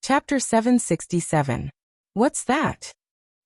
Chapter 767. What's that?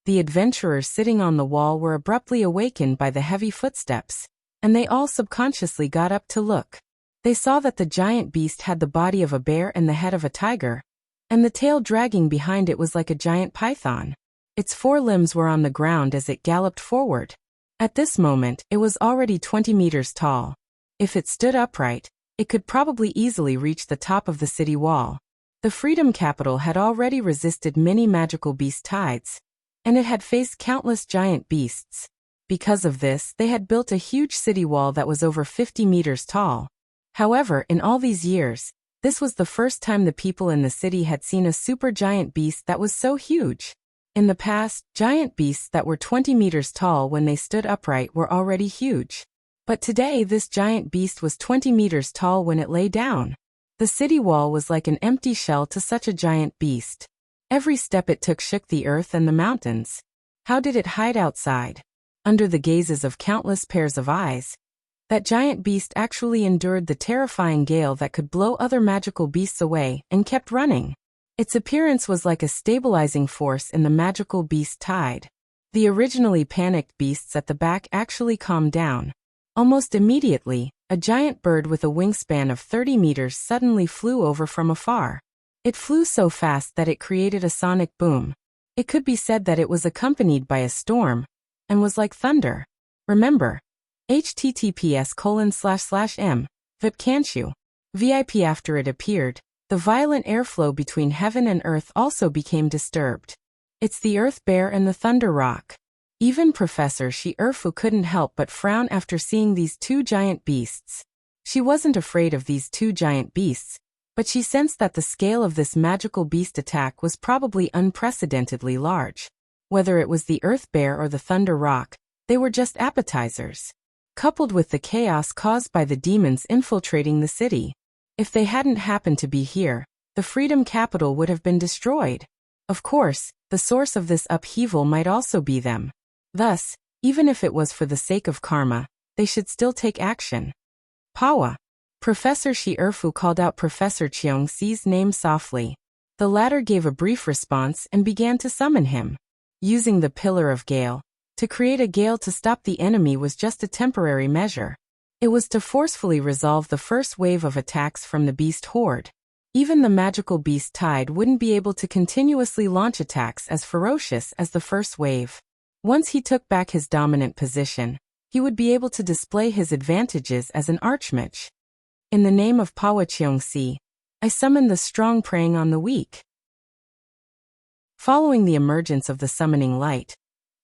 The adventurers sitting on the wall were abruptly awakened by the heavy footsteps, and they all subconsciously got up to look. They saw that the giant beast had the body of a bear and the head of a tiger, and the tail dragging behind it was like a giant python. Its 4 limbs were on the ground as it galloped forward. At this moment, it was already 20 meters tall. If it stood upright, it could probably easily reach the top of the city wall. The Freedom Capital had already resisted many magical beast tides, and it had faced countless giant beasts. Because of this, they had built a huge city wall that was over 50 meters tall. However, in all these years, this was the first time the people in the city had seen a supergiant beast that was so huge. In the past, giant beasts that were 20 meters tall when they stood upright were already huge. But today this giant beast was 20 meters tall when it lay down. The city wall was like an empty shell to such a giant beast. Every step it took shook the earth and the mountains. How did it hide outside? Under the gazes of countless pairs of eyes. That giant beast actually endured the terrifying gale that could blow other magical beasts away and kept running. Its appearance was like a stabilizing force in the magical beast tide. The originally panicked beasts at the back actually calmed down. Almost immediately, a giant bird with a wingspan of 30 meters suddenly flew over from afar. It flew so fast that it created a sonic boom. It could be said that it was accompanied by a storm, and was like thunder. Remember, https://m, VIP can't you? VIP. After it appeared, the violent airflow between heaven and earth also became disturbed. It's the Earth Bear and the Thunder Rock. Even Professor Earbook couldn't help but frown after seeing these 2 giant beasts. She wasn't afraid of these 2 giant beasts, but she sensed that the scale of this magical beast attack was probably unprecedentedly large. Whether it was the Earth Bear or the Thunder Rock, they were just appetizers. Coupled with the chaos caused by the demons infiltrating the city. If they hadn't happened to be here, the Freedom Capital would have been destroyed. Of course, the source of this upheaval might also be them. Thus, even if it was for the sake of karma, they should still take action. Pawa. Professor Earbook called out Professor Cheongse's name softly. The latter gave a brief response and began to summon him. Using the Pillar of Gale, to create a gale to stop the enemy was just a temporary measure. It was to forcefully resolve the first wave of attacks from the beast horde. Even the magical beast tide wouldn't be able to continuously launch attacks as ferocious as the first wave. Once he took back his dominant position, he would be able to display his advantages as an archmage. In the name of Pawa Cheongse, I summon the strong preying on the weak. Following the emergence of the summoning light,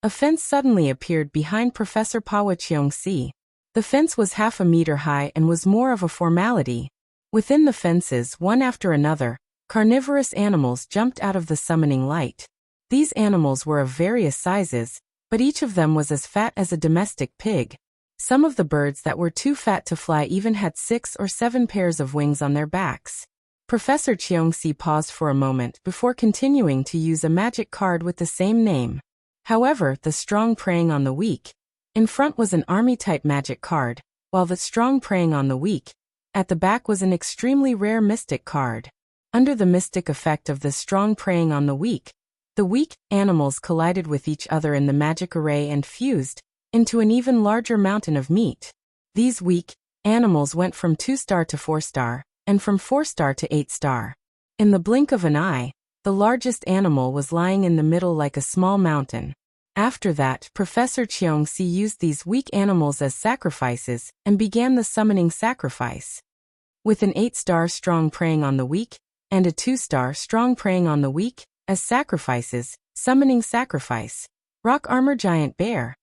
a fence suddenly appeared behind Professor Pawa Cheongse. The fence was half a meter high and was more of a formality. Within the fences, one after another, carnivorous animals jumped out of the summoning light. These animals were of various sizes, but each of them was as fat as a domestic pig. Some of the birds that were too fat to fly even had 6 or 7 pairs of wings on their backs. Professor Cheongse paused for a moment before continuing to use a magic card with the same name. However, the strong preying on the weak. In front was an army-type magic card, while the strong preying on the weak, at the back was an extremely rare mystic card. Under the mystic effect of the strong preying on the weak animals collided with each other in the magic array and fused into an even larger mountain of meat. These weak animals went from 2-star to 4-star, and from 4-star to 8-star. In the blink of an eye, the largest animal was lying in the middle like a small mountain. After that, Professor Cheongse used these weak animals as sacrifices and began the summoning sacrifice. With an 8-star strong preying on the weak, and a 2-star strong preying on the weak, as sacrifices, summoning sacrifice. Rock Armor Giant Bear.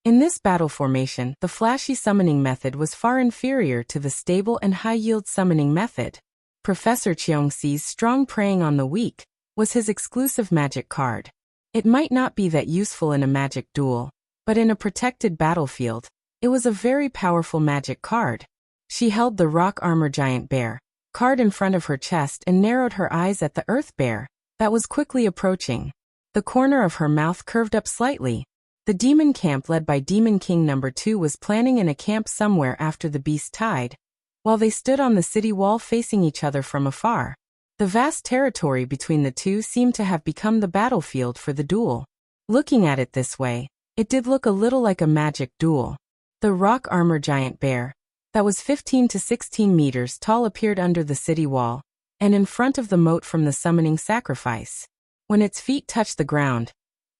In this battle formation, the flashy summoning method was far inferior to the stable and high-yield summoning method. Professor Cheongse's strong preying on the weak was his exclusive magic card. It might not be that useful in a magic duel, but in a protected battlefield, it was a very powerful magic card. She held the Rock Armor Giant Bear card in front of her chest and narrowed her eyes at the Earth Bear that was quickly approaching. The corner of her mouth curved up slightly. The demon camp led by Demon King No. 2 was planning in a camp somewhere after the beast tide, while they stood on the city wall facing each other from afar. The vast territory between the two seemed to have become the battlefield for the duel. Looking at it this way, it did look a little like a magic duel. The rock armor giant bear, that was 15 to 16 meters tall, appeared under the city wall, and in front of the moat from the summoning sacrifice. When its feet touched the ground,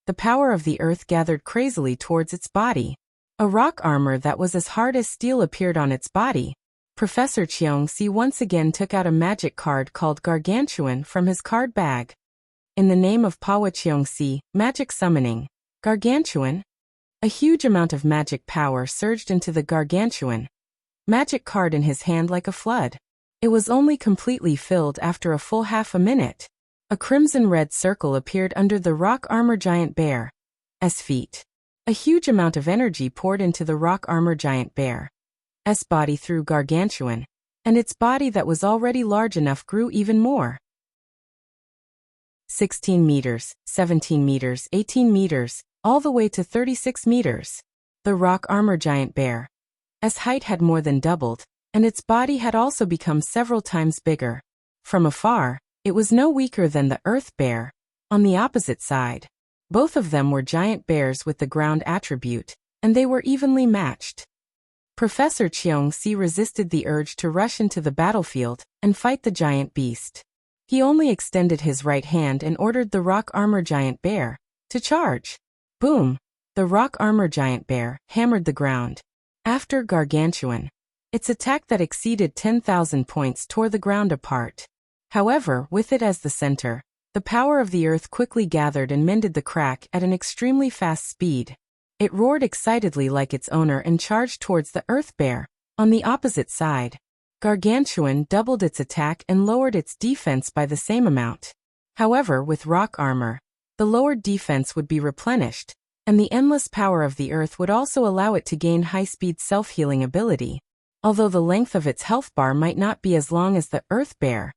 the power of the earth gathered crazily towards its body. A rock armor that was as hard as steel appeared on its body. Professor Cheongsi once again took out a magic card called Gargantuan from his card bag. In the name of Pawa Cheongsi, magic summoning, Gargantuan. A huge amount of magic power surged into the Gargantuan magic card in his hand like a flood. It was only completely filled after a full half a minute. A crimson-red circle appeared under the rock armor giant bear's feet. A huge amount of energy poured into the rock armor giant bear's body through Gargantuan, and its body that was already large enough grew even more. 16 meters, 17 meters, 18 meters, all the way to 36 meters. The rock armor giant bear's height had more than doubled, and its body had also become several times bigger. From afar, it was no weaker than the earth bear, on the opposite side. Both of them were giant bears with the ground attribute, and they were evenly matched. Professor Cheongsi resisted the urge to rush into the battlefield and fight the giant beast. He only extended his right hand and ordered the rock armor giant bear to charge. Boom! The rock armor giant bear hammered the ground. After Gargantuan, its attack that exceeded 10,000 points tore the ground apart. However, with it as the center, the power of the earth quickly gathered and mended the crack at an extremely fast speed. It roared excitedly like its owner and charged towards the earth bear. On the opposite side, Gargantuan doubled its attack and lowered its defense by the same amount. However, with rock armor, the lowered defense would be replenished, and the endless power of the earth would also allow it to gain high-speed self-healing ability. Although the length of its health bar might not be as long as the earth bear,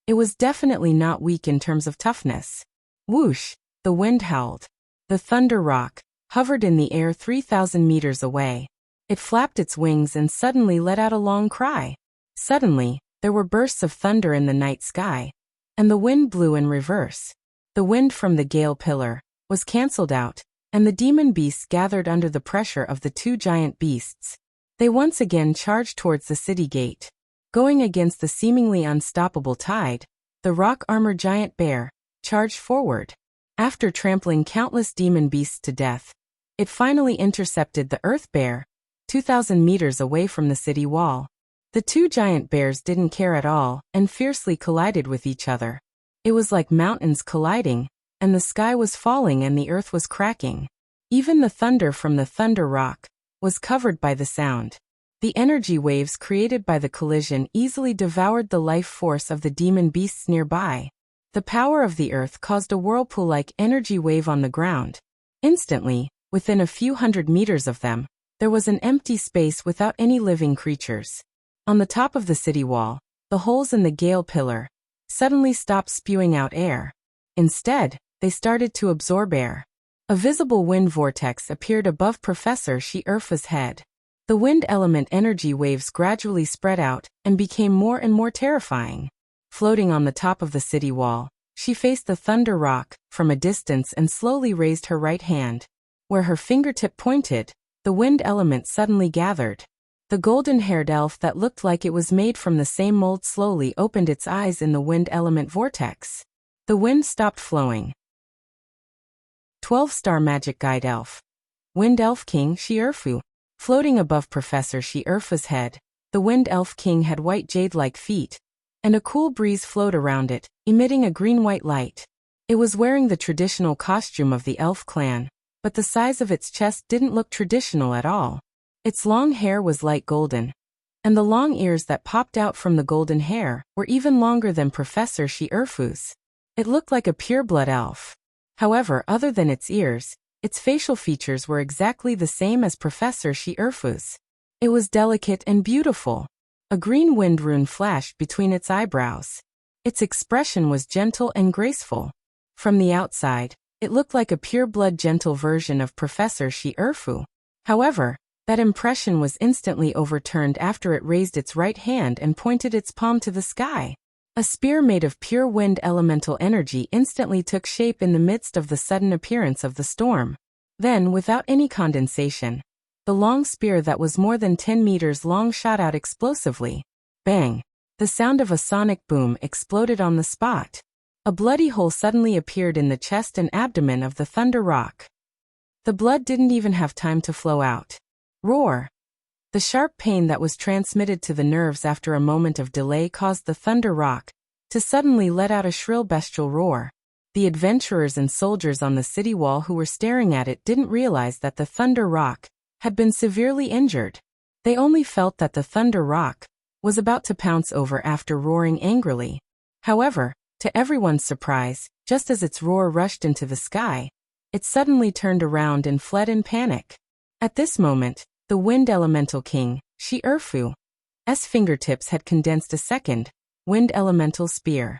it was definitely not weak in terms of toughness. Whoosh! The wind howled. The thunder rock hovered in the air 3,000 meters away. It flapped its wings and suddenly let out a long cry. Suddenly, there were bursts of thunder in the night sky, and the wind blew in reverse. The wind from the gale pillar was cancelled out, and the demon beasts gathered under the pressure of the two giant beasts. They once again charged towards the city gate. Going against the seemingly unstoppable tide, the rock armor giant bear charged forward. After trampling countless demon beasts to death, it finally intercepted the earth bear, 2,000 meters away from the city wall. The two giant bears didn't care at all and fiercely collided with each other. It was like mountains colliding, and the sky was falling and the earth was cracking. Even the thunder from the thunder rock was covered by the sound. The energy waves created by the collision easily devoured the life force of the demon beasts nearby. The power of the earth caused a whirlpool-like energy wave on the ground. Instantly, within a few hundred meters of them, there was an empty space without any living creatures. On the top of the city wall, the holes in the gale pillar suddenly stopped spewing out air. Instead, they started to absorb air. A visible wind vortex appeared above Professor Shi-Erfa's head. The wind element energy waves gradually spread out and became more and more terrifying. Floating on the top of the city wall, she faced the thunder rock from a distance and slowly raised her right hand. Where her fingertip pointed, the wind element suddenly gathered. The golden-haired elf that looked like it was made from the same mold slowly opened its eyes in the wind element vortex. The wind stopped flowing. 12-star magic guide elf. Wind elf king Shi-Erfu. Floating above Professor Shi-Erfa's head, the Wind Elf King had white jade-like feet, and a cool breeze flowed around it, emitting a green-white light. It was wearing the traditional costume of the elf clan, but the size of its chest didn't look traditional at all. Its long hair was light golden, and the long ears that popped out from the golden hair were even longer than Professor Shi-Erfu's. It looked like a pure-blood elf. However, other than its ears, its facial features were exactly the same as Professor Shi-Erfu's. It was delicate and beautiful. A green wind rune flashed between its eyebrows. Its expression was gentle and graceful. From the outside, it looked like a pure-blood gentle version of Professor Shi-Erfu. However, that impression was instantly overturned after it raised its right hand and pointed its palm to the sky. A spear made of pure wind elemental energy instantly took shape in the midst of the sudden appearance of the storm. Then, without any condensation, the long spear that was more than 10 meters long shot out explosively. Bang! The sound of a sonic boom exploded on the spot. A bloody hole suddenly appeared in the chest and abdomen of the Thunder Rock. The blood didn't even have time to flow out. Roar! The sharp pain that was transmitted to the nerves after a moment of delay caused the Thunder Rock to suddenly let out a shrill bestial roar. The adventurers and soldiers on the city wall who were staring at it didn't realize that the Thunder Rock had been severely injured. They only felt that the Thunder Rock was about to pounce over after roaring angrily. However, to everyone's surprise, just as its roar rushed into the sky, it suddenly turned around and fled in panic. At this moment, the Wind Elemental King, Earfu's fingertips had condensed a second Wind Elemental Spear.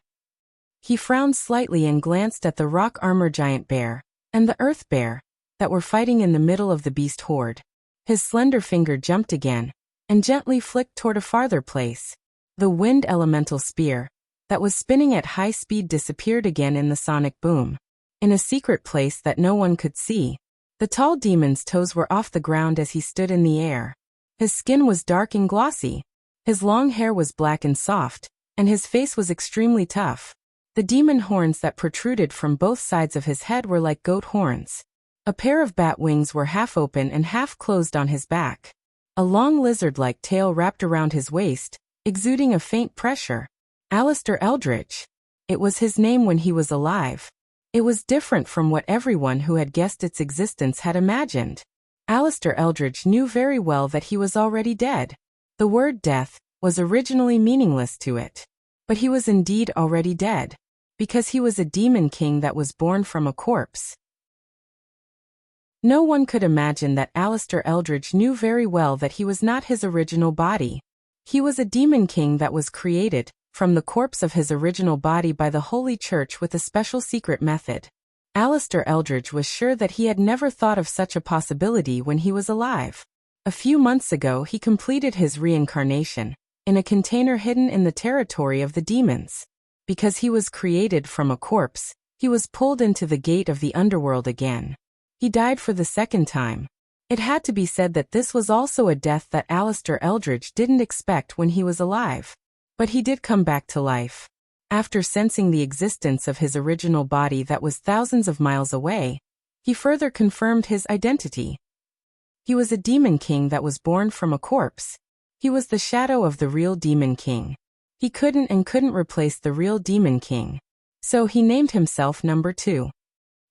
He frowned slightly and glanced at the Rock Armor Giant Bear and the Earth Bear that were fighting in the middle of the beast horde. His slender finger jumped again and gently flicked toward a farther place. The Wind Elemental Spear that was spinning at high speed disappeared again in the sonic boom. In a secret place that no one could see, the tall demon's toes were off the ground as he stood in the air. His skin was dark and glossy. His long hair was black and soft, and his face was extremely tough. The demon horns that protruded from both sides of his head were like goat horns. A pair of bat wings were half open and half closed on his back. A long lizard-like tail wrapped around his waist, exuding a faint pressure. Alistair Eldritch. It was his name when he was alive. It was different from what everyone who had guessed its existence had imagined. Alistair Eldritch knew very well that he was already dead. The word death was originally meaningless to it. But he was indeed already dead, because he was a demon king that was born from a corpse. No one could imagine that Alistair Eldritch knew very well that he was not his original body. He was a demon king that was created from the corpse of his original body by the Holy Church with a special secret method. Alistair Eldritch was sure that he had never thought of such a possibility when he was alive. A few months ago he completed his reincarnation in a container hidden in the territory of the demons. Because he was created from a corpse, he was pulled into the gate of the underworld again. He died for the second time. It had to be said that this was also a death that Alistair Eldritch didn't expect when he was alive. But he did come back to life. After sensing the existence of his original body that was thousands of miles away, he further confirmed his identity. He was a demon king that was born from a corpse. He was the shadow of the real demon king. He couldn't replace the real demon king. So he named himself Number 2.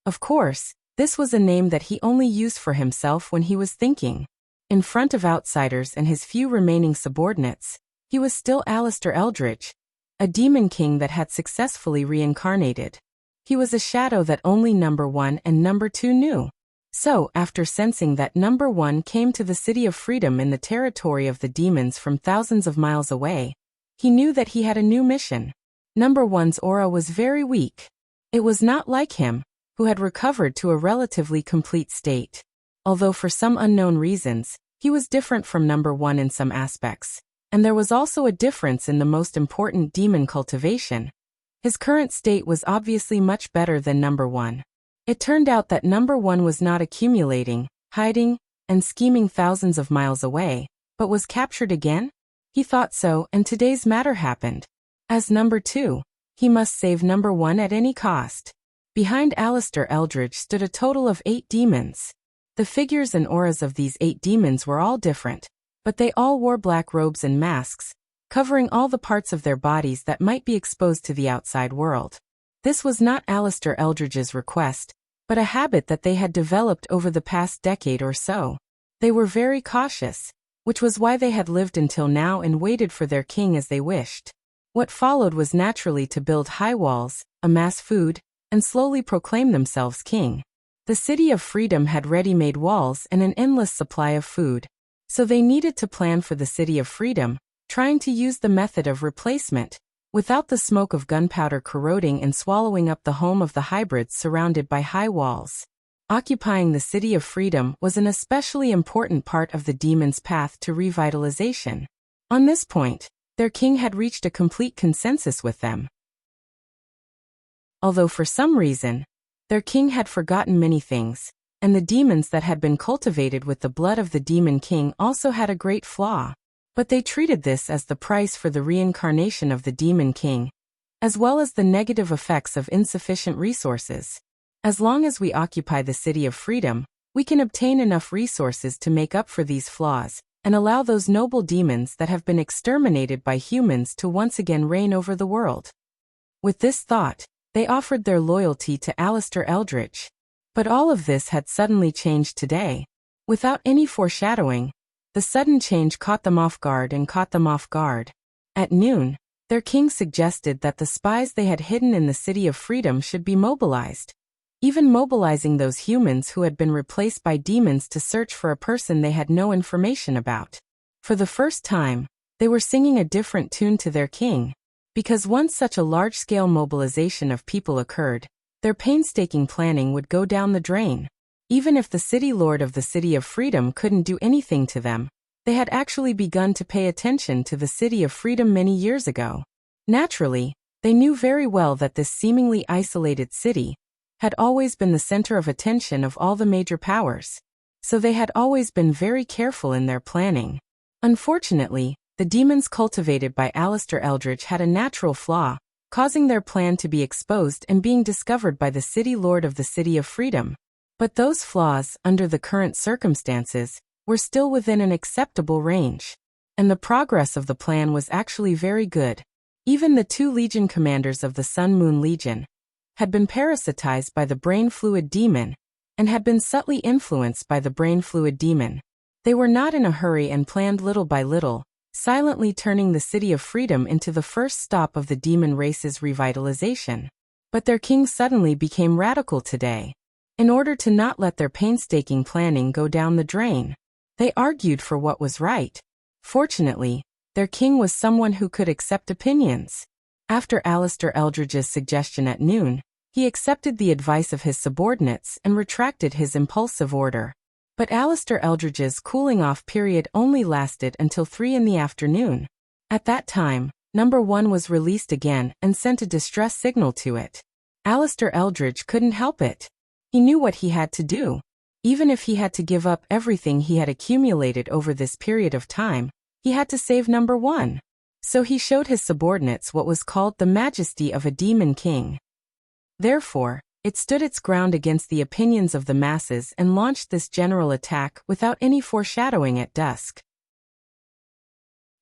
Of course, this was a name that he only used for himself when he was thinking. In front of outsiders and his few remaining subordinates, he was still Alistair Eldritch, a demon king that had successfully reincarnated. He was a shadow that only Number 1 and Number 2 knew. So, after sensing that Number 1 came to the City of Freedom in the territory of the demons from thousands of miles away, he knew that he had a new mission. Number 1's aura was very weak. It was not like him, who had recovered to a relatively complete state. Although for some unknown reasons, he was different from Number 1 in some aspects. And there was also a difference in the most important demon cultivation. His current state was obviously much better than Number 1. It turned out that Number 1 was not accumulating, hiding, and scheming thousands of miles away, but was captured again? He thought so, and today's matter happened. As Number 2, he must save Number 1 at any cost. Behind Alistair Eldritch stood a total of 8 demons. The figures and auras of these 8 demons were all different, but they all wore black robes and masks, covering all the parts of their bodies that might be exposed to the outside world. This was not Alistair Eldritch's request, but a habit that they had developed over the past decade or so. They were very cautious, which was why they had lived until now and waited for their king as they wished. What followed was naturally to build high walls, amass food, and slowly proclaim themselves king. The City of Freedom had ready-made walls and an endless supply of food. So they needed to plan for the City of Freedom, trying to use the method of replacement, without the smoke of gunpowder corroding and swallowing up the home of the hybrids surrounded by high walls. Occupying the City of Freedom was an especially important part of the demon's path to revitalization. On this point, their king had reached a complete consensus with them. Although for some reason, their king had forgotten many things, and the demons that had been cultivated with the blood of the demon king also had a great flaw. But they treated this as the price for the reincarnation of the demon king, as well as the negative effects of insufficient resources. As long as we occupy the city of freedom, we can obtain enough resources to make up for these flaws, and allow those noble demons that have been exterminated by humans to once again reign over the world. With this thought, they offered their loyalty to Alistair Eldritch. But all of this had suddenly changed today. Without any foreshadowing, the sudden change caught them off guard. At noon, their king suggested that the spies they had hidden in the City of Freedom should be mobilized, even mobilizing those humans who had been replaced by demons to search for a person they had no information about. For the first time, they were singing a different tune to their king, because once such a large-scale mobilization of people occurred, their painstaking planning would go down the drain. Even if the city lord of the City of Freedom couldn't do anything to them, they had actually begun to pay attention to the City of Freedom many years ago. Naturally, they knew very well that this seemingly isolated city had always been the center of attention of all the major powers, so they had always been very careful in their planning. Unfortunately, the demons cultivated by Alistair Eldritch had a natural flaw, causing their plan to be exposed and being discovered by the city lord of the City of Freedom. But those flaws, under the current circumstances, were still within an acceptable range. And the progress of the plan was actually very good. Even the 2 legion commanders of the Sun Moon Legion had been parasitized by the brain fluid demon, and had been subtly influenced by the brain fluid demon. They were not in a hurry and planned little by little, silently turning the City of Freedom into the first stop of the demon race's revitalization. But their king suddenly became radical today. In order to not let their painstaking planning go down the drain, they argued for what was right. Fortunately, their king was someone who could accept opinions. After Alistair Eldritch's suggestion at noon, he accepted the advice of his subordinates and retracted his impulsive order. But Alistair Eldritch's cooling-off period only lasted until 3 in the afternoon. At that time, Number 1 was released again and sent a distress signal to it. Alistair Eldritch couldn't help it. He knew what he had to do. Even if he had to give up everything he had accumulated over this period of time, he had to save Number 1. So he showed his subordinates what was called the majesty of a demon king. Therefore, it stood its ground against the opinions of the masses and launched this general attack without any foreshadowing at dusk.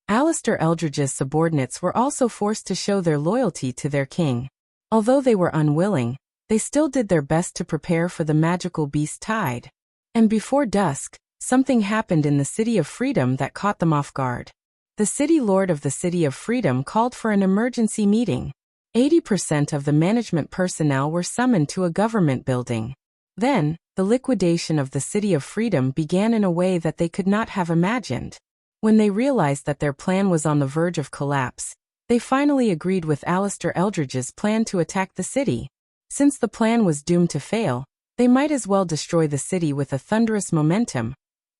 Alistair Eldritch's subordinates were also forced to show their loyalty to their king. Although they were unwilling, they still did their best to prepare for the magical beast tide. And before dusk, something happened in the City of Freedom that caught them off guard. The city lord of the City of Freedom called for an emergency meeting. 80% of the management personnel were summoned to a government building. Then, the liquidation of the City of Freedom began in a way that they could not have imagined. When they realized that their plan was on the verge of collapse, they finally agreed with Alistair Eldritch's plan to attack the city. Since the plan was doomed to fail, they might as well destroy the city with a thunderous momentum,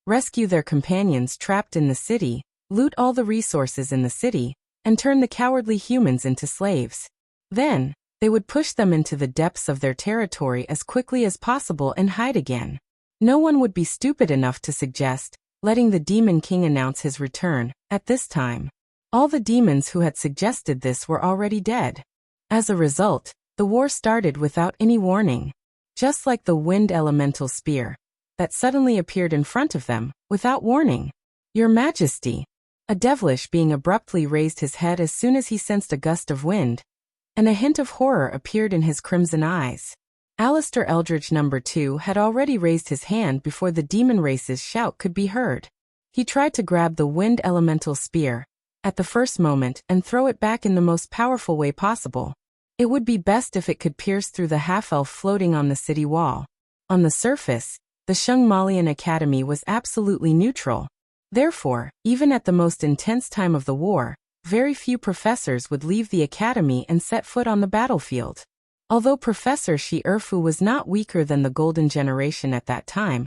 rescue their companions trapped in the city, loot all the resources in the city, and turn the cowardly humans into slaves. Then, they would push them into the depths of their territory as quickly as possible and hide again. No one would be stupid enough to suggest letting the Demon King announce his return at this time. All the demons who had suggested this were already dead. As a result, the war started without any warning. Just like the wind elemental spear that suddenly appeared in front of them, without warning. Your Majesty. A devilish being abruptly raised his head as soon as he sensed a gust of wind, and a hint of horror appeared in his crimson eyes. Alistair Eldritch No. 2 had already raised his hand before the demon race's shout could be heard. He tried to grab the wind elemental spear at the first moment and throw it back in the most powerful way possible. It would be best if it could pierce through the half-elf floating on the city wall. On the surface, the Shungmalian Academy was absolutely neutral. Therefore, even at the most intense time of the war, very few professors would leave the academy and set foot on the battlefield. Although Professor Shi Erfu was not weaker than the Golden Generation at that time,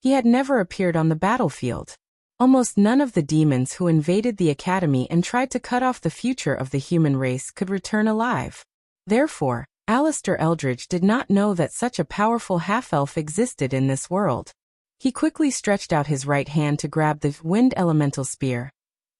he had never appeared on the battlefield. Almost none of the demons who invaded the academy and tried to cut off the future of the human race could return alive. Therefore, Alistair Eldridge did not know that such a powerful half-elf existed in this world. He quickly stretched out his right hand to grab the wind elemental spear.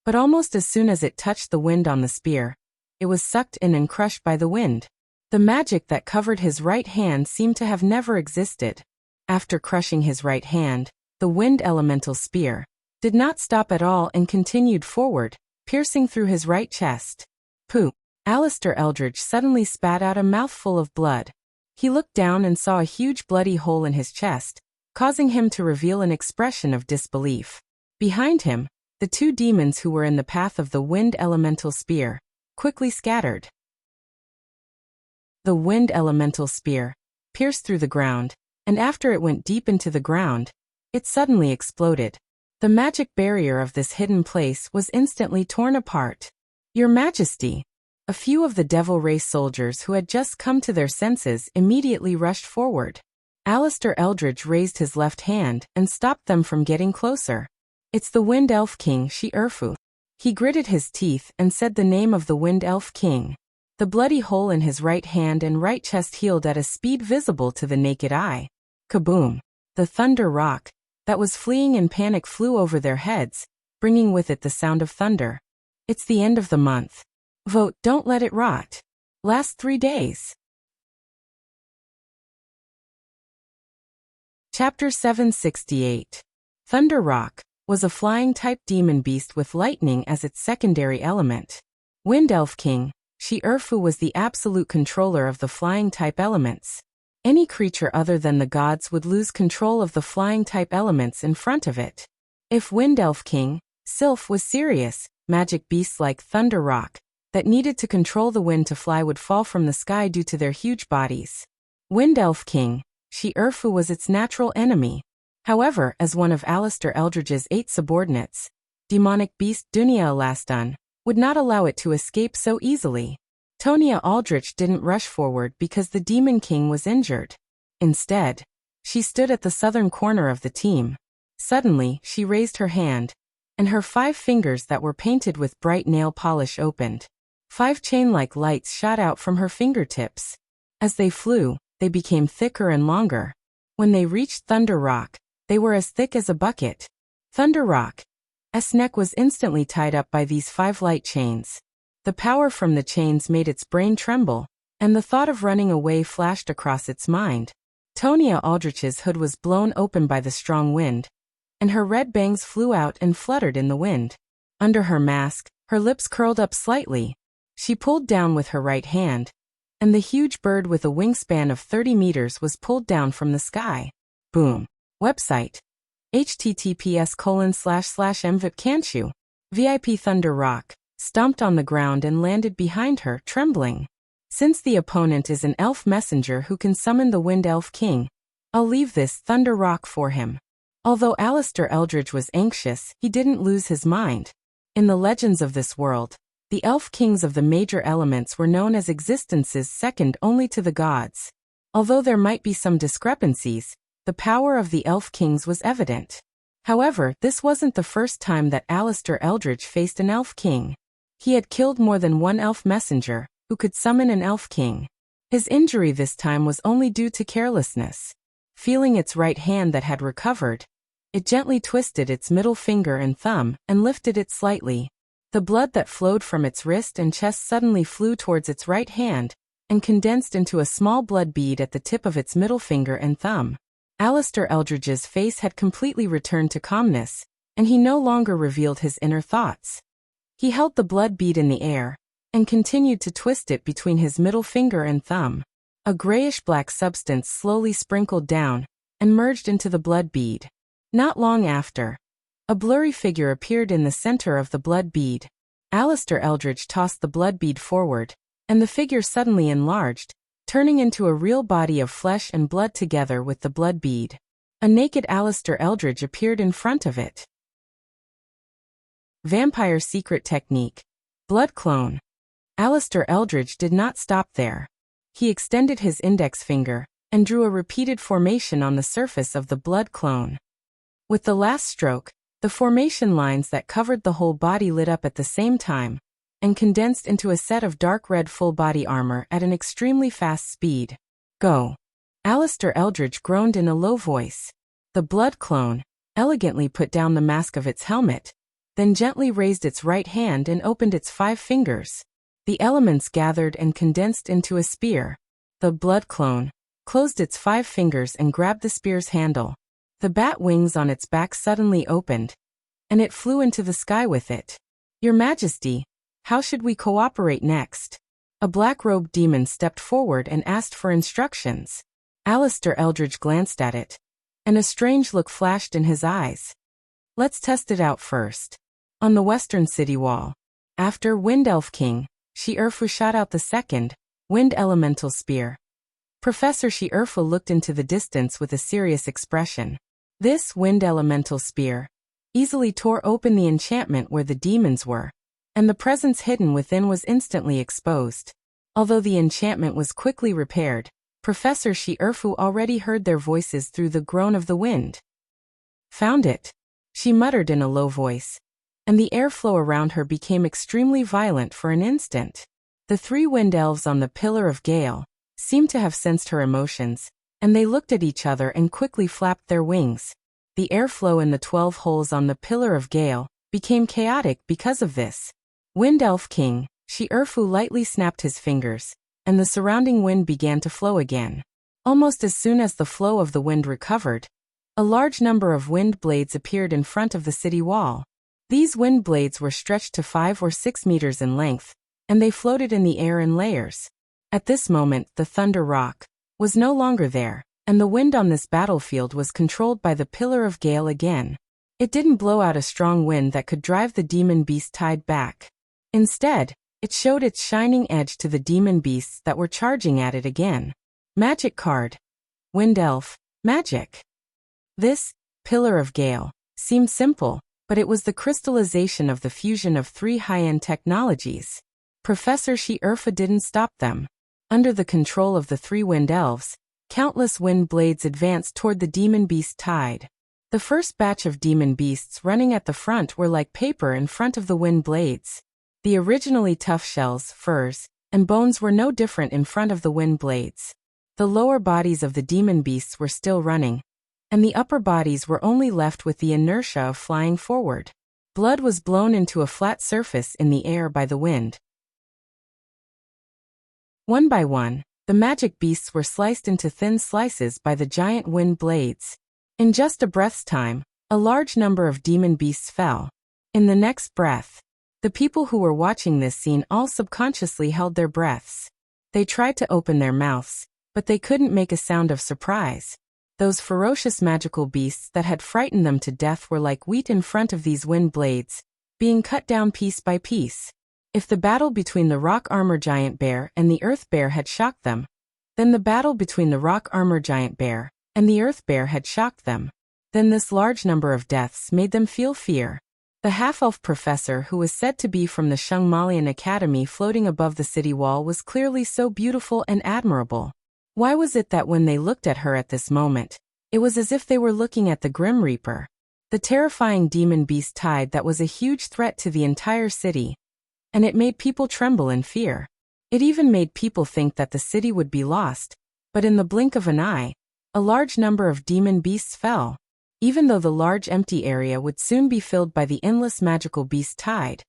But almost as soon as it touched the wind on the spear, it was sucked in and crushed by the wind. The magic that covered his right hand seemed to have never existed. After crushing his right hand, the wind elemental spear did not stop at all and continued forward, piercing through his right chest. Pooh! Alistair Eldridge suddenly spat out a mouthful of blood. He looked down and saw a huge bloody hole in his chest, causing him to reveal an expression of disbelief. Behind him, the two demons who were in the path of the wind elemental spear quickly scattered. The wind elemental spear pierced through the ground, and after it went deep into the ground, it suddenly exploded. The magic barrier of this hidden place was instantly torn apart. Your Majesty! A few of the Devil Race soldiers who had just come to their senses immediately rushed forward. Alistair Eldridge raised his left hand and stopped them from getting closer. It's the Wind Elf King Earbook. He gritted his teeth and said the name of the Wind Elf King. The bloody hole in his right hand and right chest healed at a speed visible to the naked eye. Kaboom! The thunder rock that was fleeing in panic flew over their heads, bringing with it the sound of thunder. It's the end of the month. Vote, don't let it rot. Last 3 days. Chapter 768. Thunder Rock was a flying-type demon beast with lightning as its secondary element. Wind Elf King Earbook was the absolute controller of the flying-type elements. Any creature other than the gods would lose control of the flying-type elements in front of it. If Wind Elf King Sylph was serious, magic beasts like Thunder Rock that needed to control the wind to fly would fall from the sky due to their huge bodies. Wind Elf King Earbook was its natural enemy. However, as one of Alistair Eldridge's 8 subordinates, demonic beast Dunia Elaston would not allow it to escape so easily. Tonia Aldrich didn't rush forward because the Demon King was injured. Instead, she stood at the southern corner of the team. Suddenly, she raised her hand, and her 5 fingers that were painted with bright nail polish opened. 5 chain-like lights shot out from her fingertips. As they flew, they became thicker and longer. When they reached Thunder Rock, they were as thick as a bucket. Thunder Rock's neck was instantly tied up by these 5 light chains. The power from the chains made its brain tremble, and the thought of running away flashed across its mind. Tonia Aldrich's hood was blown open by the strong wind, and her red bangs flew out and fluttered in the wind. Under her mask, her lips curled up slightly. She pulled down with her right hand, and the huge bird with a wingspan of 30 meters was pulled down from the sky. Boom. Website. https://mvipcanchu. VIP Thunder Rock stomped on the ground and landed behind her, trembling. Since the opponent is an elf messenger who can summon the Wind Elf King, I'll leave this Thunder Rock for him. Although Alistair Eldridge was anxious, he didn't lose his mind. In the legends of this world, the elf kings of the major elements were known as existences second only to the gods. Although there might be some discrepancies, the power of the elf kings was evident. However, this wasn't the first time that Alistair Eldridge faced an elf king. He had killed more than one elf messenger, who could summon an elf king. His injury this time was only due to carelessness. Feeling its right hand that had recovered, it gently twisted its middle finger and thumb and lifted it slightly. The blood that flowed from its wrist and chest suddenly flew towards its right hand and condensed into a small blood bead at the tip of its middle finger and thumb. Alistair Eldridge's face had completely returned to calmness, and he no longer revealed his inner thoughts. He held the blood bead in the air and continued to twist it between his middle finger and thumb. A grayish-black substance slowly sprinkled down and merged into the blood bead. Not long after, a blurry figure appeared in the center of the blood bead. Alistair Eldridge tossed the blood bead forward, and the figure suddenly enlarged, turning into a real body of flesh and blood together with the blood bead. A naked Alistair Eldridge appeared in front of it. Vampire Secret Technique. Blood Clone. Alistair Eldridge did not stop there. He extended his index finger and drew a repeated formation on the surface of the blood clone. With the last stroke, The formation lines that covered the whole body lit up at the same time and condensed into a set of dark red full-body armor at an extremely fast speed. Go! Alistair Eldridge groaned in a low voice. The blood clone elegantly put down the mask of its helmet, then gently raised its right hand and opened its 5 fingers. The elements gathered and condensed into a spear. The blood clone closed its 5 fingers and grabbed the spear's handle. The bat wings on its back suddenly opened, and it flew into the sky with it. Your Majesty, how should we cooperate next? A black-robed demon stepped forward and asked for instructions. Alistair Eldridge glanced at it, and a strange look flashed in his eyes. Let's test it out first. On the western city wall, after Wind Elf King, Shi-Erfu shot out the second, Wind Elemental Spear. Professor Shi-Erfu looked into the distance with a serious expression. This Wind Elemental Spear easily tore open the enchantment where the demons were, and the presence hidden within was instantly exposed. Although the enchantment was quickly repaired, Professor Shi-Erfu already heard their voices through the groan of the wind. Found it, she muttered in a low voice, and the airflow around her became extremely violent for an instant. The 3 wind elves on the Pillar of Gale seemed to have sensed her emotions, and they looked at each other and quickly flapped their wings. The airflow in the 12 holes on the Pillar of Gale became chaotic because of this. Wind Elf King, Shi-Erfu lightly snapped his fingers, and the surrounding wind began to flow again. Almost as soon as the flow of the wind recovered, a large number of wind blades appeared in front of the city wall. These wind blades were stretched to 5 or 6 meters in length, and they floated in the air in layers. At this moment, the Thunder Rock was no longer there, and the wind on this battlefield was controlled by the Pillar of Gale again. It didn't blow out a strong wind that could drive the demon beast tide back. Instead, it showed its shining edge to the demon beasts that were charging at it again. Magic card. Wind Elf, magic. This Pillar of Gale seemed simple, but it was the crystallization of the fusion of 3 high-end technologies. Professor Shi-Erfu didn't stop them. Under the control of the 3 wind elves, countless wind blades advanced toward the demon beast tide. The first batch of demon beasts running at the front were like paper in front of the wind blades. The originally tough shells, furs, and bones were no different in front of the wind blades. The lower bodies of the demon beasts were still running, and the upper bodies were only left with the inertia of flying forward. Blood was blown into a flat surface in the air by the wind. One by one, the magic beasts were sliced into thin slices by the giant wind blades. In just a breath's time, a large number of demon beasts fell. In the next breath, the people who were watching this scene all subconsciously held their breaths. They tried to open their mouths, but they couldn't make a sound of surprise. Those ferocious magical beasts that had frightened them to death were like wheat in front of these wind blades, being cut down piece by piece. If the battle between the rock armor giant bear and the earth bear had shocked them, then the battle between the rock armor giant bear and the earth bear had shocked them. Then this large number of deaths made them feel fear. The half-elf professor who was said to be from the Shungmalian Academy floating above the city wall was clearly so beautiful and admirable. Why was it that when they looked at her at this moment, it was as if they were looking at the Grim Reaper, the terrifying demon beast tide that was a huge threat to the entire city, and it made people tremble in fear. It even made people think that the city would be lost, but in the blink of an eye, a large number of demon beasts fell. Even though the large empty area would soon be filled by the endless magical beast tide,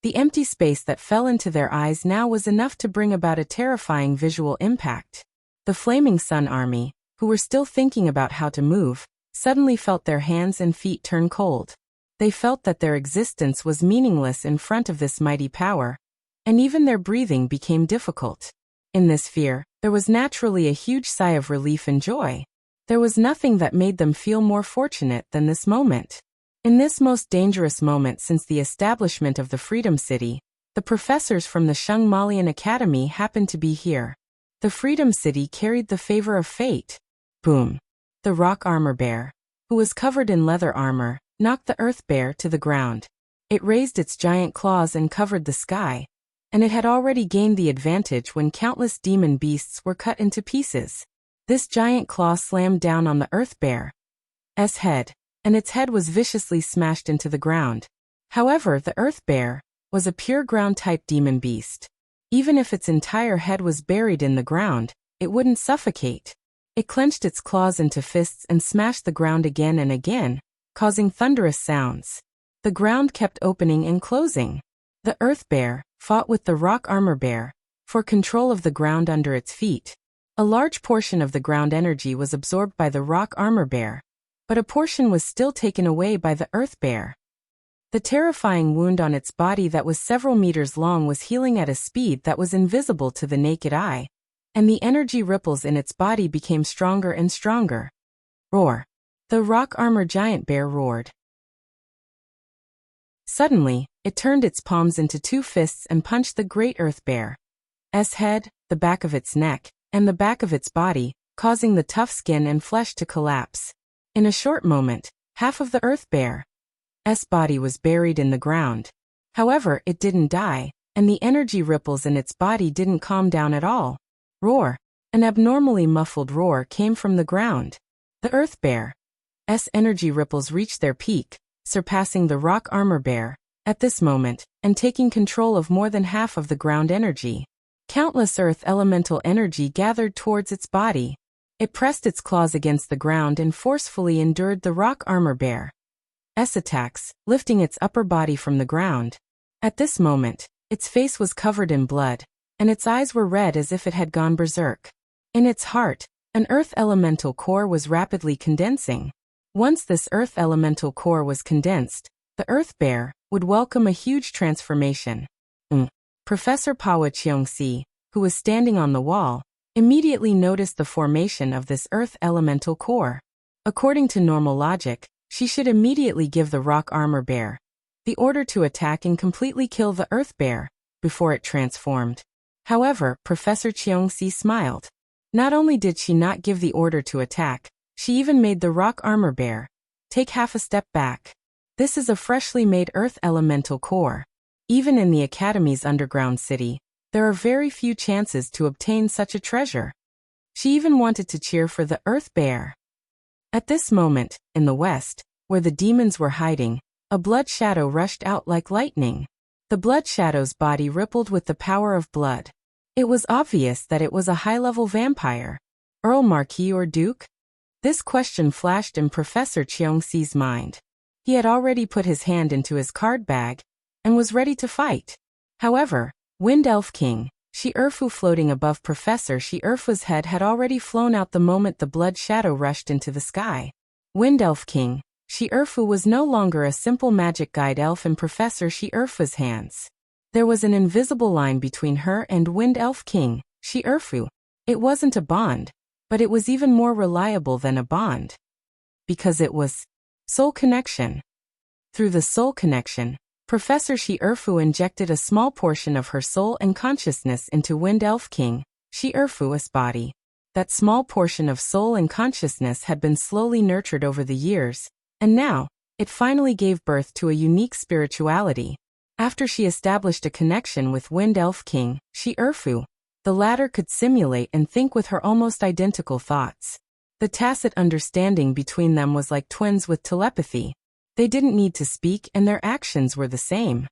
the empty space that fell into their eyes now was enough to bring about a terrifying visual impact. The Flaming Sun Army, who were still thinking about how to move, suddenly felt their hands and feet turn cold. They felt that their existence was meaningless in front of this mighty power, and even their breathing became difficult. In this fear, there was naturally a huge sigh of relief and joy. There was nothing that made them feel more fortunate than this moment. In this most dangerous moment since the establishment of the Freedom City, the professors from the Shungmalian Academy happened to be here. The Freedom City carried the favor of fate. Boom! The rock armor bear, who was covered in leather armor, knocked the earth bear to the ground. It raised its giant claws and covered the sky, and it had already gained the advantage when countless demon beasts were cut into pieces. This giant claw slammed down on the earth bear's head, and its head was viciously smashed into the ground. However, the Earth Bear was a pure ground-type demon beast. Even if its entire head was buried in the ground, it wouldn't suffocate. It clenched its claws into fists and smashed the ground again and again, causing thunderous sounds. The ground kept opening and closing. The Earth Bear fought with the Rock Armor Bear for control of the ground under its feet. A large portion of the ground energy was absorbed by the Rock Armor Bear, but a portion was still taken away by the Earth Bear. The terrifying wound on its body that was several meters long was healing at a speed that was invisible to the naked eye, and the energy ripples in its body became stronger and stronger. Roar! The Rock Armor Giant Bear roared. Suddenly, it turned its palms into two fists and punched the Great Earth Bear's head, the back of its neck, and the back of its body, causing the tough skin and flesh to collapse. In a short moment, half of the Earth Bear's body was buried in the ground. However, it didn't die, and the energy ripples in its body didn't calm down at all. Roar! An abnormally muffled roar came from the ground. The Earth Bear's energy ripples reached their peak, surpassing the Rock Armor Bear at this moment, and taking control of more than half of the ground energy. Countless earth elemental energy gathered towards its body. It pressed its claws against the ground and forcefully endured the Rock Armor Bear's attacks, lifting its upper body from the ground. At this moment, its face was covered in blood, and its eyes were red as if it had gone berserk. In its heart, an earth elemental core was rapidly condensing. Once this earth elemental core was condensed, the Earth Bear would welcome a huge transformation. Professor Pawa Cheongsi, who was standing on the wall, immediately noticed the formation of this earth elemental core. According to normal logic, she should immediately give the Rock Armor Bear the order to attack and completely kill the Earth Bear before it transformed. However, Professor Cheongsi smiled. Not only did she not give the order to attack, she even made the Rock Armor Bear take half a step back. This is a freshly made earth elemental core. Even in the Academy's underground city, there are very few chances to obtain such a treasure. She even wanted to cheer for the Earth Bear. At this moment, in the west, where the demons were hiding, a blood shadow rushed out like lightning. The blood shadow's body rippled with the power of blood. It was obvious that it was a high-level vampire. Earl, Marquis, or Duke? This question flashed in Professor Cheongsi's mind. He had already put his hand into his card bag and was ready to fight. However, Wind Elf King, Shi-Erfu floating above Professor Shi-Erfu's head had already flown out the moment the blood shadow rushed into the sky. Wind Elf King, Shi-Erfu was no longer a simple magic guide elf in Professor Shi-Erfu's hands. There was an invisible line between her and Wind Elf King, Shi-Erfu. It wasn't a bond, but it was even more reliable than a bond. Because it was soul connection. Through the soul connection, Professor Shi-Erfu injected a small portion of her soul and consciousness into Wind Elf King, Shi-Erfu's body. That small portion of soul and consciousness had been slowly nurtured over the years, and now, it finally gave birth to a unique spirituality. After she established a connection with Wind Elf King, Shi-Erfu, the latter could simulate and think with her almost identical thoughts. The tacit understanding between them was like twins with telepathy. They didn't need to speak and their actions were the same.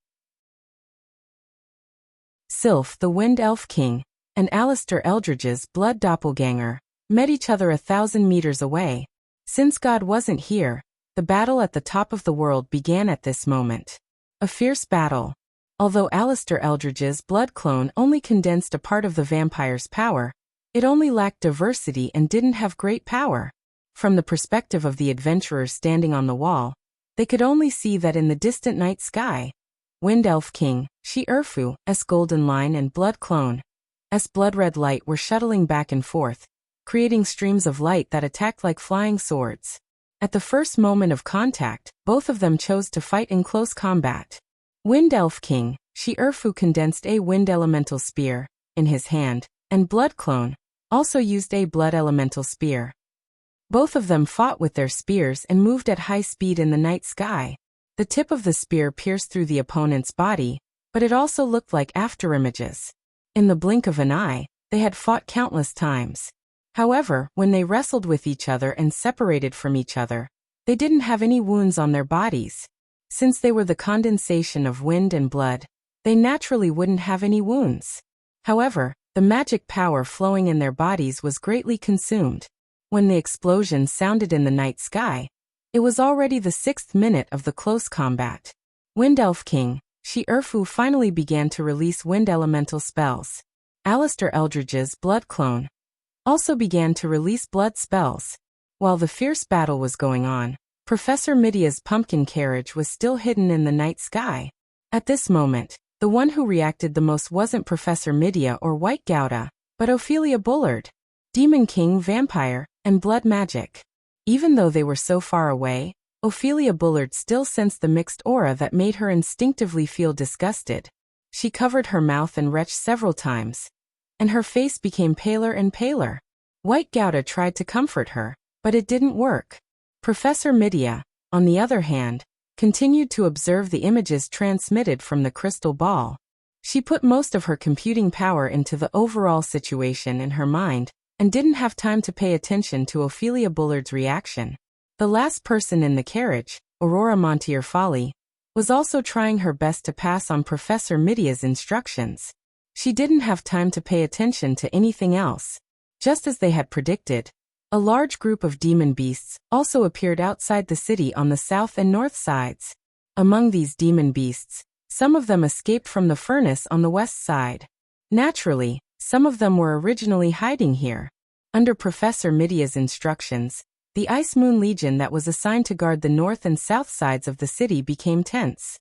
Sylph, the Wind Elf King, and Alistair Eldridge's blood doppelganger met each other 1,000 meters away. Since God wasn't here, the battle at the top of the world began at this moment. A fierce battle. Although Alistair Eldridge's blood clone only condensed a part of the vampire's power, it only lacked diversity and didn't have great power. From the perspective of the adventurers standing on the wall, they could only see that in the distant night sky, Wind Elf King, Shi-Erfu's golden line and blood clone's blood-red light were shuttling back and forth, creating streams of light that attacked like flying swords. At the first moment of contact, both of them chose to fight in close combat. Wind Elf King, Shi-Erfu condensed a wind elemental spear in his hand, and Blood Clone also used a blood elemental spear. Both of them fought with their spears and moved at high speed in the night sky. The tip of the spear pierced through the opponent's body, but it also looked like afterimages. In the blink of an eye, they had fought countless times. However, when they wrestled with each other and separated from each other, They didn't have any wounds on their bodies. Since they were the condensation of wind and blood, they naturally wouldn't have any wounds. However, the magic power flowing in their bodies was greatly consumed. When the explosion sounded in the night sky, it was already the 6th minute of the close combat. Wind Elf King, Shi-Erfu finally began to release wind elemental spells. Alistair Eldridge's blood clone also began to release blood spells. While the fierce battle was going on, Professor Midia's pumpkin carriage was still hidden in the night sky. At this moment, the one who reacted the most wasn't Professor Midia or White Gouda, but Ophelia Bullard, Demon King Vampire, and Blood Magic. Even though they were so far away, Ophelia Bullard still sensed the mixed aura that made her instinctively feel disgusted. She covered her mouth and retched several times, and her face became paler and paler. White Gouda tried to comfort her, but it didn't work. Professor Midia, on the other hand, continued to observe the images transmitted from the crystal ball. She put most of her computing power into the overall situation in her mind, and didn't have time to pay attention to Ophelia Bullard's reaction. The last person in the carriage, Aurora Montier Folly, was also trying her best to pass on Professor Midia's instructions. She didn't have time to pay attention to anything else. Just as they had predicted, a large group of demon beasts also appeared outside the city on the south and north sides. Among these demon beasts, some of them escaped from the furnace on the west side. Naturally, some of them were originally hiding here. Under Professor Midia's instructions, the Ice Moon Legion that was assigned to guard the north and south sides of the city became tense.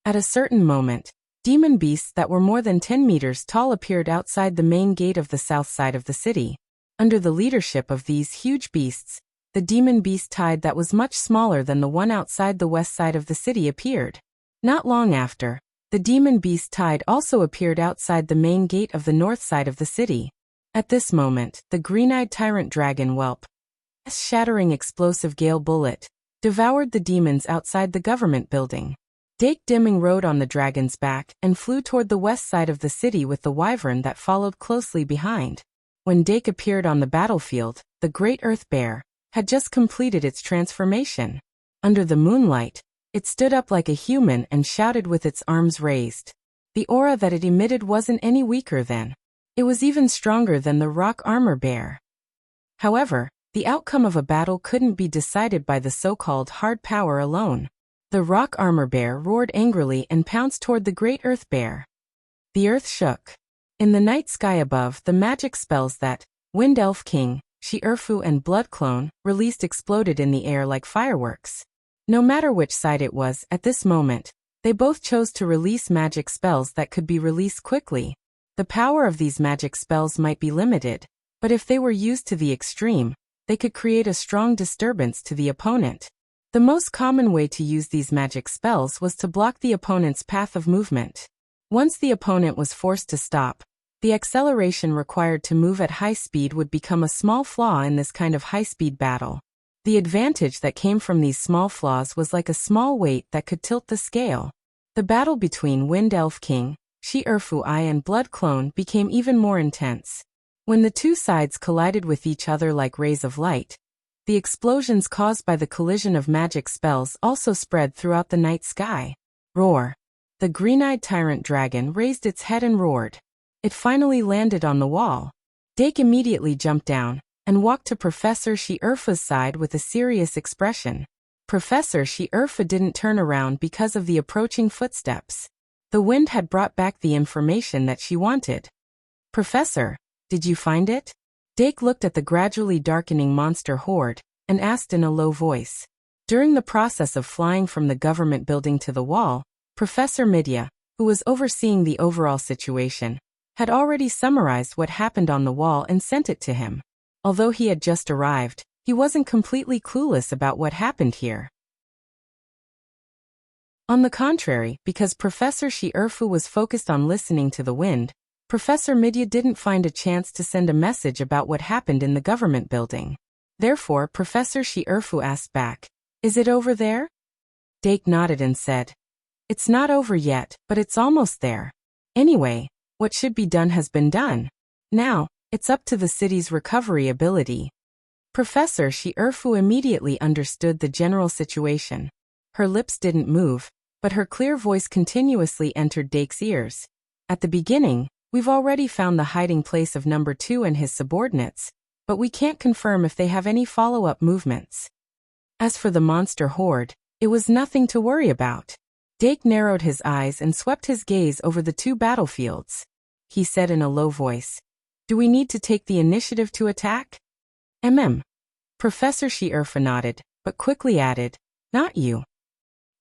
At a certain moment, demon beasts that were more than 10 meters tall appeared outside the main gate of the south side of the city. Under the leadership of these huge beasts, the demon beast tide that was much smaller than the one outside the west side of the city appeared. Not long after, the demon beast tide also appeared outside the main gate of the north side of the city. At this moment, the green-eyed tyrant dragon whelp, a shattering explosive gale bullet, devoured the demons outside the government building. Dake Dimming rode on the dragon's back and flew toward the west side of the city with the wyvern that followed closely behind. When Dake appeared on the battlefield, the great earth bear had just completed its transformation. Under the moonlight, it stood up like a human and shouted with its arms raised. The aura that it emitted wasn't any weaker than. It was even stronger than the rock armor bear. However, the outcome of a battle couldn't be decided by the so-called hard power alone. The rock armor bear roared angrily and pounced toward the great earth bear. The earth shook. In the night sky above, the magic spells that Wind Elf King, Shi-Erfu and Blood Clone released exploded in the air like fireworks. No matter which side it was, at this moment, they both chose to release magic spells that could be released quickly. The power of these magic spells might be limited, but if they were used to the extreme, they could create a strong disturbance to the opponent. The most common way to use these magic spells was to block the opponent's path of movement. Once the opponent was forced to stop, the acceleration required to move at high speed would become a small flaw in this kind of high-speed battle. The advantage that came from these small flaws was like a small weight that could tilt the scale. The battle between Wind Elf King, Shi-Erfu and Blood Clone became even more intense. When the two sides collided with each other like rays of light, the explosions caused by the collision of magic spells also spread throughout the night sky. Roar! The green-eyed tyrant dragon raised its head and roared. It finally landed on the wall. Dake immediately jumped down and walked to Professor Shi-Erfu's side with a serious expression. Professor Shi-Erfu didn't turn around because of the approaching footsteps. The wind had brought back the information that she wanted. "Professor, did you find it?" Dake looked at the gradually darkening monster horde and asked in a low voice. During the process of flying from the government building to the wall, Professor Midia, who was overseeing the overall situation, had already summarized what happened on the wall and sent it to him. Although he had just arrived, he wasn't completely clueless about what happened here. On the contrary, because Professor Shi-Erfu was focused on listening to the wind, Professor Midia didn't find a chance to send a message about what happened in the government building. Therefore, Professor Shi-Erfu asked back, "Is it over there?" Dake nodded and said, "It's not over yet, but it's almost there. Anyway, what should be done has been done. Now, it's up to the city's recovery ability." Professor Shi-Erfu immediately understood the general situation. Her lips didn't move, but her clear voice continuously entered Dake's ears. At the beginning, we've already found the hiding place of number 2 and his subordinates, but we can't confirm if they have any follow-up movements. As for the monster horde, it was nothing to worry about. Dake narrowed his eyes and swept his gaze over the 2 battlefields. He said in a low voice, "Do we need to take the initiative to attack?" Professor Shi-Erfu nodded, but quickly added, "Not you."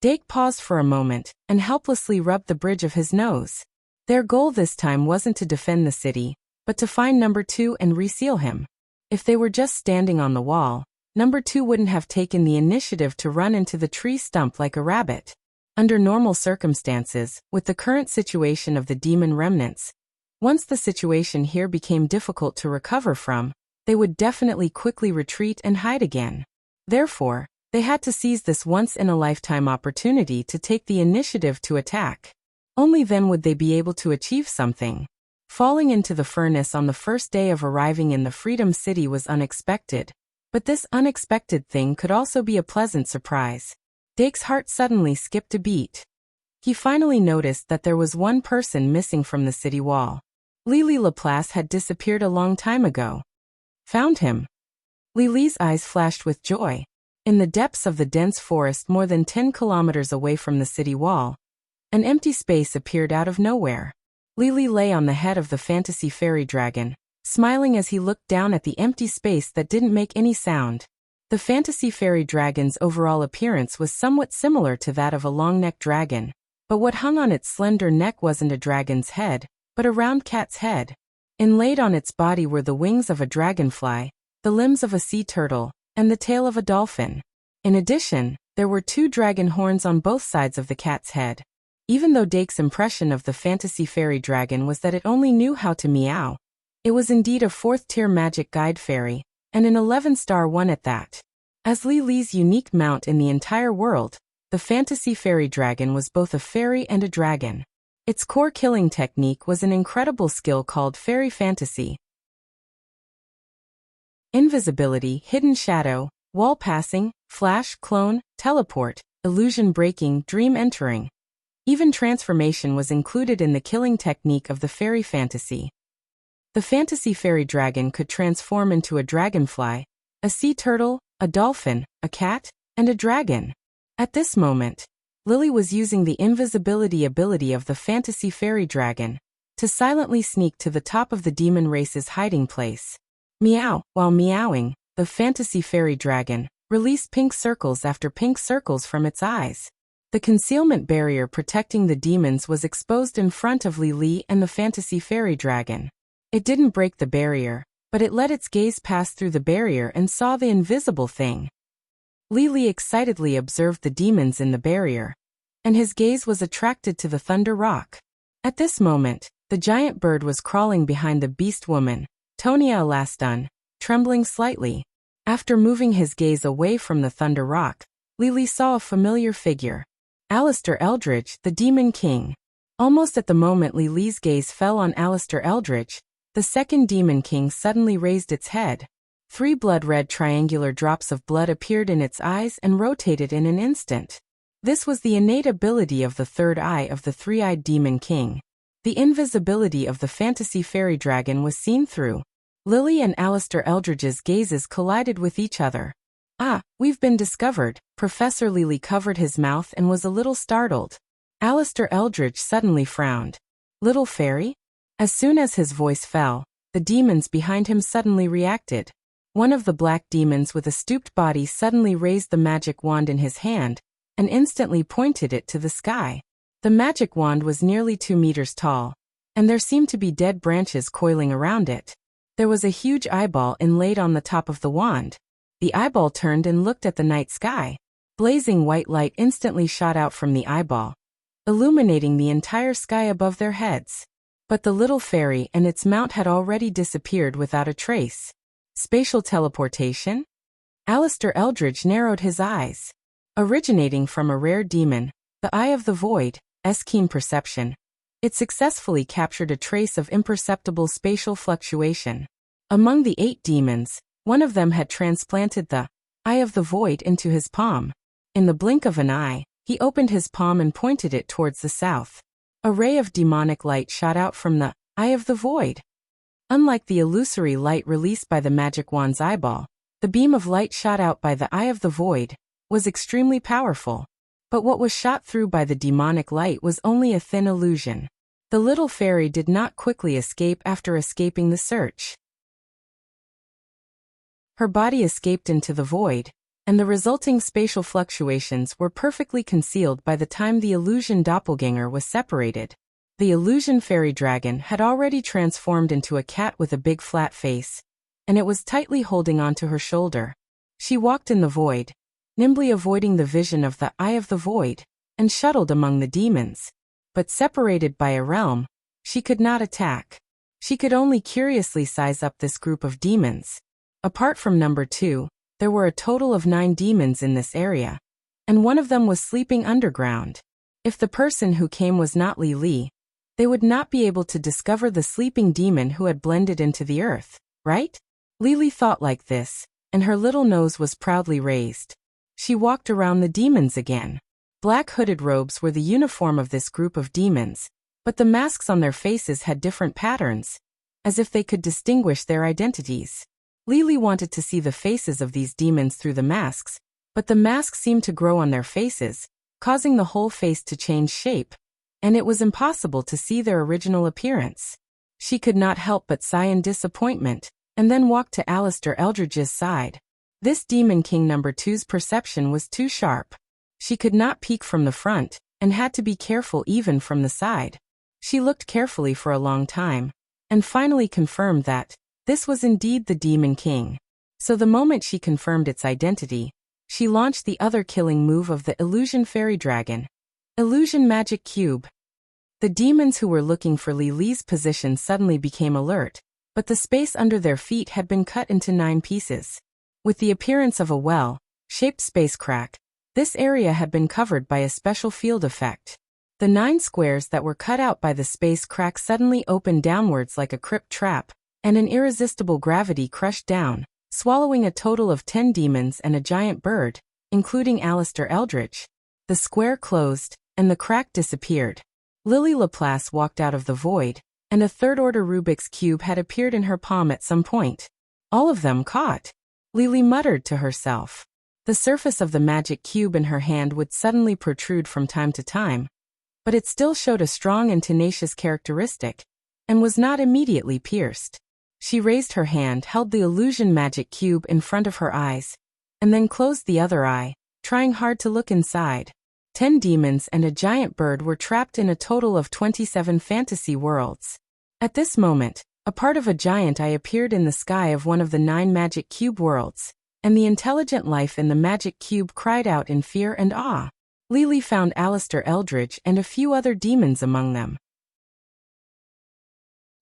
Dake paused for a moment and helplessly rubbed the bridge of his nose. Their goal this time wasn't to defend the city, but to find number 2 and reseal him. If they were just standing on the wall, number 2 wouldn't have taken the initiative to run into the tree stump like a rabbit. Under normal circumstances, with the current situation of the demon remnants, once the situation here became difficult to recover from, they would definitely quickly retreat and hide again. Therefore, they had to seize this once-in-a-lifetime opportunity to take the initiative to attack. Only then would they be able to achieve something. Falling into the furnace on the first day of arriving in the Freedom City was unexpected, but this unexpected thing could also be a pleasant surprise. Dake's heart suddenly skipped a beat. He finally noticed that there was one person missing from the city wall. Lily Laplace had disappeared a long time ago. Found him. Lily's eyes flashed with joy. In the depths of the dense forest more than 10 kilometers away from the city wall, an empty space appeared out of nowhere. Lily lay on the head of the fantasy fairy dragon, smiling as he looked down at the empty space that didn't make any sound. The fantasy fairy dragon's overall appearance was somewhat similar to that of a long-necked dragon, but what hung on its slender neck wasn't a dragon's head, but a round cat's head. Inlaid on its body were the wings of a dragonfly, the limbs of a sea turtle, and the tail of a dolphin. In addition, there were 2 dragon horns on both sides of the cat's head. Even though Dake's impression of the fantasy fairy dragon was that it only knew how to meow, it was indeed a 4th-tier magic guide fairy, and an 11-star one at that. As Lily's unique mount in the entire world, the fantasy fairy dragon was both a fairy and a dragon. Its core killing technique was an incredible skill called fairy fantasy. Invisibility, hidden shadow, wall passing, flash, clone, teleport, illusion breaking, dream entering. Even transformation was included in the killing technique of the fairy fantasy. The fantasy fairy dragon could transform into a dragonfly, a sea turtle, a dolphin, a cat, and a dragon. At this moment, Lily was using the invisibility ability of the fantasy fairy dragon to silently sneak to the top of the demon race's hiding place. Meow. While meowing, the fantasy fairy dragon released pink circles after pink circles from its eyes. The concealment barrier protecting the demons was exposed in front of Lily and the fantasy fairy dragon. It didn't break the barrier, but it let its gaze pass through the barrier and saw the invisible thing. Lily excitedly observed the demons in the barrier, and his gaze was attracted to the thunder rock. At this moment, the giant bird was crawling behind the beast woman, Tonia Elastun, trembling slightly. After moving his gaze away from the thunder rock, Lily saw a familiar figure. Alistair Eldridge, the Demon King. Almost at the moment Lily's gaze fell on Alistair Eldridge, the second Demon King suddenly raised its head. 3 blood-red triangular drops of blood appeared in its eyes and rotated in an instant. This was the innate ability of the third eye of the 3-eyed Demon King. The invisibility of the fantasy fairy dragon was seen through. Lily and Alistair Eldridge's gazes collided with each other. "Ah, we've been discovered." Professor Lily covered his mouth and was a little startled. Alistair Eldridge suddenly frowned. "Little fairy?" As soon as his voice fell, the demons behind him suddenly reacted. One of the black demons with a stooped body suddenly raised the magic wand in his hand and instantly pointed it to the sky. The magic wand was nearly 2 meters tall, and there seemed to be dead branches coiling around it. There was a huge eyeball inlaid on the top of the wand. The eyeball turned and looked at the night sky. Blazing white light instantly shot out from the eyeball, illuminating the entire sky above their heads. But the little fairy and its mount had already disappeared without a trace. Spatial teleportation? Alistair Eldridge narrowed his eyes. Originating from a rare demon, the Eye of the Void's keen perception, it successfully captured a trace of imperceptible spatial fluctuation. Among the 8 demons, One of them had transplanted the eye of the void into his palm. In the blink of an eye, he opened his palm and pointed it towards the south. A ray of demonic light shot out from the eye of the void. Unlike the illusory light released by the magic wand's eyeball, the beam of light shot out by the eye of the void was extremely powerful. But what was shot through by the demonic light was only a thin illusion. The little fairy did not quickly escape after escaping the search. Her body escaped into the void, and the resulting spatial fluctuations were perfectly concealed by the time the illusion doppelganger was separated. The illusion fairy dragon had already transformed into a cat with a big flat face, and it was tightly holding onto her shoulder. She walked in the void, nimbly avoiding the vision of the eye of the void, and shuttled among the demons. But separated by a realm, she could not attack. She could only curiously size up this group of demons. Apart from number 2, there were a total of 9 demons in this area, and one of them was sleeping underground. If the person who came was not Li Li, they would not be able to discover the sleeping demon who had blended into the earth, right? Li Li thought like this, and her little nose was proudly raised. She walked around the demons again. Black hooded robes were the uniform of this group of demons, but the masks on their faces had different patterns, as if they could distinguish their identities. Li Li wanted to see the faces of these demons through the masks, but the masks seemed to grow on their faces, causing the whole face to change shape, and it was impossible to see their original appearance. She could not help but sigh in disappointment, and then walked to Alistair Eldridge's side. This Demon King number 2's perception was too sharp. She could not peek from the front, and had to be careful even from the side. She looked carefully for a long time, and finally confirmed that this was indeed the Demon King. So the moment she confirmed its identity, she launched the other killing move of the Illusion Fairy Dragon. Illusion Magic Cube. The demons who were looking for Li Li's position suddenly became alert, but the space under their feet had been cut into 9 pieces. With the appearance of a well-shaped space crack, this area had been covered by a special field effect. The 9 squares that were cut out by the space crack suddenly opened downwards like a crypt trap, and an irresistible gravity crushed down, swallowing a total of 10 demons and a giant bird, including Alistair Eldridge. The square closed, and the crack disappeared. Lily Laplace walked out of the void, and a third-order Rubik's Cube had appeared in her palm at some point. All of them caught. Lily muttered to herself. The surface of the magic cube in her hand would suddenly protrude from time to time, but it still showed a strong and tenacious characteristic, and was not immediately pierced. She raised her hand, held the illusion magic cube in front of her eyes, and then closed the other eye, trying hard to look inside. 10 demons and a giant bird were trapped in a total of 27 fantasy worlds. At this moment, a part of a giant eye appeared in the sky of one of the 9 magic cube worlds, and the intelligent life in the magic cube cried out in fear and awe. Lily found Alistair Eldridge and a few other demons among them.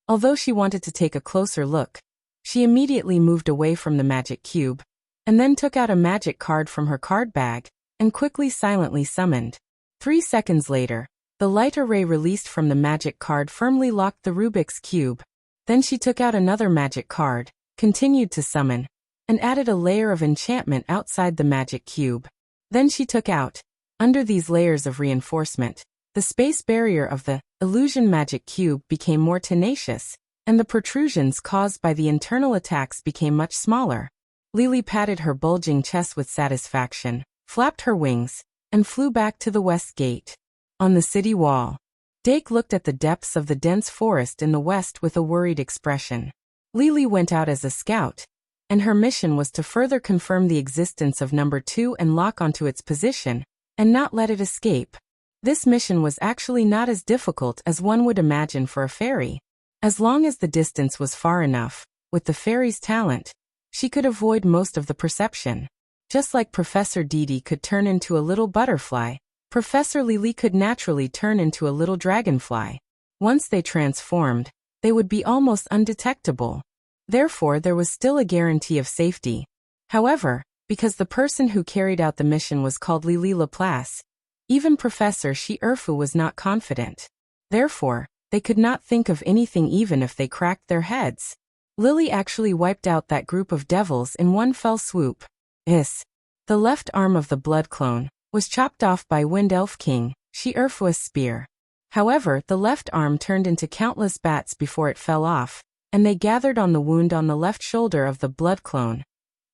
Although she wanted to take a closer look, she immediately moved away from the magic cube, and then took out a magic card from her card bag, and quickly silently summoned. 3 seconds later, the light array released from the magic card firmly locked the Rubik's Cube. Then she took out another magic card, continued to summon, and added a layer of enchantment outside the magic cube. Then she took out, under these layers of reinforcement, the space barrier of the illusion magic cube became more tenacious, and the protrusions caused by the internal attacks became much smaller. Lily patted her bulging chest with satisfaction, flapped her wings, and flew back to the west gate. On the city wall, Dake looked at the depths of the dense forest in the west with a worried expression. Lily went out as a scout, and her mission was to further confirm the existence of number 2 and lock onto its position, and not let it escape. This mission was actually not as difficult as one would imagine for a fairy. As long as the distance was far enough, with the fairy's talent, she could avoid most of the perception. Just like Professor Didi could turn into a little butterfly, Professor Lily could naturally turn into a little dragonfly. Once they transformed, they would be almost undetectable. Therefore, there was still a guarantee of safety. However, because the person who carried out the mission was called Lily Laplace, even Professor Shi-Erfu was not confident. Therefore, they could not think of anything even if they cracked their heads. Lily actually wiped out that group of devils in one fell swoop. The left arm of the blood clone was chopped off by Wind Elf King She-Urfu's spear. However, the left arm turned into countless bats before it fell off, and they gathered on the wound on the left shoulder of the blood clone,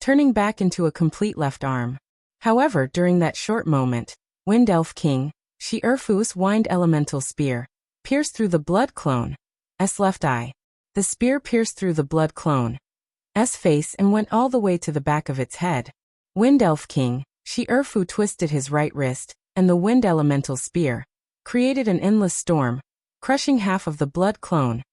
turning back into a complete left arm. However, during that short moment, Wind Elf King She-Urfu's wind elemental spear pierced through the blood clone's left eye. The spear pierced through the blood clone's face and went all the way to the back of its head. Wind Elf King She-Urfu twisted his right wrist, and the wind elemental spear created an endless storm, crushing half of the blood clone's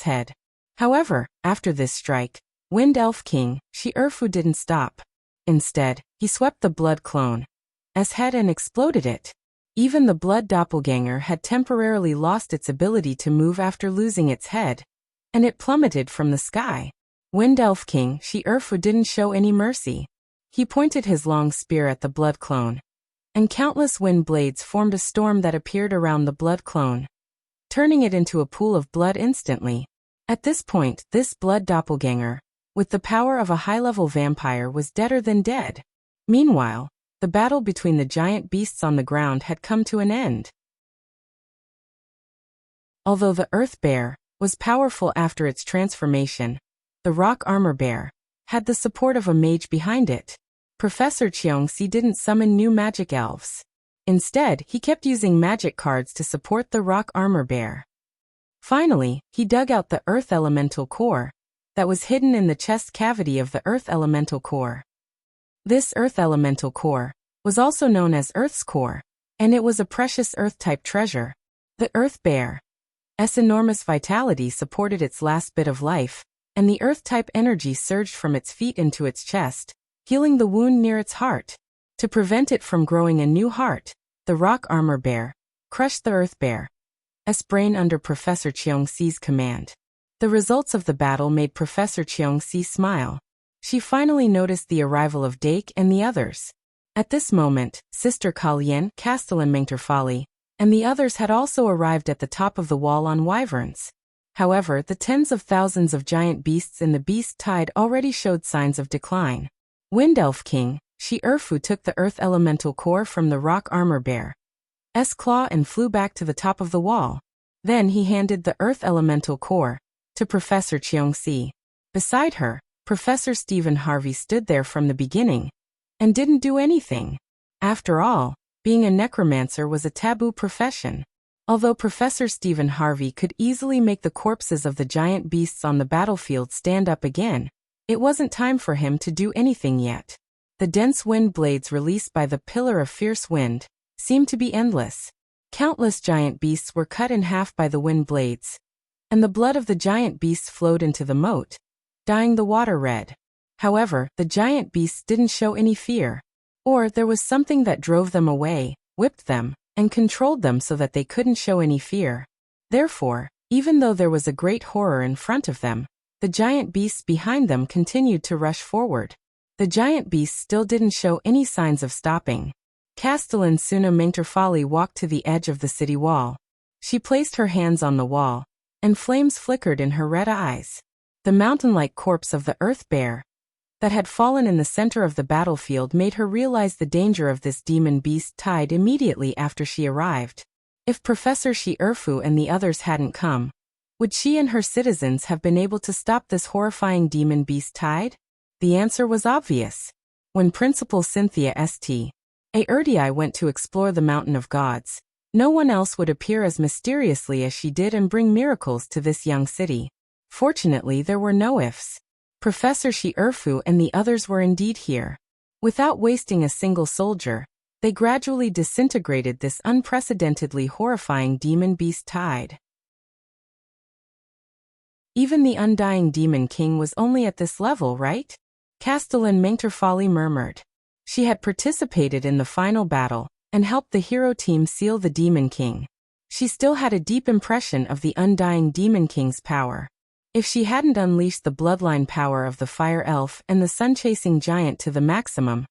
head. However, after this strike, Wind Elf King She-Urfu didn't stop. Instead, he swept the blood clone's head and exploded it. Even the blood doppelganger had temporarily lost its ability to move after losing its head, and it plummeted from the sky. Wind Elf King She-Urfu didn't show any mercy. He pointed his long spear at the blood clone, and countless wind blades formed a storm that appeared around the blood clone, turning it into a pool of blood instantly. At this point, this blood doppelganger, with the power of a high-level vampire, was deader than dead. Meanwhile, the battle between the giant beasts on the ground had come to an end. Although the Earth Bear was powerful after its transformation, the Rock Armor Bear had the support of a mage behind it. Professor Qiongxi didn't summon new magic elves. Instead, he kept using magic cards to support the Rock Armor Bear. Finally, he dug out the Earth Elemental Core that was hidden in the chest cavity of the Earth Elemental Core. This Earth Elemental Core was also known as Earth's Core, and it was a precious Earth-type treasure. The Earth Bear's enormous vitality supported its last bit of life, and the Earth-type energy surged from its feet into its chest, healing the wound near its heart. To prevent it from growing a new heart, the Rock Armor Bear crushed the Earth Bear's brain under Professor Qiongxi's command. The results of the battle made Professor Qiongxi smile. She finally noticed the arrival of Dake and the others. At this moment, Sister Kalien, Castellan Mengterfali, and the others had also arrived at the top of the wall on wyverns. However, the tens of thousands of giant beasts in the beast tide already showed signs of decline. Wind Elf King She-Urfu took the Earth Elemental Core from the Rock Armor Bear's claw and flew back to the top of the wall. Then he handed the Earth Elemental Core to Professor Qiongxi. Beside her, Professor Stephen Harvey stood there from the beginning and didn't do anything. After all, being a necromancer was a taboo profession. Although Professor Stephen Harvey could easily make the corpses of the giant beasts on the battlefield stand up again, it wasn't time for him to do anything yet. The dense wind blades released by the Pillar of Fierce Wind seemed to be endless. Countless giant beasts were cut in half by the wind blades, and the blood of the giant beasts flowed into the moat, dyeing the water red. However, the giant beasts didn't show any fear, or there was something that drove them away, whipped them, and controlled them so that they couldn't show any fear. Therefore, even though there was a great horror in front of them, the giant beasts behind them continued to rush forward. The giant beasts still didn't show any signs of stopping. Castellan Suna Mengterfali walked to the edge of the city wall. She placed her hands on the wall, and flames flickered in her red eyes. The mountain-like corpse of the Earth Bear that had fallen in the center of the battlefield made her realize the danger of this demon beast tide immediately after she arrived. If Professor She-Urfu and the others hadn't come, would she and her citizens have been able to stop this horrifying demon beast tide? The answer was obvious. When Principal Cynthia St. Erdii went to explore the Mountain of Gods, no one else would appear as mysteriously as she did and bring miracles to this young city. Fortunately, there were no ifs. Professor She-Urfu and the others were indeed here. Without wasting a single soldier, they gradually disintegrated this unprecedentedly horrifying demon beast tide. Even the undying Demon King was only at this level, right? Castellan Mengterfali murmured. She had participated in the final battle and helped the hero team seal the Demon King. She still had a deep impression of the undying Demon King's power. If she hadn't unleashed the bloodline power of the Fire Elf and the Sun-chasing Giant to the maximum,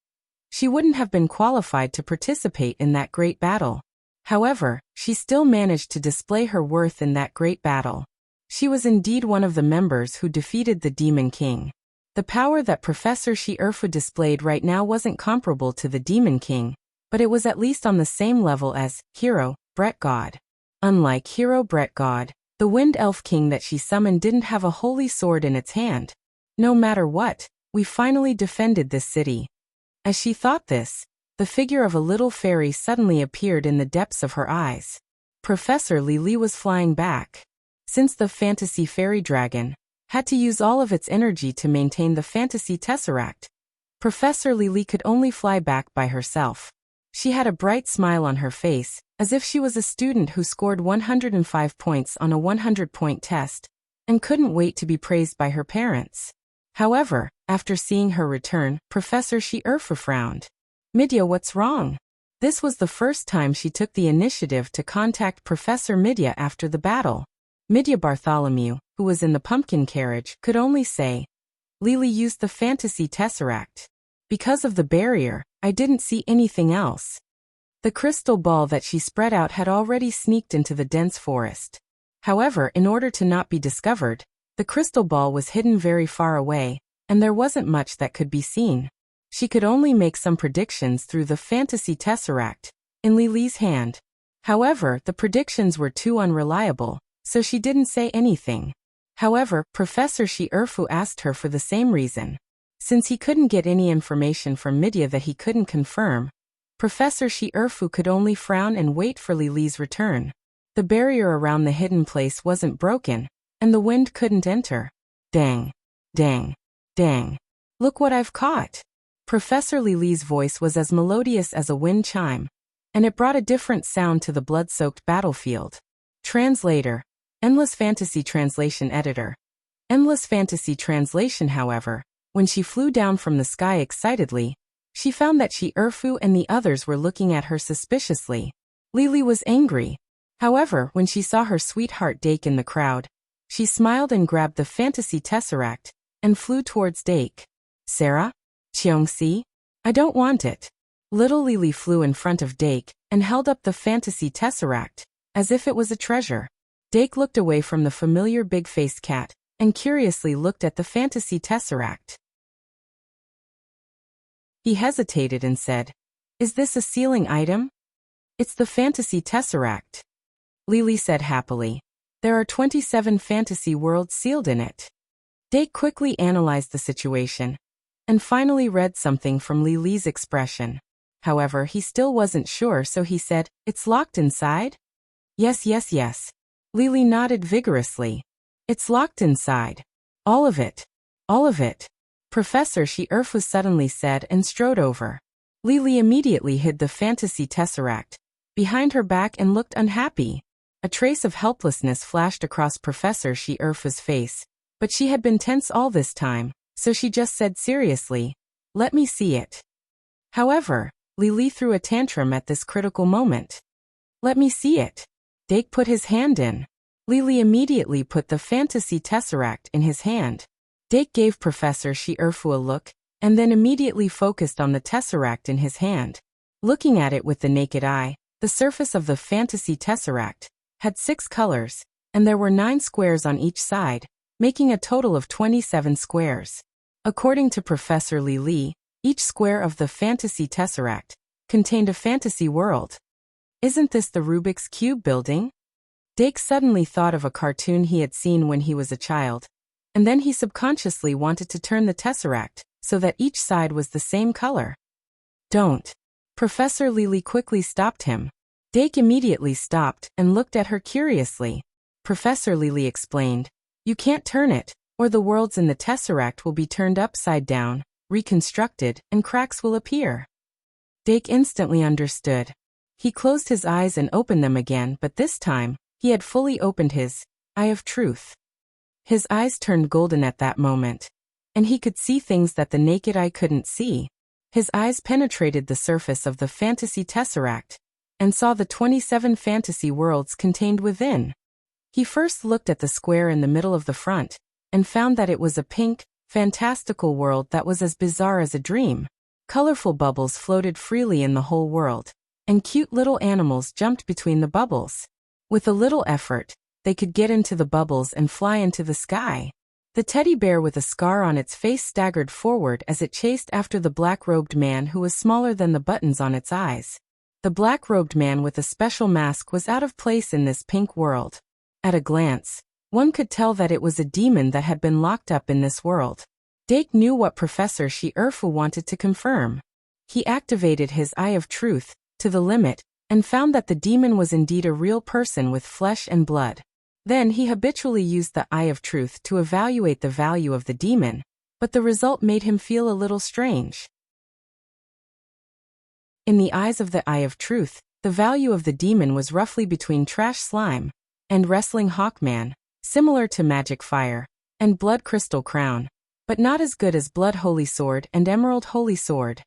she wouldn't have been qualified to participate in that great battle. However, she still managed to display her worth in that great battle. She was indeed one of the members who defeated the Demon King. The power that Professor Shi-Erfu displayed right now wasn't comparable to the Demon King, but it was at least on the same level as Hero, Brett God. Unlike Hero Brett God, the Wind Elf King that she summoned didn't have a holy sword in its hand. No matter what, we finally defended this city. As she thought this, the figure of a little fairy suddenly appeared in the depths of her eyes. Professor Li was flying back. Since the fantasy fairy dragon had to use all of its energy to maintain the fantasy tesseract, Professor Li could only fly back by herself. She had a bright smile on her face, as if she was a student who scored 105 points on a 100-point test, and couldn't wait to be praised by her parents. However, after seeing her return, Professor Shi-Erfu frowned. Midya, what's wrong? This was the first time she took the initiative to contact Professor Midya after the battle. Midya Bartholomew, who was in the pumpkin carriage, could only say, Lily used the fantasy tesseract. Because of the barrier, I didn't see anything else. The crystal ball that she spread out had already sneaked into the dense forest. However, in order to not be discovered, the crystal ball was hidden very far away, and there wasn't much that could be seen. She could only make some predictions through the fantasy tesseract in Lily's hand. However, the predictions were too unreliable, so she didn't say anything. However, Professor Shi-Erfu asked her for the same reason. Since he couldn't get any information from Midya that he couldn't confirm, Professor Shi-Erfu could only frown and wait for Lily's return. The barrier around the hidden place wasn't broken, and the wind couldn't enter. Dang. Dang. Dang. Look what I've caught. Professor Lily's voice was as melodious as a wind chime, and it brought a different sound to the blood-soaked battlefield. Translator. Endless Fantasy Translation Editor. Endless Fantasy Translation. However, when she flew down from the sky excitedly, she found that Shi-Erfu and the others were looking at her suspiciously. Lily was angry. However, when she saw her sweetheart Dake in the crowd, she smiled and grabbed the fantasy tesseract and flew towards Dake. Sarah? Cheongsi? I don't want it. Little Lily flew in front of Dake and held up the fantasy tesseract as if it was a treasure. Dake looked away from the familiar big-faced cat and curiously looked at the fantasy tesseract. He hesitated and said, Is this a sealing item? It's the fantasy tesseract. Lily said happily. There are 27 fantasy worlds sealed in it. Dake quickly analyzed the situation and finally read something from Lily's expression. However, he still wasn't sure, so he said, It's locked inside? Yes. Lily nodded vigorously. It's locked inside. All of it. All of it. Professor Shi-Erfu suddenly said and strode over. Lily immediately hid the fantasy tesseract behind her back and looked unhappy. A trace of helplessness flashed across Professor Shi-Erfu's face, but she had been tense all this time, so she just said seriously, Let me see it. However, Lily threw a tantrum at this critical moment. Let me see it. Dake put his hand in. Lily immediately put the fantasy tesseract in his hand. Dake gave Professor Shi-Erfu a look, and then immediately focused on the tesseract in his hand. Looking at it with the naked eye, the surface of the fantasy tesseract had 6 colors, and there were 9 squares on each side, making a total of 27 squares. According to Professor Li, each square of the fantasy tesseract contained a fantasy world. Isn't this the Rubik's Cube building? Dake suddenly thought of a cartoon he had seen when he was a child, and then he subconsciously wanted to turn the tesseract so that each side was the same color. Don't. Professor Li quickly stopped him. Dake immediately stopped and looked at her curiously. Professor Li explained, You can't turn it, or the worlds in the tesseract will be turned upside down, reconstructed, and cracks will appear. Dake instantly understood. He closed his eyes and opened them again, but this time, he had fully opened his eye of truth. His eyes turned golden at that moment, and he could see things that the naked eye couldn't see. His eyes penetrated the surface of the fantasy tesseract and saw the 27 fantasy worlds contained within. He first looked at the square in the middle of the front and found that it was a pink, fantastical world that was as bizarre as a dream. Colorful bubbles floated freely in the whole world, and cute little animals jumped between the bubbles. With a little effort, they could get into the bubbles and fly into the sky. The teddy bear with a scar on its face staggered forward as it chased after the black-robed man who was smaller than the buttons on its eyes. The black-robed man with a special mask was out of place in this pink world. At a glance, one could tell that it was a demon that had been locked up in this world. Dake knew what Professor Shi-Erfu wanted to confirm. He activated his Eye of Truth to the limit and found that the demon was indeed a real person with flesh and blood. Then he habitually used the Eye of Truth to evaluate the value of the demon, but the result made him feel a little strange. In the eyes of the Eye of Truth, the value of the demon was roughly between Trash Slime and Wrestling Hawkman, similar to Magic Fire and Blood Crystal Crown, but not as good as Blood Holy Sword and Emerald Holy Sword.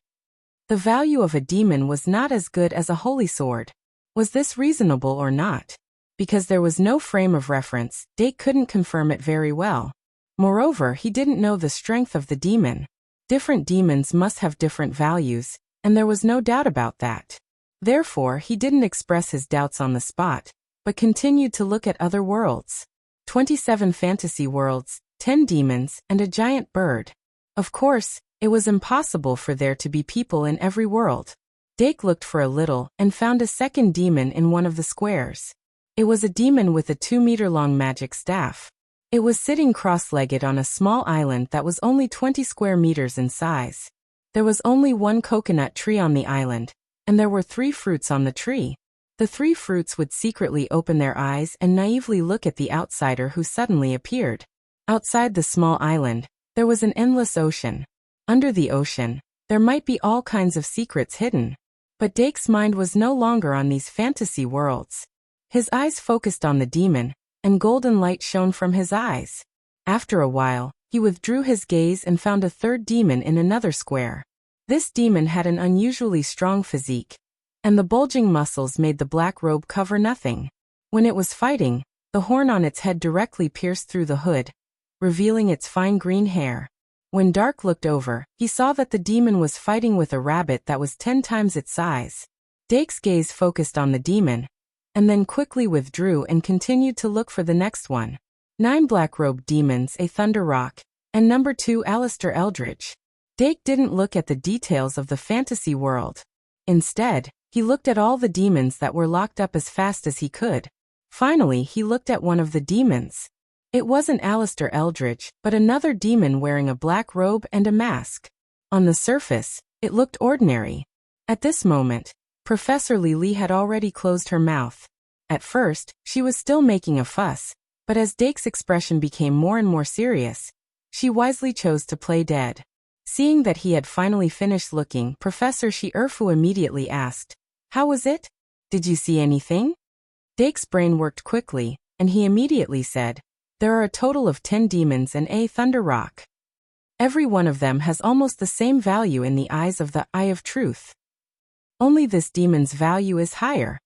The value of a demon was not as good as a holy sword. Was this reasonable or not? Because there was no frame of reference, Dake couldn't confirm it very well. Moreover, he didn't know the strength of the demon. Different demons must have different values, and there was no doubt about that. Therefore, he didn't express his doubts on the spot, but continued to look at other worlds. 27 fantasy worlds, 10 demons, and a giant bird. Of course, it was impossible for there to be people in every world. Dake looked for a little and found a second demon in one of the squares. It was a demon with a 2-meter-long magic staff. It was sitting cross-legged on a small island that was only 20 square meters in size. There was only one coconut tree on the island, and there were 3 fruits on the tree. The 3 fruits would secretly open their eyes and naively look at the outsider who suddenly appeared. Outside the small island, there was an endless ocean. Under the ocean, there might be all kinds of secrets hidden. But Dake's mind was no longer on these fantasy worlds. His eyes focused on the demon, and golden light shone from his eyes. After a while, he withdrew his gaze and found a third demon in another square. This demon had an unusually strong physique, and the bulging muscles made the black robe cover nothing. When it was fighting, the horn on its head directly pierced through the hood, revealing its fine green hair. When Dark looked over, he saw that the demon was fighting with a rabbit that was 10 times its size. Dake's gaze focused on the demon, and then quickly withdrew and continued to look for the next one. 9 black-robed demons, a Thunder Rock, and number 2 Alistair Eldridge. Dake didn't look at the details of the fantasy world. Instead, he looked at all the demons that were locked up as fast as he could. Finally, he looked at one of the demons. It wasn't Alistair Eldridge, but another demon wearing a black robe and a mask. On the surface, it looked ordinary. At this moment, Professor Lily had already closed her mouth. At first, she was still making a fuss, but as Dake's expression became more and more serious, she wisely chose to play dead. Seeing that he had finally finished looking, Professor Shi-Erfu immediately asked, "How was it? Did you see anything?" Dake's brain worked quickly, and he immediately said, "There are a total of 10 demons and a Thunder Rock. Every one of them has almost the same value in the eyes of the Eye of Truth. Only this demon's value is higher.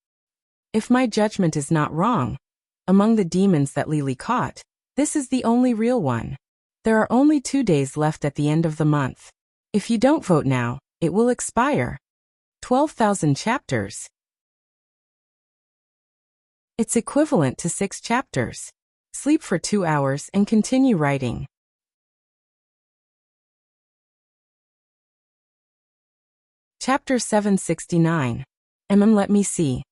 If my judgment is not wrong, among the demons that Lily caught, this is the only real one. There are only 2 days left at the end of the month. If you don't vote now, it will expire. 12,000 chapters. It's equivalent to 6 chapters. Sleep for 2 hours and continue writing." Chapter 769. Let me see.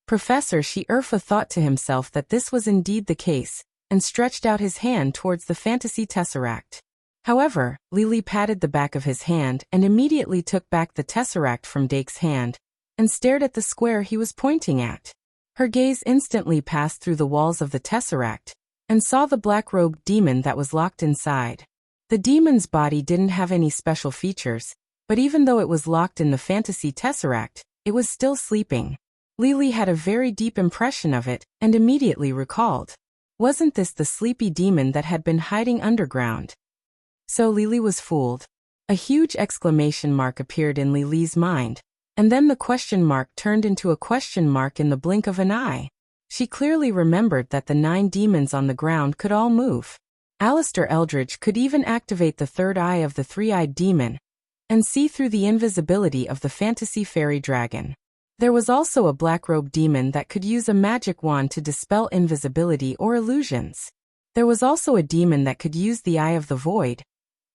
Professor Shi-Erfu thought to himself that this was indeed the case, and stretched out his hand towards the fantasy tesseract. However, Lily patted the back of his hand and immediately took back the tesseract from Dake's hand, and stared at the square he was pointing at. Her gaze instantly passed through the walls of the tesseract, and saw the black-robed demon that was locked inside. The demon's body didn't have any special features, but even though it was locked in the fantasy tesseract, it was still sleeping. Lily had a very deep impression of it, and immediately recalled. Wasn't this the sleepy demon that had been hiding underground? So Lily was fooled. A huge exclamation mark appeared in Lily's mind, and then the question mark turned into a question mark in the blink of an eye. She clearly remembered that the 9 demons on the ground could all move. Alistair Eldridge could even activate the third eye of the 3-eyed demon, and see through the invisibility of the fantasy fairy dragon. There was also a black-robed demon that could use a magic wand to dispel invisibility or illusions. There was also a demon that could use the Eye of the Void.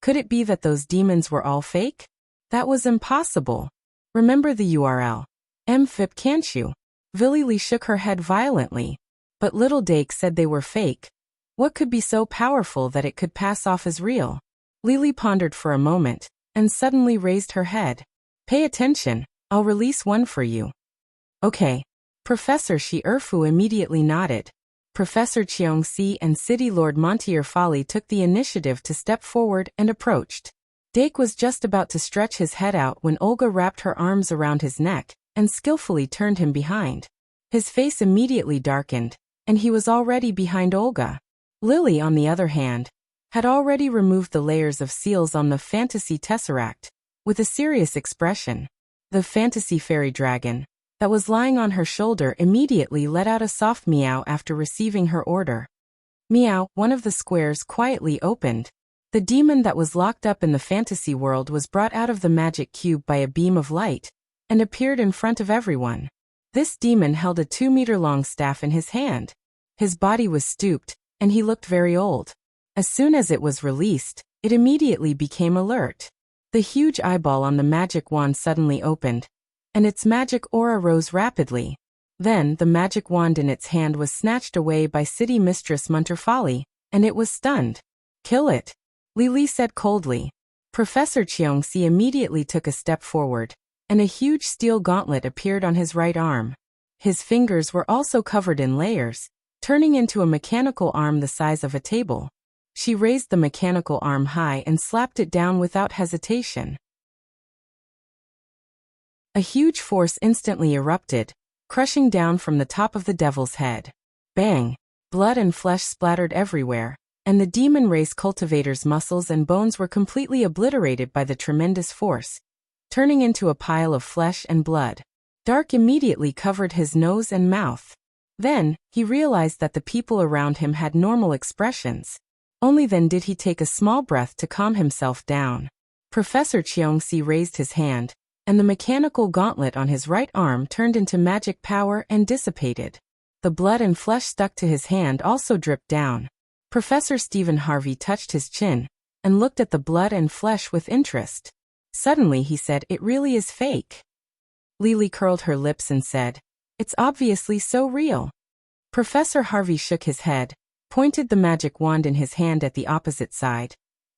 Could it be that those demons were all fake? That was impossible. Remember the URL. MFIP, can't you? Villy shook her head violently. But little Dake said they were fake. What could be so powerful that it could pass off as real? Lily pondered for a moment, and suddenly raised her head. Pay attention, I'll release one for you. Okay. Professor Shi Erfu immediately nodded. Professor Cheong-si and City Lord Montier-Folly took the initiative to step forward and approached. Dake was just about to stretch his head out when Olga wrapped her arms around his neck and skillfully turned him behind. His face immediately darkened, and he was already behind Olga. Lily, on the other hand, had already removed the layers of seals on the fantasy tesseract, with a serious expression. The fantasy fairy dragon that was lying on her shoulder immediately let out a soft meow after receiving her order. Meow, one of the squares quietly opened. The demon that was locked up in the fantasy world was brought out of the magic cube by a beam of light, and appeared in front of everyone. This demon held a 2-meter-long staff in his hand. His body was stooped, and he looked very old. As soon as it was released, it immediately became alert. The huge eyeball on the magic wand suddenly opened, and its magic aura rose rapidly. Then the magic wand in its hand was snatched away by City Mistress Montier-Folly, and it was stunned. Kill it, Lily said coldly. Professor Cheong-si immediately took a step forward, and a huge steel gauntlet appeared on his right arm. His fingers were also covered in layers, turning into a mechanical arm the size of a table. She raised the mechanical arm high and slapped it down without hesitation. A huge force instantly erupted, crushing down from the top of the devil's head. Bang! Blood and flesh splattered everywhere, and the demon race cultivator's muscles and bones were completely obliterated by the tremendous force, turning into a pile of flesh and blood. Dark immediately covered his nose and mouth. Then, he realized that the people around him had normal expressions. Only then did he take a small breath to calm himself down. Professor Cheong-si raised his hand, and the mechanical gauntlet on his right arm turned into magic power and dissipated. The blood and flesh stuck to his hand also dripped down. Professor Stephen Harvey touched his chin, and looked at the blood and flesh with interest. Suddenly he said, "It really is fake." Lily curled her lips and said, "It's obviously so real." Professor Harvey shook his head, pointed the magic wand in his hand at the opposite side,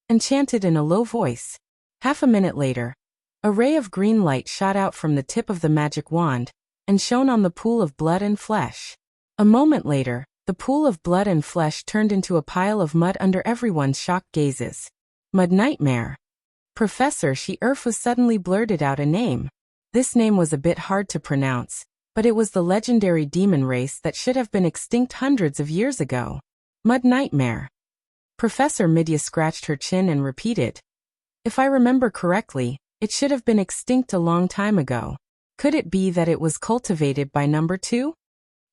and chanted in a low voice. Half a minute later, a ray of green light shot out from the tip of the magic wand, and shone on the pool of blood and flesh. A moment later, the pool of blood and flesh turned into a pile of mud under everyone's shocked gazes. Mud Nightmare. Professor Shi Erfu suddenly blurted out a name. This name was a bit hard to pronounce, but it was the legendary demon race that should have been extinct hundreds of years ago. Mud Nightmare. Professor Midya scratched her chin and repeated. If I remember correctly, it should have been extinct a long time ago. Could it be that it was cultivated by number 2?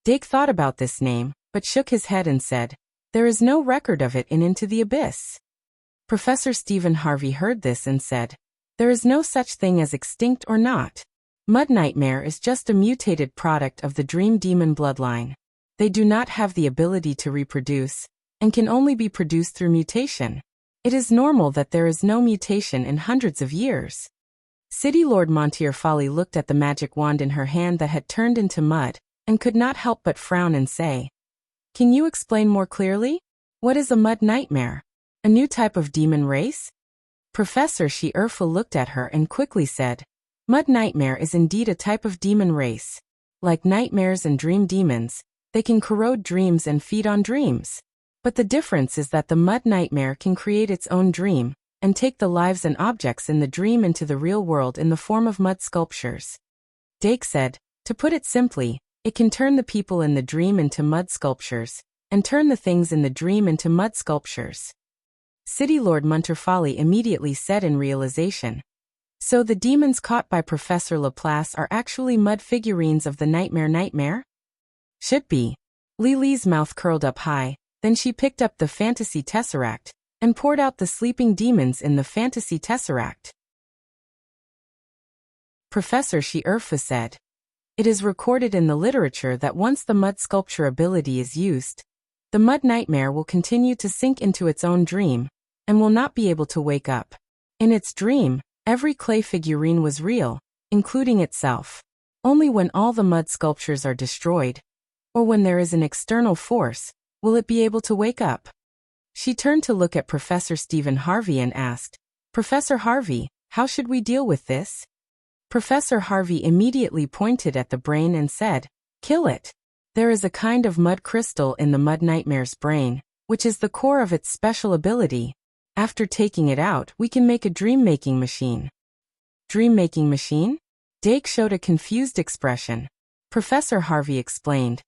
Dake thought about this name, but shook his head and said, "There is no record of it in Into the Abyss." Professor Stephen Harvey heard this and said, "There is no such thing as extinct or not. Mud Nightmare is just a mutated product of the Dream Demon bloodline. They do not have the ability to reproduce, and can only be produced through mutation. It is normal that there is no mutation in hundreds of years." City Lord Montier-Folly looked at the magic wand in her hand that had turned into mud, and could not help but frown and say, "Can you explain more clearly? What is a Mud Nightmare? A new type of demon race?" Professor Shi Erfu looked at her and quickly said, "Mud Nightmare is indeed a type of demon race. Like nightmares and dream demons, they can corrode dreams and feed on dreams. But the difference is that the Mud Nightmare can create its own dream, and take the lives and objects in the dream into the real world in the form of mud sculptures." Dake said, "To put it simply, it can turn the people in the dream into mud sculptures, and turn the things in the dream into mud sculptures." City Lord Montier-Folly immediately said in realization, "So the demons caught by Professor Laplace are actually mud figurines of the Nightmare? Should be." Lily's mouth curled up high, then she picked up the fantasy tesseract, and poured out the sleeping demons in the fantasy tesseract. Professor Shi Erfu said, It is recorded in the literature that once the mud sculpture ability is used, the mud nightmare will continue to sink into its own dream, and will not be able to wake up. In its dream, every clay figurine was real, including itself. Only when all the mud sculptures are destroyed, or when there is an external force, will it be able to wake up. She turned to look at Professor Stephen Harvey and asked, "Professor Harvey, how should we deal with this?" Professor Harvey immediately pointed at the brain and said, "Kill it." There is a kind of mud crystal in the mud nightmare's brain, which is the core of its special ability. After taking it out, we can make a dream-making machine. Dream-making machine? Dake showed a confused expression. Professor Harvey explained,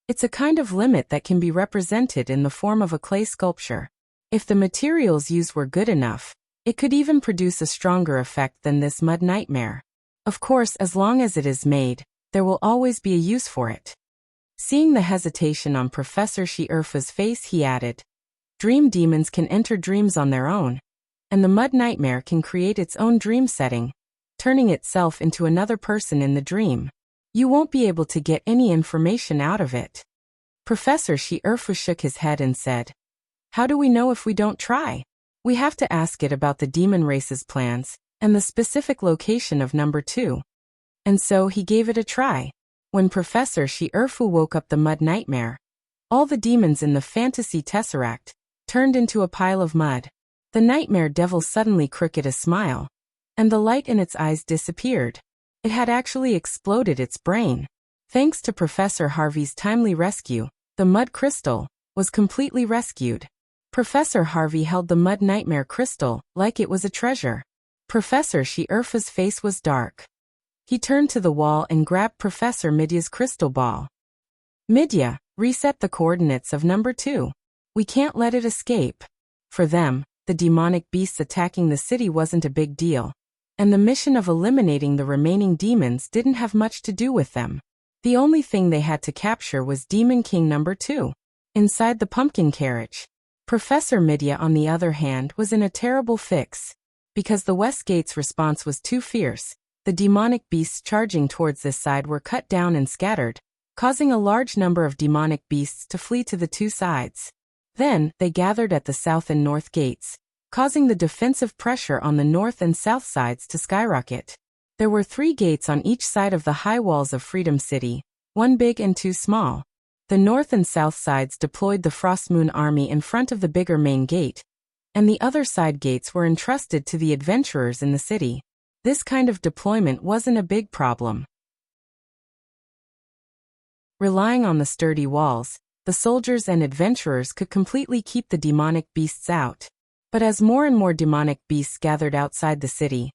"It's a kind of limit that can be represented in the form of a clay sculpture. If the materials used were good enough, it could even produce a stronger effect than this mud nightmare. Of course, as long as it is made, there will always be a use for it." Seeing the hesitation on Professor Shierfa's face, he added, "Dream demons can enter dreams on their own, and the mud nightmare can create its own dream setting, turning itself into another person in the dream. You won't be able to get any information out of it." Professor Shierfa shook his head and said, "How do we know if we don't try? We have to ask it about the demon race's plans, and the specific location of number 2. And so he gave it a try. When Professor Shierfa woke up the mud nightmare, all the demons in the fantasy tesseract turned into a pile of mud. The nightmare devil suddenly crooked a smile, and the light in its eyes disappeared. It had actually exploded its brain. Thanks to Professor Harvey's timely rescue, the mud crystal was completely rescued. Professor Harvey held the mud nightmare crystal like it was a treasure. Professor Shierfa's face was dark. He turned to the wall and grabbed Professor Midya's crystal ball. "Midya, reset the coordinates of number 2. We can't let it escape." For them, the demonic beasts attacking the city wasn't a big deal, and the mission of eliminating the remaining demons didn't have much to do with them. The only thing they had to capture was Demon King number 2, inside the pumpkin carriage. Professor Midya, on the other hand, was in a terrible fix. Because the West Gate's response was too fierce, the demonic beasts charging towards this side were cut down and scattered, causing a large number of demonic beasts to flee to the 2 sides. Then, they gathered at the south and north gates, causing the defensive pressure on the north and south sides to skyrocket. There were 3 gates on each side of the high walls of Freedom City, 1 big and 2 small. The north and south sides deployed the Frostmoon army in front of the bigger main gate, and the other side gates were entrusted to the adventurers in the city. This kind of deployment wasn't a big problem. Relying on the sturdy walls, the soldiers and adventurers could completely keep the demonic beasts out. But as more and more demonic beasts gathered outside the city,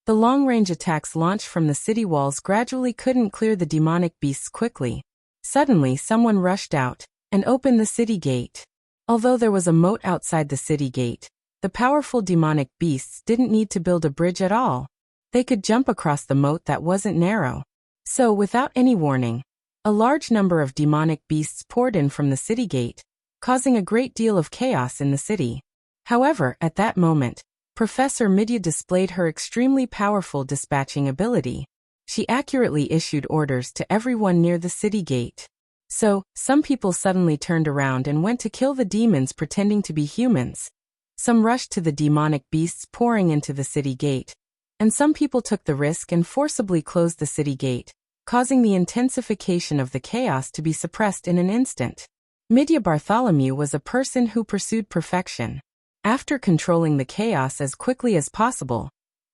the long-range attacks launched from the city walls gradually couldn't clear the demonic beasts quickly. Suddenly, someone rushed out and opened the city gate. Although there was a moat outside the city gate, the powerful demonic beasts didn't need to build a bridge at all. They could jump across the moat that wasn't narrow. So, without any warning, a large number of demonic beasts poured in from the city gate, causing a great deal of chaos in the city. However, at that moment, Professor Midya displayed her extremely powerful dispatching ability. She accurately issued orders to everyone near the city gate. So, some people suddenly turned around and went to kill the demons pretending to be humans. Some rushed to the demonic beasts pouring into the city gate. And some people took the risk and forcibly closed the city gate, causing the intensification of the chaos to be suppressed in an instant. Midya Bartholomew was a person who pursued perfection. After controlling the chaos as quickly as possible,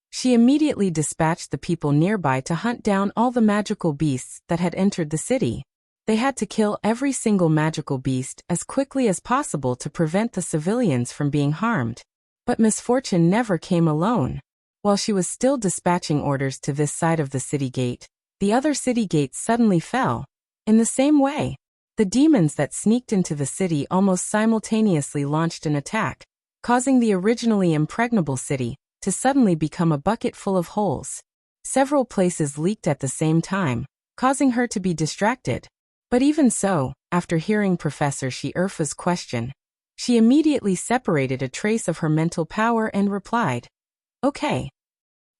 she immediately dispatched the people nearby to hunt down all the magical beasts that had entered the city. They had to kill every single magical beast as quickly as possible to prevent the civilians from being harmed. But misfortune never came alone. While she was still dispatching orders to this side of the city gate, the other city gates suddenly fell. In the same way, the demons that sneaked into the city almost simultaneously launched an attack, causing the originally impregnable city to suddenly become a bucket full of holes. Several places leaked at the same time, causing her to be distracted. But even so, after hearing Professor Shierfa's question, she immediately separated a trace of her mental power and replied, "Okay."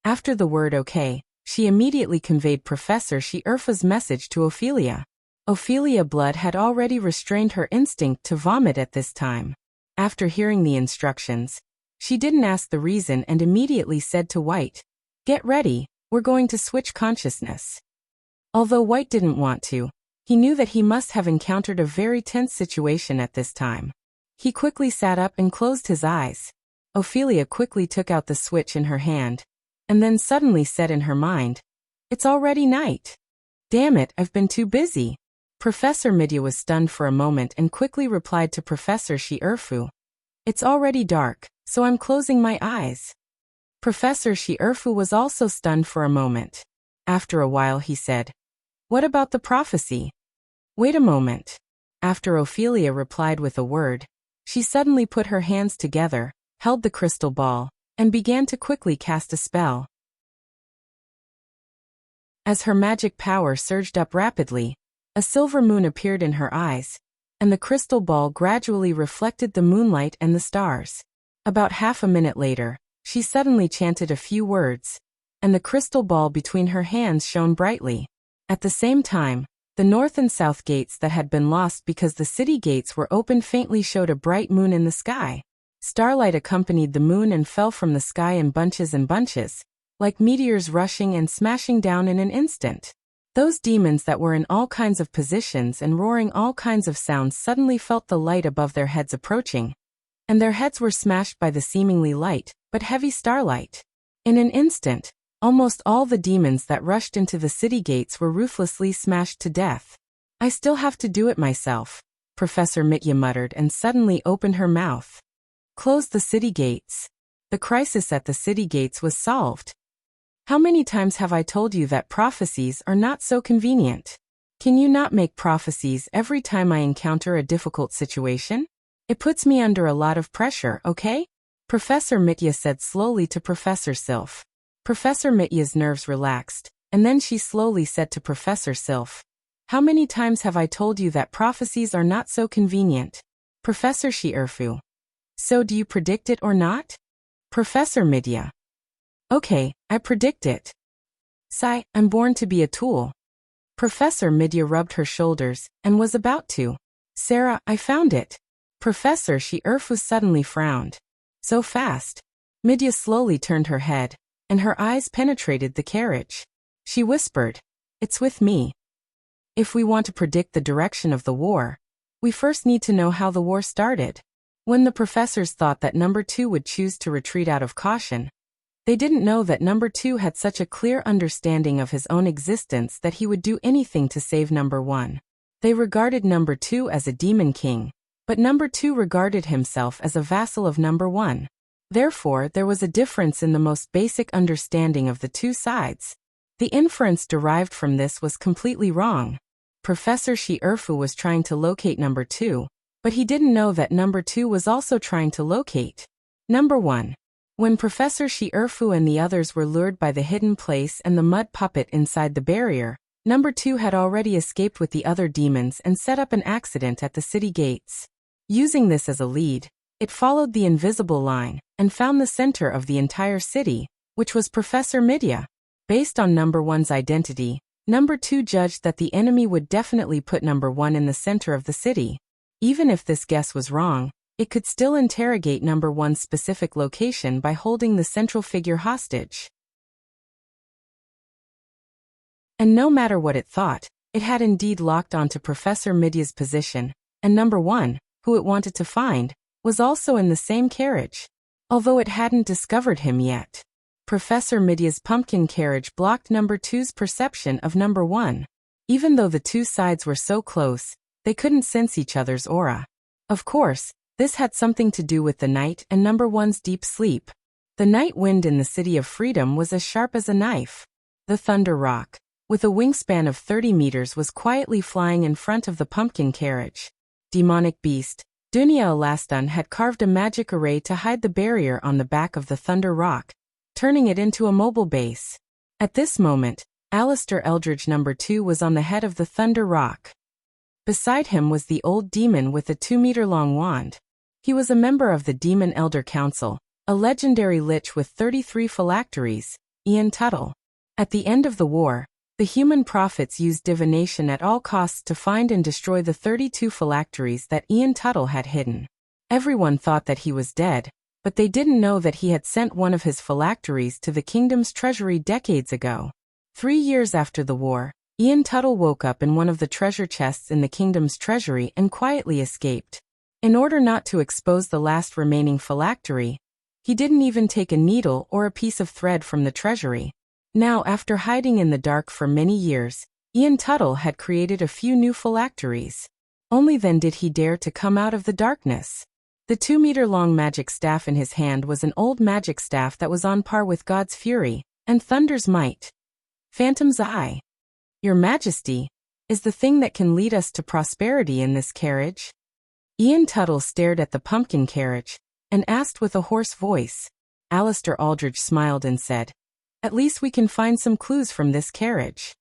After the word "okay," She immediately conveyed Professor Shierfu's message to Ophelia. Ophelia Blood had already restrained her instinct to vomit at this time. After hearing the instructions, she didn't ask the reason and immediately said to White, "Get ready, we're going to switch consciousness." Although White didn't want to, he knew that he must have encountered a very tense situation at this time. He quickly sat up and closed his eyes. Ophelia quickly took out the switch in her hand, and then suddenly said in her mind, "It's already night. Damn it, I've been too busy." Professor Midya was stunned for a moment and quickly replied to Professor Shierfu, "It's already dark, so I'm closing my eyes." Professor Shierfu was also stunned for a moment. After a while he said, "What about the prophecy?" "Wait a moment." After Ophelia replied with a word, she suddenly put her hands together, held the crystal ball, and began to quickly cast a spell. As her magic power surged up rapidly, a silver moon appeared in her eyes, and the crystal ball gradually reflected the moonlight and the stars. About half a minute later, she suddenly chanted a few words, and the crystal ball between her hands shone brightly. At the same time, the north and south gates that had been lost because the city gates were open faintly showed a bright moon in the sky. Starlight accompanied the moon and fell from the sky in bunches and bunches, like meteors rushing and smashing down in an instant. Those demons that were in all kinds of positions and roaring all kinds of sounds suddenly felt the light above their heads approaching, and their heads were smashed by the seemingly light, but heavy starlight. In an instant, almost all the demons that rushed into the city gates were ruthlessly smashed to death. "I still have to do it myself," Professor Mitya muttered and suddenly opened her mouth. "Close the city gates." The crisis at the city gates was solved. How many times have I told you that prophecies are not so convenient? Can you not make prophecies every time I encounter a difficult situation? It puts me under a lot of pressure, okay? Professor Mitya said slowly to Professor Sylph. Professor Mitya's nerves relaxed, and then she slowly said to Professor Sylph, "How many times have I told you that prophecies are not so convenient?" Professor Shierfu. "So do you predict it or not?" Professor Mitya. "Okay, I predict it. Sigh, I'm born to be a tool." Professor Midya rubbed her shoulders and was about to. "Sarah, I found it." Professor Shierfu suddenly frowned. "So fast." Midya slowly turned her head, and her eyes penetrated the carriage. She whispered, "It's with me. If we want to predict the direction of the war, we first need to know how the war started." When the professors thought that number 2 would choose to retreat out of caution, they didn't know that number 2 had such a clear understanding of his own existence that he would do anything to save number 1. They regarded number 2 as a demon king, but number 2 regarded himself as a vassal of number 1. Therefore, there was a difference in the most basic understanding of the two sides. The inference derived from this was completely wrong. Professor Shierfu was trying to locate number 2, but he didn't know that number 2 was also trying to locate number 1. When Professor Shierfu and the others were lured by the hidden place and the mud puppet inside the barrier, number 2 had already escaped with the other demons and set up an accident at the city gates. Using this as a lead, it followed the invisible line and found the center of the entire city, which was Professor Midya. Based on number 1's identity, number 2 judged that the enemy would definitely put number 1 in the center of the city. Even if this guess was wrong, it could still interrogate number 1's specific location by holding the central figure hostage. And no matter what it thought, it had indeed locked onto Professor Midya's position, and number 1, who it wanted to find, was also in the same carriage, although it hadn't discovered him yet. Professor Midya's pumpkin carriage blocked number 2's perception of number 1. Even though the two sides were so close, they couldn't sense each other's aura. Of course, this had something to do with the night and number 1's deep sleep. The night wind in the City of Freedom was as sharp as a knife. The Thunder Rock, with a wingspan of 30 meters, was quietly flying in front of the pumpkin carriage. Demonic beast, Dunya Elaston, had carved a magic array to hide the barrier on the back of the Thunder Rock, turning it into a mobile base. At this moment, Alistair Eldridge number 2 was on the head of the Thunder Rock. Beside him was the old demon with a 2-meter-long wand. He was a member of the Demon Elder Council, a legendary lich with 33 phylacteries, Ian Tuttle. At the end of the war, the human prophets used divination at all costs to find and destroy the 32 phylacteries that Ian Tuttle had hidden. Everyone thought that he was dead, but they didn't know that he had sent one of his phylacteries to the kingdom's treasury decades ago. 3 years after the war, Ian Tuttle woke up in one of the treasure chests in the kingdom's treasury and quietly escaped. In order not to expose the last remaining phylactery, he didn't even take a needle or a piece of thread from the treasury. Now, after hiding in the dark for many years, Ian Tuttle had created a few new phylacteries. Only then did he dare to come out of the darkness. The 2-meter-long magic staff in his hand was an old magic staff that was on par with God's fury and thunder's might. Phantom's Eye. Your Majesty, is the thing that can lead us to prosperity in this carriage? Ian Tuttle stared at the pumpkin carriage and asked with a hoarse voice. Alistair Aldridge smiled and said, "At least we can find some clues from this carriage."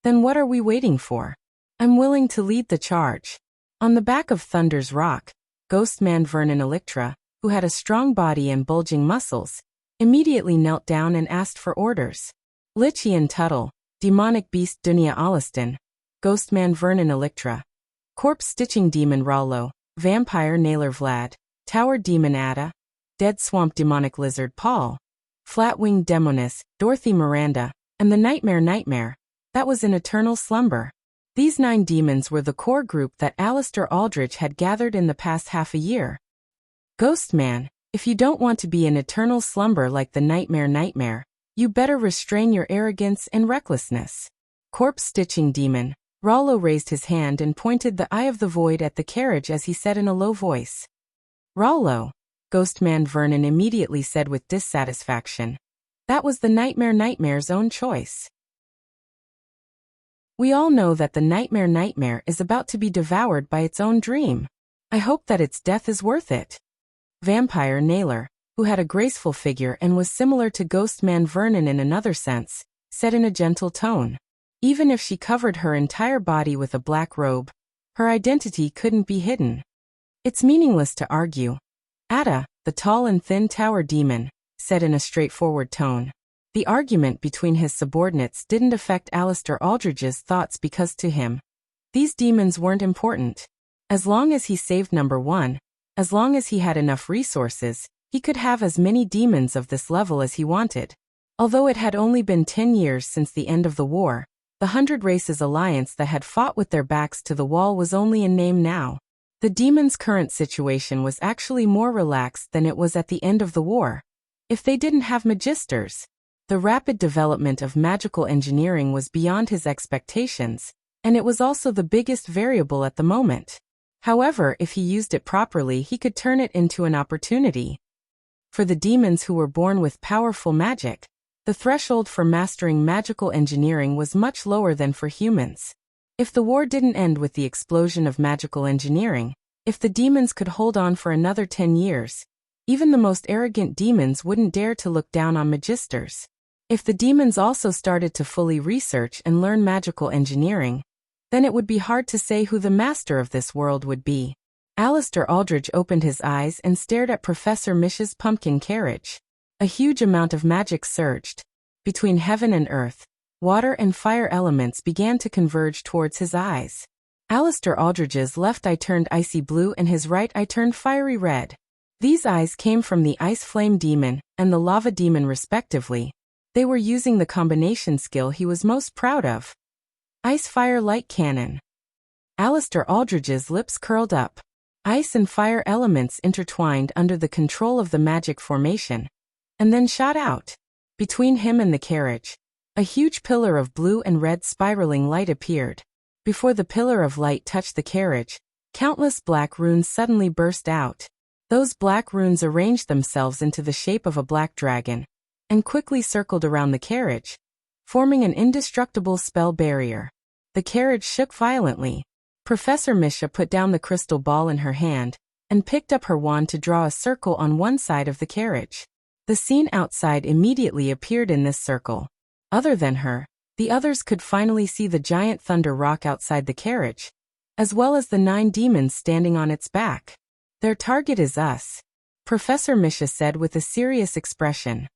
"Then what are we waiting for? I'm willing to lead the charge." On the back of Thunder's Rock, Ghostman Vernon Electra, who had a strong body and bulging muscles, immediately knelt down and asked for orders. Lich Ian Tuttle, Demonic Beast Dunya Alliston, Ghostman Vernon Electra, Corpse Stitching Demon Rollo, Vampire Nailer Vlad, Tower Demon Ada, Dead Swamp Demonic Lizard Paul, Flat-Winged Demoness, Dorothy Miranda, and the Nightmare, that was in eternal slumber. These 9 demons were the core group that Alistair Aldridge had gathered in the past half a year. Ghostman, if you don't want to be in eternal slumber like the Nightmare, you better restrain your arrogance and recklessness. Corpse Stitching Demon, Rollo raised his hand and pointed the Eye of the Void at the carriage as he said in a low voice. "Rollo," Ghostman Vernon immediately said with dissatisfaction. "That was the Nightmare's own choice. We all know that the Nightmare is about to be devoured by its own dream. I hope that its death is worth it." Vampire Nailer, who had a graceful figure and was similar to Ghostman Vernon in another sense, said in a gentle tone. Even if she covered her entire body with a black robe, her identity couldn't be hidden. "It's meaningless to argue." Ada, the tall and thin tower demon, said in a straightforward tone. The argument between his subordinates didn't affect Alistair Aldridge's thoughts because to him, these demons weren't important. As long as he saved number 1, as long as he had enough resources, he could have as many demons of this level as he wanted. Although it had only been 10 years since the end of the war, the 100 Races alliance that had fought with their backs to the wall was only in name now. The demons' current situation was actually more relaxed than it was at the end of the war. If they didn't have magisters, the rapid development of magical engineering was beyond his expectations, and it was also the biggest variable at the moment. However, if he used it properly, he could turn it into an opportunity. For the demons who were born with powerful magic, the threshold for mastering magical engineering was much lower than for humans. If the war didn't end with the explosion of magical engineering, if the demons could hold on for another 10 years, even the most arrogant demons wouldn't dare to look down on magisters. If the demons also started to fully research and learn magical engineering, then it would be hard to say who the master of this world would be. Alistair Aldridge opened his eyes and stared at Professor Mish's pumpkin carriage. A huge amount of magic surged. Between heaven and earth, water and fire elements began to converge towards his eyes. Alistair Aldridge's left eye turned icy blue and his right eye turned fiery red. These eyes came from the Ice Flame Demon and the Lava Demon respectively. They were using the combination skill he was most proud of. Ice Fire Light Cannon. Alistair Aldridge's lips curled up. Ice and fire elements intertwined under the control of the magic formation, and then shot out. Between him and the carriage, a huge pillar of blue and red spiraling light appeared. Before the pillar of light touched the carriage, countless black runes suddenly burst out. Those black runes arranged themselves into the shape of a black dragon, and quickly circled around the carriage, forming an indestructible spell barrier. The carriage shook violently. Professor Misha put down the crystal ball in her hand, and picked up her wand to draw a circle on one side of the carriage. The scene outside immediately appeared in this circle. Other than her, the others could finally see the giant thunder rock outside the carriage, as well as the 9 demons standing on its back. "Their target is us," Professor Misha said with a serious expression.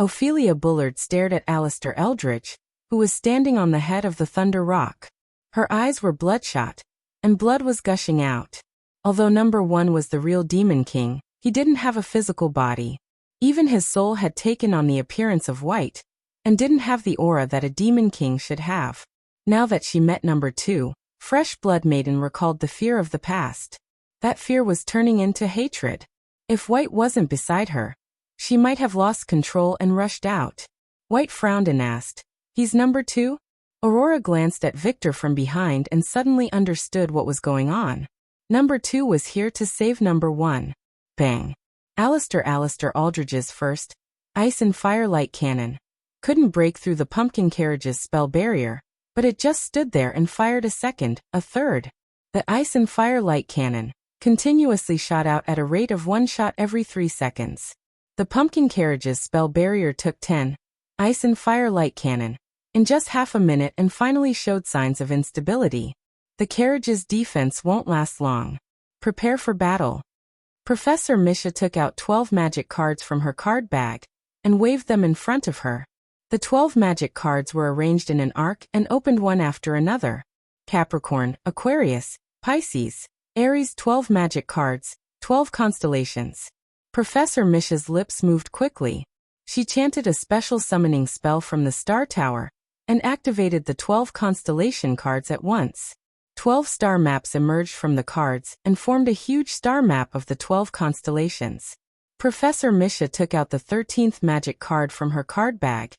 Ophelia Bullard stared at Alistair Eldridge, who was standing on the head of the Thunder Rock. Her eyes were bloodshot, and blood was gushing out. Although number 1 was the real Demon King, he didn't have a physical body. Even his soul had taken on the appearance of white, and didn't have the aura that a Demon King should have. Now that she met number 2, Fresh Blood Maiden recalled the fear of the past. That fear was turning into hatred. If White wasn't beside her, she might have lost control and rushed out. White frowned and asked, "He's number 2? Aurora glanced at Victor from behind and suddenly understood what was going on. Number 2 was here to save number 1. Bang. Alistair Aldridge's first ice and firelight cannon couldn't break through the pumpkin carriage's spell barrier, but it just stood there and fired a second, a third. The ice and firelight cannon continuously shot out at a rate of 1 shot every 3 seconds. The pumpkin carriage's spell barrier took 10 ice and firelight cannon in just half a minute and finally showed signs of instability. The carriage's defense won't last long. Prepare for battle. Professor Misha took out 12 magic cards from her card bag and waved them in front of her. The 12 magic cards were arranged in an arc and opened one after another. Capricorn, Aquarius, Pisces, Aries. 12 magic cards, 12 constellations. Professor Misha's lips moved quickly. She chanted a special summoning spell from the Star Tower and activated the 12 constellation cards at once. 12 star maps emerged from the cards and formed a huge star map of the 12 constellations. Professor Misha took out the 13th magic card from her card bag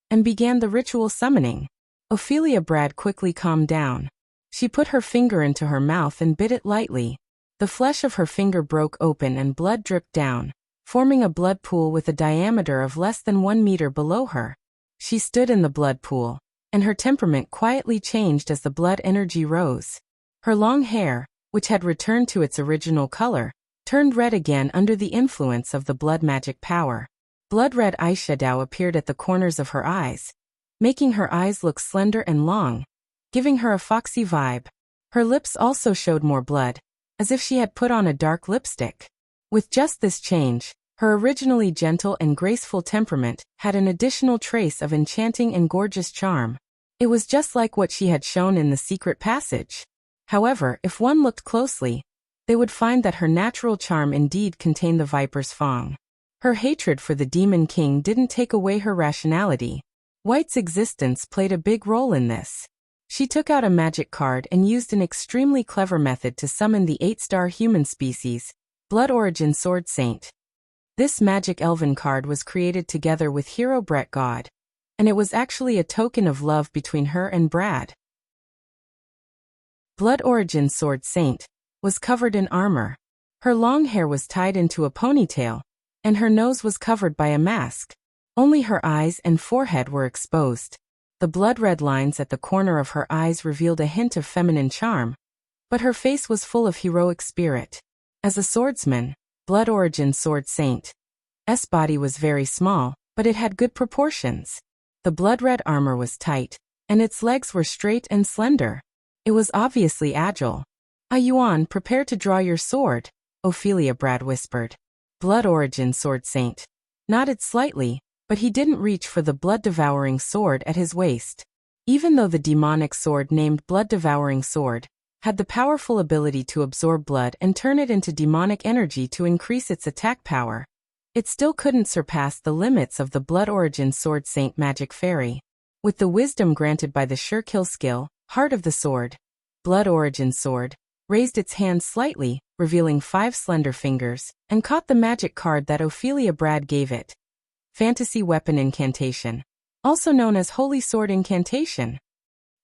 and began the ritual summoning. Ophelia Brad quickly calmed down. She put her finger into her mouth and bit it lightly. The flesh of her finger broke open and blood dripped down, forming a blood pool with a diameter of less than 1 meter below her. She stood in the blood pool, and her temperament quietly changed as the blood energy rose. Her long hair, which had returned to its original color, turned red again under the influence of the blood magic power. Blood-red eyeshadow appeared at the corners of her eyes, making her eyes look slender and long, giving her a foxy vibe. Her lips also showed more blood, as if she had put on a dark lipstick. With just this change, her originally gentle and graceful temperament had an additional trace of enchanting and gorgeous charm. It was just like what she had shown in the secret passage. However, if one looked closely, they would find that her natural charm indeed contained the viper's fang. Her hatred for the Demon King didn't take away her rationality. White's existence played a big role in this. She took out a magic card and used an extremely clever method to summon the 8-star human species, Blood Origin Sword Saint. This magic elven card was created together with hero Brett God, and it was actually a token of love between her and Brad. Blood Origin Sword Saint was covered in armor. Her long hair was tied into a ponytail, and her nose was covered by a mask. Only her eyes and forehead were exposed. The blood-red lines at the corner of her eyes revealed a hint of feminine charm, but her face was full of heroic spirit. As a swordsman, Blood Origin Sword Saint's body was very small, but it had good proportions. The blood-red armor was tight, and its legs were straight and slender. It was obviously agile. Yuan, prepare to draw your sword, Ophelia Brad whispered. Blood Origin Sword Saint nodded slightly, but he didn't reach for the blood-devouring sword at his waist. Even though the demonic sword named Blood-Devouring Sword had the powerful ability to absorb blood and turn it into demonic energy to increase its attack power, it still couldn't surpass the limits of the Blood Origin Sword Saint Magic Fairy. With the wisdom granted by the Sure Kill skill, Heart of the Sword, Blood Origin Sword raised its hand slightly, revealing 5 slender fingers, and caught the magic card that Ophelia Brad gave it. Fantasy Weapon Incantation, also known as Holy Sword Incantation.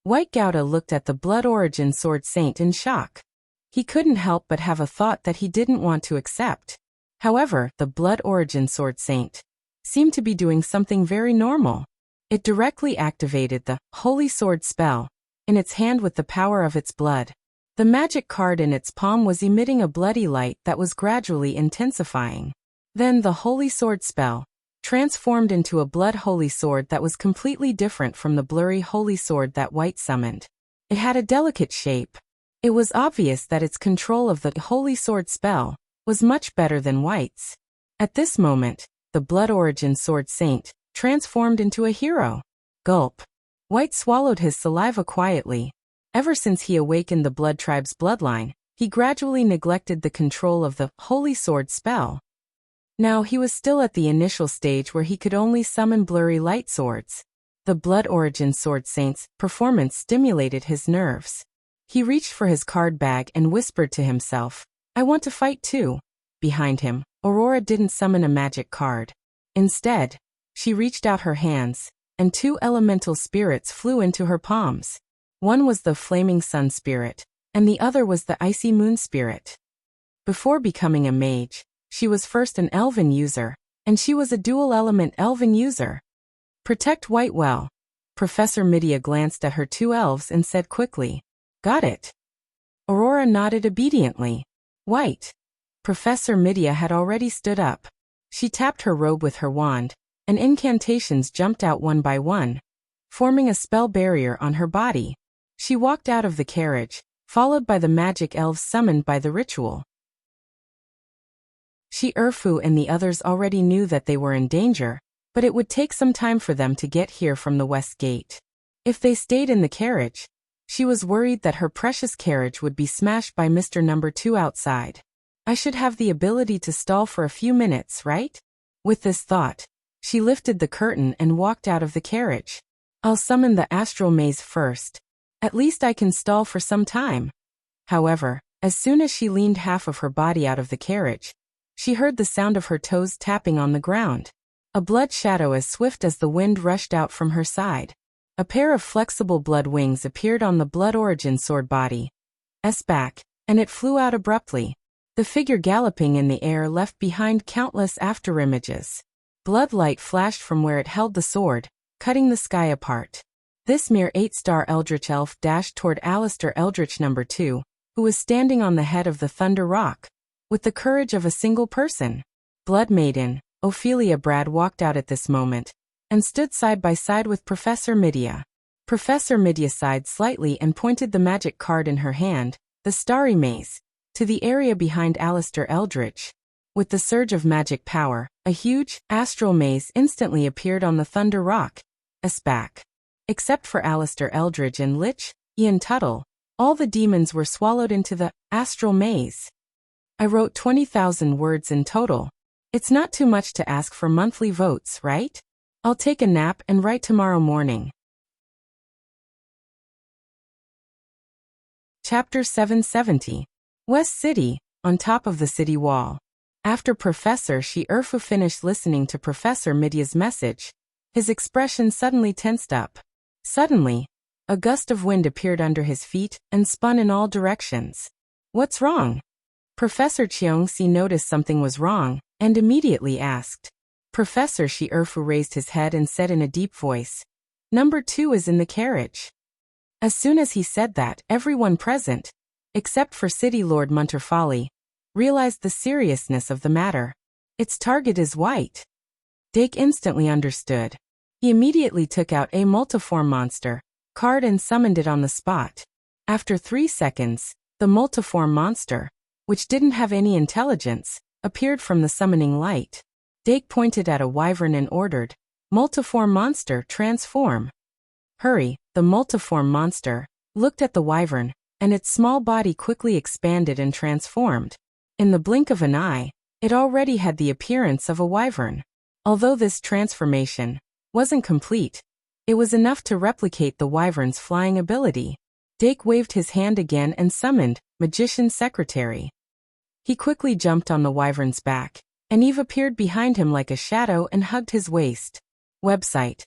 White Gouda looked at the Blood Origin Sword Saint in shock. He couldn't help but have a thought that he didn't want to accept. However, the Blood Origin Sword Saint seemed to be doing something very normal. It directly activated the Holy Sword spell in its hand with the power of its blood. The magic card in its palm was emitting a bloody light that was gradually intensifying. Then the Holy Sword spell transformed into a blood holy sword that was completely different from the blurry holy sword that White summoned. It had a delicate shape. It was obvious that its control of the holy sword spell was much better than White's. At this moment, the Blood Origin Sword Saint transformed into a hero. Gulp. White swallowed his saliva quietly. Ever since he awakened the Blood Tribe's bloodline, he gradually neglected the control of the Holy Sword spell. Now he was still at the initial stage where he could only summon blurry light swords. The Blood Origin Sword Saint's performance stimulated his nerves. He reached for his card bag and whispered to himself, "I want to fight too." Behind him, Aurora didn't summon a magic card. Instead, she reached out her hands, and two elemental spirits flew into her palms. One was the Flaming Sun Spirit, and the other was the Icy Moon Spirit. Before becoming a mage, she was first an elven user, and she was a dual-element elven user. "Protect White well." Professor Midia glanced at her two elves and said quickly, "Got it." Aurora nodded obediently. "White." Professor Midia had already stood up. She tapped her robe with her wand, and incantations jumped out one by one, forming a spell barrier on her body. She walked out of the carriage, followed by the magic elves summoned by the ritual. Earfu and the others already knew that they were in danger, but it would take some time for them to get here from the west gate. If they stayed in the carriage, she was worried that her precious carriage would be smashed by Mr. Number 2 outside. "I should have the ability to stall for a few minutes, right?" With this thought, she lifted the curtain and walked out of the carriage. "I'll summon the astral maze first. At least I can stall for some time." However, as soon as she leaned half of her body out of the carriage, she heard the sound of her toes tapping on the ground. A blood shadow as swift as the wind rushed out from her side. A pair of flexible blood wings appeared on the Blood Origin Sword body's back, and it flew out abruptly. The figure galloping in the air left behind countless afterimages. Blood light flashed from where it held the sword, cutting the sky apart. This mere 8-star Eldritch elf dashed toward Alistair Eldritch Number 2, who was standing on the head of the Thunder Rock, with the courage of a single person. Blood Maiden, Ophelia Brad walked out at this moment, and stood side by side with Professor Midia. Professor Midia sighed slightly and pointed the magic card in her hand, the Starry Maze, to the area behind Alistair Eldritch. With the surge of magic power, a huge, astral maze instantly appeared on the Thunder Rock's back. Except for Alistair Eldritch and Lich, Ian Tuttle, all the demons were swallowed into the astral maze. "I wrote 20,000 words in total. It's not too much to ask for monthly votes, right? I'll take a nap and write tomorrow morning." Chapter 770. West City, on top of the city wall. After Professor Earfu finished listening to Professor Midia's message, his expression suddenly tensed up. Suddenly, a gust of wind appeared under his feet and spun in all directions. "What's wrong?" Professor Cheongsi noticed something was wrong, and immediately asked. Professor Earfu raised his head and said in a deep voice, "Number 2 is in the carriage." As soon as he said that, everyone present, except for City Lord Munterfali, realized the seriousness of the matter. "Its target is White." Dake instantly understood. He immediately took out a multiform monster card and summoned it on the spot. After 3 seconds, the multiform monster, which didn't have any intelligence, appeared from the summoning light. Dake pointed at a wyvern and ordered, "Multiform monster, transform." "Hurry." The multiform monster looked at the wyvern, and its small body quickly expanded and transformed. In the blink of an eye, it already had the appearance of a wyvern. Although this transformation wasn't complete, it was enough to replicate the wyvern's flying ability. Dake waved his hand again and summoned Magician's Secretary. He quickly jumped on the wyvern's back, and Eve appeared behind him like a shadow and hugged his waist. Website: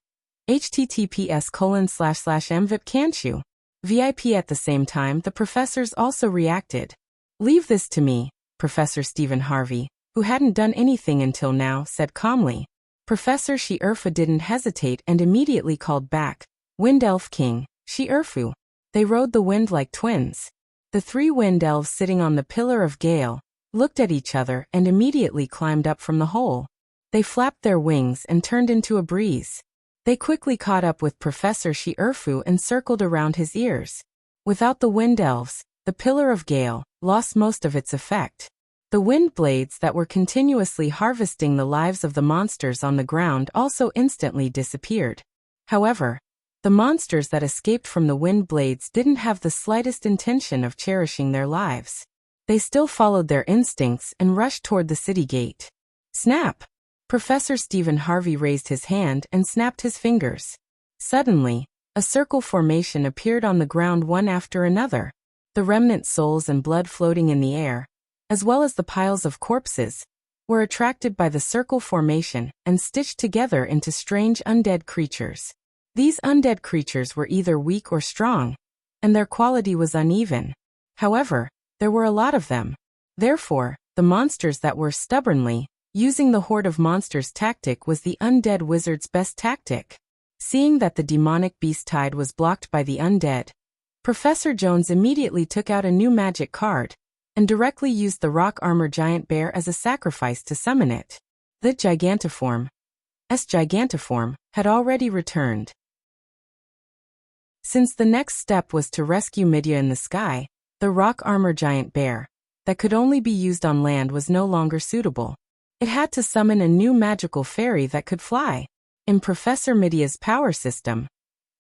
https://mvip can't you? VIP. At the same time, the professors also reacted. "Leave this to me," Professor Stephen Harvey, who hadn't done anything until now, said calmly. Professor Earfu didn't hesitate and immediately called back, "Wind Elf King, Earfu." They rode the wind like twins. The 3 wind elves sitting on the Pillar of Gale looked at each other and immediately climbed up from the hole. They flapped their wings and turned into a breeze. They quickly caught up with Professor Earfu and circled around his ears. Without the wind elves, the Pillar of Gale lost most of its effect. The wind blades that were continuously harvesting the lives of the monsters on the ground also instantly disappeared. However, the monsters that escaped from the wind blades didn't have the slightest intention of cherishing their lives. They still followed their instincts and rushed toward the city gate. Snap! Professor Stephen Harvey raised his hand and snapped his fingers. Suddenly, a circle formation appeared on the ground one after another, the remnant souls and blood floating in the air, as well as the piles of corpses, were attracted by the circle formation and stitched together into strange undead creatures. These undead creatures were either weak or strong, and their quality was uneven. However, there were a lot of them. Therefore, the monsters that were stubbornly using the horde of monsters tactic was the undead wizard's best tactic. Seeing that the demonic beast tide was blocked by the undead, Professor Jones immediately took out a new magic card and directly used the rock armor giant bear as a sacrifice to summon it. The Gigantiform, had already returned. Since the next step was to rescue Midya in the sky, the rock armor giant bear, that could only be used on land, was no longer suitable. It had to summon a new magical fairy that could fly. In Professor Midya's power system,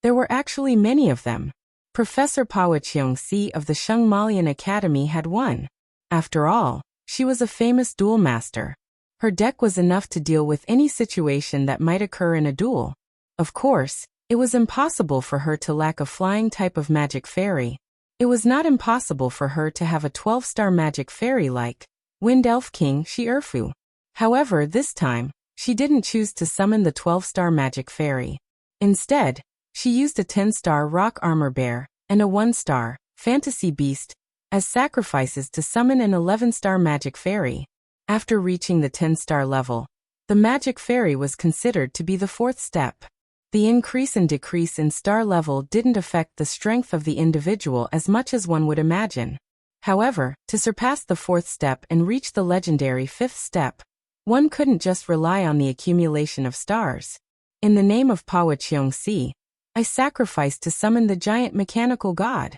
there were actually many of them. Professor Pawacheong-si of the Shungmalian Academy had one. After all, she was a famous duel master. Her deck was enough to deal with any situation that might occur in a duel. Of course, it was impossible for her to lack a flying type of magic fairy. It was not impossible for her to have a 12-star magic fairy like Wind Elf King Shi-Erfu. However, this time, she didn't choose to summon the 12-star magic fairy. Instead, she used a 10-star rock armor bear and a 1-star fantasy beast as sacrifices to summon an 11-star magic fairy. After reaching the 10-star level, the magic fairy was considered to be the 4th step. The increase and decrease in star level didn't affect the strength of the individual as much as one would imagine. However, to surpass the 4th step and reach the legendary 5th step, one couldn't just rely on the accumulation of stars. In the name of Pawacheong-si, I sacrificed to summon the giant mechanical god.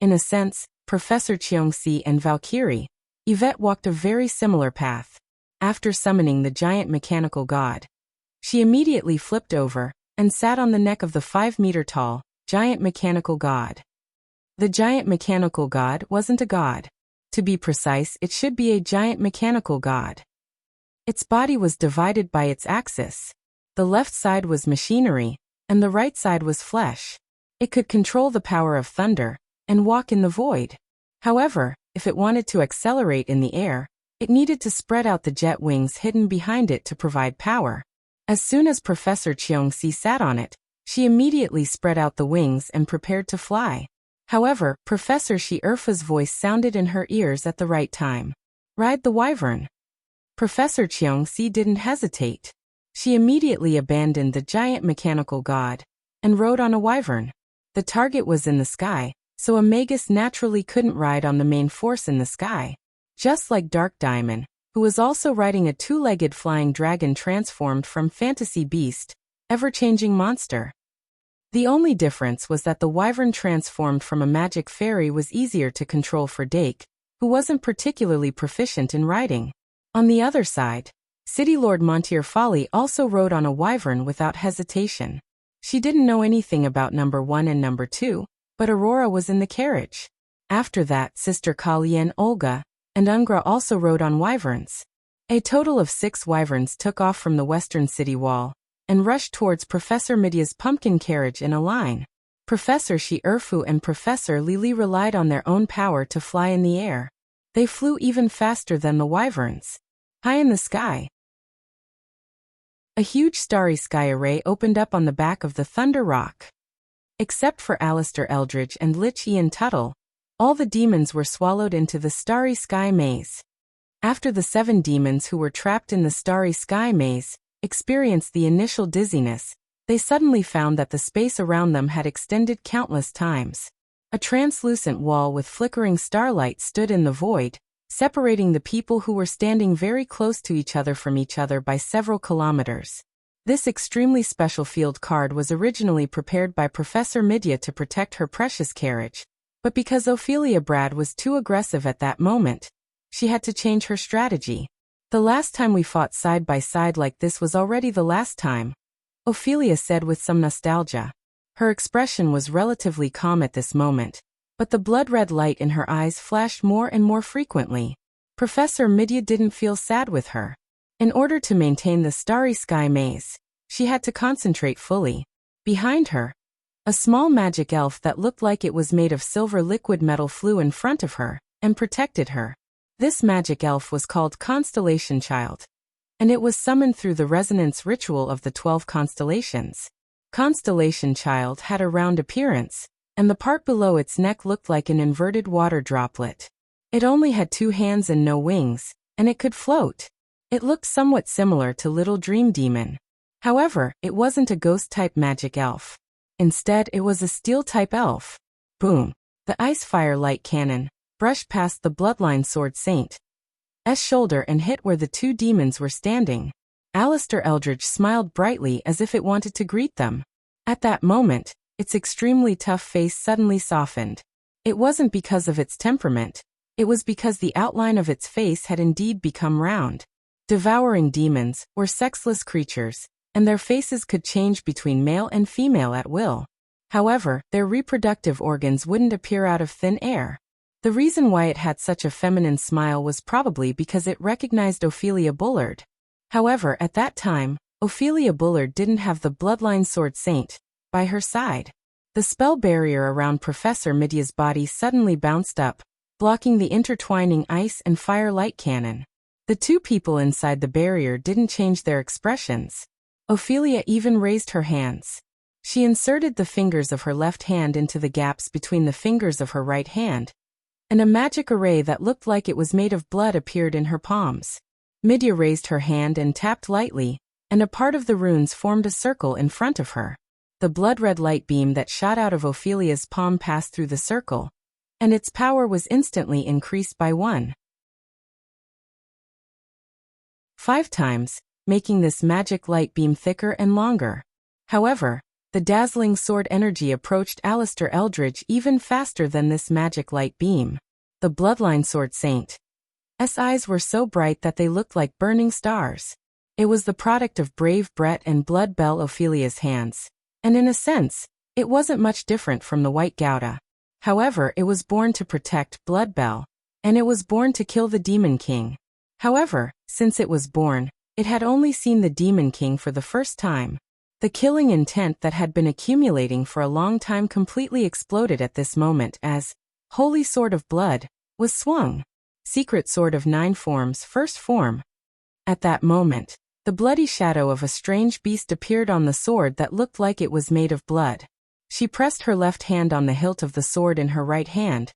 In a sense, Professor Cheong-si and Valkyrie, Yvette walked a very similar path. After summoning the giant mechanical god, she immediately flipped over and sat on the neck of the 5-meter-tall, giant mechanical god. The giant mechanical god wasn't a god. To be precise, it should be a giant mechanical god. Its body was divided by its axis. The left side was machinery, and the right side was flesh. It could control the power of thunder and walk in the void. However, if it wanted to accelerate in the air, it needed to spread out the jet wings hidden behind it to provide power. As soon as Professor Cheong-si sat on it, she immediately spread out the wings and prepared to fly. However, Professor Shi-Erfu's voice sounded in her ears at the right time. Ride the wyvern. Professor Cheong-si didn't hesitate. She immediately abandoned the giant mechanical god and rode on a wyvern. The target was in the sky, so a magus naturally couldn't ride on the main force in the sky. Just like Dark Diamond, who was also riding a 2-legged flying dragon transformed from fantasy beast, ever-changing monster. The only difference was that the wyvern transformed from a magic fairy was easier to control for Dake, who wasn't particularly proficient in riding. On the other side, City Lord Montier Folly also rode on a wyvern without hesitation. She didn't know anything about number 1 and number 2, but Aurora was in the carriage. After that, Sister Kalien Olga and Ungra also rode on wyverns. A total of 6 wyverns took off from the western city wall and rushed towards Professor Midya's pumpkin carriage in a line. Professor Shi-Erfu and Professor Lili relied on their own power to fly in the air. They flew even faster than the wyverns. High in the sky, a huge starry sky array opened up on the back of the Thunder Rock. Except for Alistair Eldridge and Lich Ian Tuttle, all the demons were swallowed into the starry sky maze. After the 7 demons who were trapped in the starry sky maze experienced the initial dizziness, they suddenly found that the space around them had extended countless times. A translucent wall with flickering starlight stood in the void, separating the people who were standing very close to each other from each other by several kilometers. This extremely special field card was originally prepared by Professor Midya to protect her precious carriage, but because Ophelia Brad was too aggressive at that moment, She had to change her strategy. The last time we fought side by side like this was already the last time, Ophelia said with some nostalgia. Her expression was relatively calm at this moment, but the blood-red light in her eyes flashed more and more frequently. Professor Midya didn't feel sad with her. In order to maintain the starry sky maze, she had to concentrate fully. Behind her, a small magic elf that looked like it was made of silver liquid metal flew in front of her and protected her. This magic elf was called Constellation Child, and it was summoned through the resonance ritual of the 12 constellations. Constellation Child had a round appearance, and the part below its neck looked like an inverted water droplet. It only had 2 hands and no wings, and it could float. It looked somewhat similar to Little Dream Demon. However, it wasn't a ghost-type magic elf. Instead, it was a steel-type elf. Boom! The ice-fire light cannon brushed past the Bloodline Sword Saint's shoulder and hit where the 2 demons were standing. Alistair Eldridge smiled brightly as if it wanted to greet them. At that moment, its extremely tough face suddenly softened. It wasn't because of its temperament. It was because the outline of its face had indeed become round. Devouring demons were sexless creatures, and their faces could change between male and female at will. However, their reproductive organs wouldn't appear out of thin air. The reason why it had such a feminine smile was probably because it recognized Ophelia Bullard. However, at that time, Ophelia Bullard didn't have the Bloodline Sword Saint by her side. The spell barrier around Professor Midya's body suddenly bounced up, blocking the intertwining ice and fire light cannon. The 2 people inside the barrier didn't change their expressions. Ophelia even raised her hands. She inserted the fingers of her left hand into the gaps between the fingers of her right hand, and a magic array that looked like it was made of blood appeared in her palms. Midya raised her hand and tapped lightly, and a part of the runes formed a circle in front of her. The blood-red light beam that shot out of Ophelia's palm passed through the circle, and its power was instantly increased by 1.5 times, making this magic light beam thicker and longer. However, the dazzling sword energy approached Alistair Eldridge even faster than this magic light beam. The Bloodline Sword Saint's eyes were so bright that they looked like burning stars. It was the product of Brave Brett and Blood Bell Ophelia's hands, and in a sense, it wasn't much different from the White Gouda. However, it was born to protect Blood Bell, and it was born to kill the Demon King. However, since it was born, it had only seen the Demon King for the first time. The killing intent that had been accumulating for a long time completely exploded at this moment as Holy Sword of Blood was swung. Secret Sword of 9 Forms, first form. At that moment, the bloody shadow of a strange beast appeared on the sword that looked like it was made of blood. She pressed her left hand on the hilt of the sword in her right hand,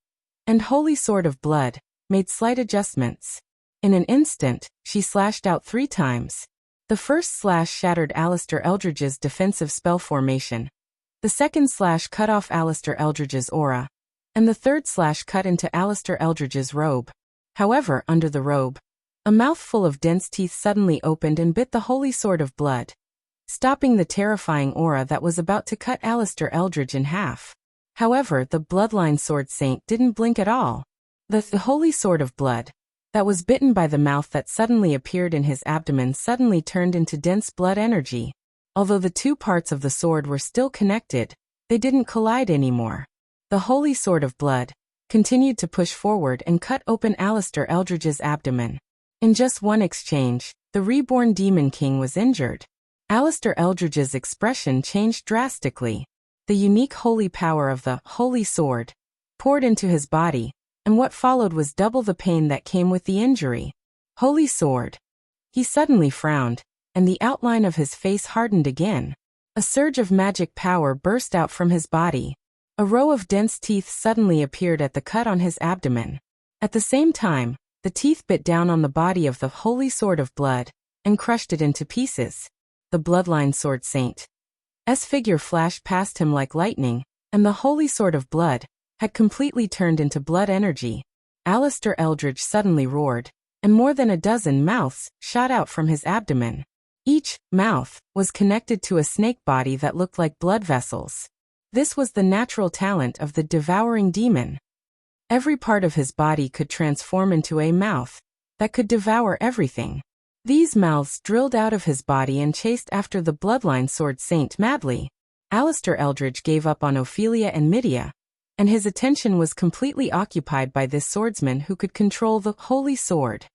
and Holy Sword of Blood made slight adjustments. In an instant, she slashed out 3 times. The first slash shattered Alistair Eldridge's defensive spell formation. The second slash cut off Alistair Eldridge's aura, and the third slash cut into Alistair Eldridge's robe. However, under the robe, a mouthful of dense teeth suddenly opened and bit the Holy Sword of Blood, stopping the terrifying aura that was about to cut Alistair Eldridge in half. However, the Bloodline Sword Saint didn't blink at all. The Holy Sword of Blood that was bitten by the mouth that suddenly appeared in his abdomen suddenly turned into dense blood energy. Although the 2 parts of the sword were still connected, they didn't collide anymore. The Holy Sword of Blood continued to push forward and cut open Alistair Eldridge's abdomen. In just one exchange, the reborn Demon King was injured. Alistair Eldridge's expression changed drastically. The unique holy power of the Holy Sword poured into his body, and what followed was double the pain that came with the injury. Holy Sword. He suddenly frowned, and the outline of his face hardened again. A surge of magic power burst out from his body. A row of dense teeth suddenly appeared at the cut on his abdomen. At the same time, the teeth bit down on the body of the Holy Sword of Blood and crushed it into pieces. The Bloodline Sword Saint's figure flashed past him like lightning, and the Holy Sword of Blood had completely turned into blood energy. Alistair Eldridge suddenly roared, and more than a dozen mouths shot out from his abdomen. Each mouth was connected to a snake body that looked like blood vessels. This was the natural talent of the devouring demon. Every part of his body could transform into a mouth that could devour everything. These mouths drilled out of his body and chased after the bloodline sword saint madly. Alistair Eldridge gave up on Ophelia and Medea, and his attention was completely occupied by this swordsman who could control the holy sword.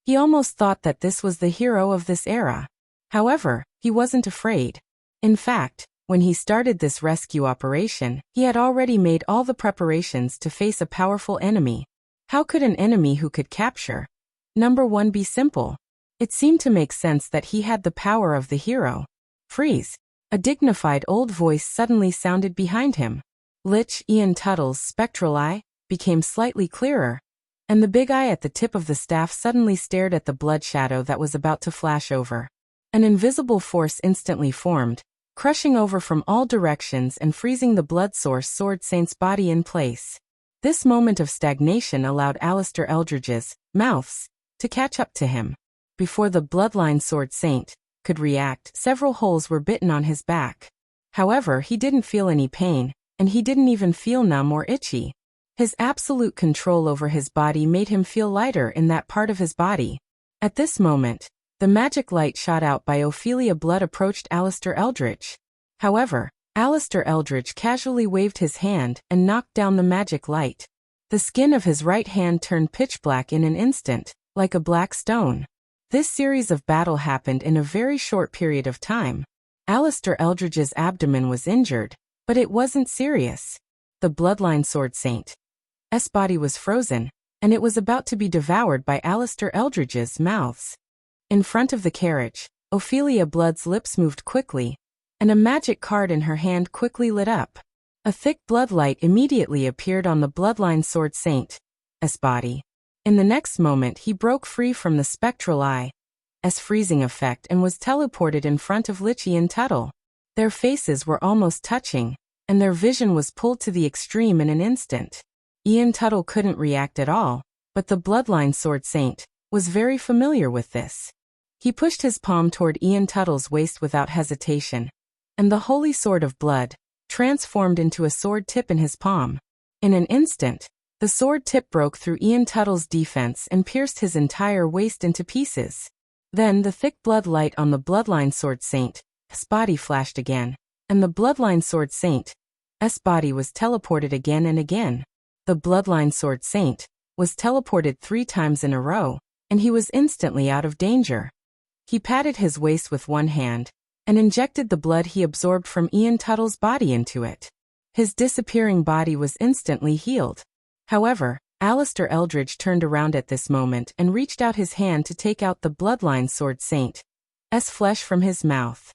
He almost thought that this was the hero of this era. However, he wasn't afraid. In fact, when he started this rescue operation, he had already made all the preparations to face a powerful enemy. How could an enemy who could capture Number 1 be simple? It seemed to make sense that he had the power of the hero. Freeze! A dignified old voice suddenly sounded behind him. Lich Ian Tuttle's spectral eye became slightly clearer, and the big eye at the tip of the staff suddenly stared at the blood shadow that was about to flash over. An invisible force instantly formed, crushing over from all directions and freezing the blood source sword saint's body in place. This moment of stagnation allowed Alistair Eldridge's mouths to catch up to him. Before the bloodline sword saint could react, several holes were bitten on his back. However, he didn't feel any pain, and he didn't even feel numb or itchy. His absolute control over his body made him feel lighter in that part of his body. At this moment, the magic light shot out by Ophelia Blood approached Alistair Eldridge. However, Alistair Eldridge casually waved his hand and knocked down the magic light. The skin of his right hand turned pitch black in an instant, like a black stone. This series of battle happened in a very short period of time. Alistair Eldridge's abdomen was injured, but it wasn't serious. The bloodline sword saint's body was frozen, and it was about to be devoured by Alistair Eldridge's mouths. In front of the carriage, Ophelia Blood's lips moved quickly, and a magic card in her hand quickly lit up. A thick blood light immediately appeared on the bloodline sword saint's body. In the next moment he broke free from the spectral eye's freezing effect and was teleported in front of Lich and Tuttle. Their faces were almost touching, and their vision was pulled to the extreme in an instant. Ian Tuttle couldn't react at all, but the bloodline sword saint was very familiar with this. He pushed his palm toward Ian Tuttle's waist without hesitation, and the holy sword of blood transformed into a sword tip in his palm. In an instant, the sword tip broke through Ian Tuttle's defense and pierced his entire waist into pieces. Then the thick blood light on the bloodline sword saint's body flashed again, and the bloodline sword saint's body was teleported again and again. The bloodline sword saint was teleported 3 times in a row, and he was instantly out of danger. He patted his waist with one hand, and injected the blood he absorbed from Ian Tuttle's body into it. His disappearing body was instantly healed. However, Alistair Eldridge turned around at this moment and reached out his hand to take out the bloodline sword saint's flesh from his mouth.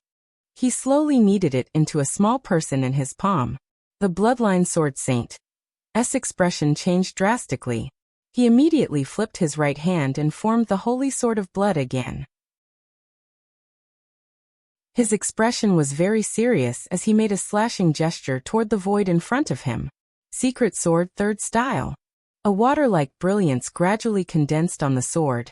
He slowly kneaded it into a small person in his palm. The bloodline sword saint's expression changed drastically. He immediately flipped his right hand and formed the holy sword of blood again. His expression was very serious as he made a slashing gesture toward the void in front of him. Secret sword, third style. A water-like brilliance gradually condensed on the sword.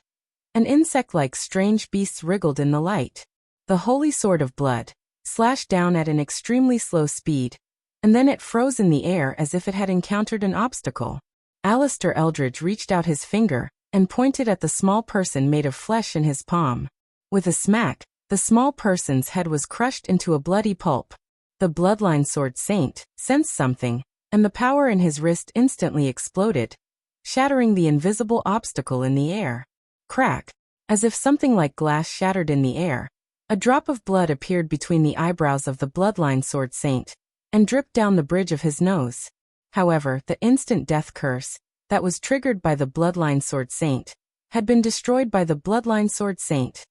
An insect-like strange beast wriggled in the light. The holy sword of blood slashed down at an extremely slow speed, and then it froze in the air as if it had encountered an obstacle. Alistair Eldridge reached out his finger and pointed at the small person made of flesh in his palm. With a smack, the small person's head was crushed into a bloody pulp. The bloodline sword saint sensed something, and the power in his wrist instantly exploded, shattering the invisible obstacle in the air. Crack! As if something like glass shattered in the air, a drop of blood appeared between the eyebrows of the bloodline sword saint, and dripped down the bridge of his nose. However, the instant death curse that was triggered by the bloodline sword saint had been destroyed by the bloodline sword saint.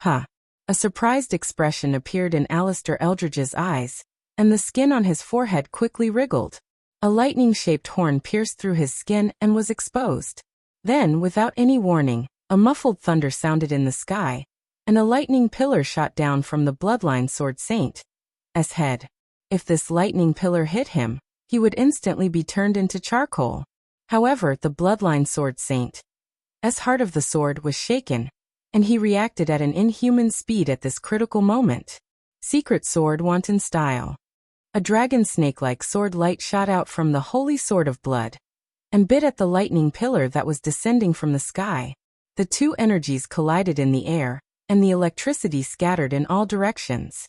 Ha! A surprised expression appeared in Alistair Eldridge's eyes, and the skin on his forehead quickly wriggled. A lightning-shaped horn pierced through his skin and was exposed. Then, without any warning, a muffled thunder sounded in the sky, and a lightning pillar shot down from the bloodline sword saint's head. If this lightning pillar hit him, he would instantly be turned into charcoal. However, the bloodline sword saint's heart of the sword was shaken, and he reacted at an inhuman speed at this critical moment. Secret sword wanton style. A dragon snake-like sword light shot out from the holy sword of blood and bit at the lightning pillar that was descending from the sky. The two energies collided in the air, and the electricity scattered in all directions.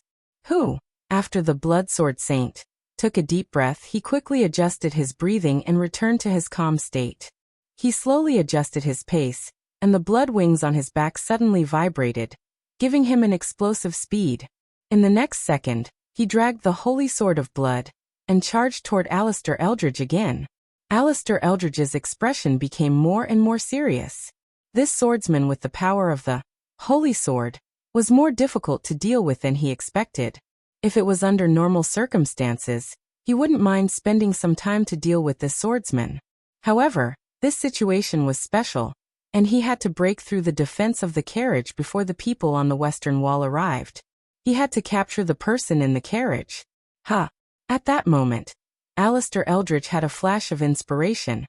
After the blood sword saint took a deep breath, he quickly adjusted his breathing and returned to his calm state. He slowly adjusted his pace, and the blood wings on his back suddenly vibrated, giving him an explosive speed. In the next second, he dragged the holy sword of blood and charged toward Alistair Eldridge again. Alistair Eldridge's expression became more and more serious. This swordsman with the power of the holy sword was more difficult to deal with than he expected. If it was under normal circumstances, he wouldn't mind spending some time to deal with this swordsman. However, this situation was special, and he had to break through the defense of the carriage before the people on the western wall arrived. He had to capture the person in the carriage. At that moment, Alistair Eldridge had a flash of inspiration,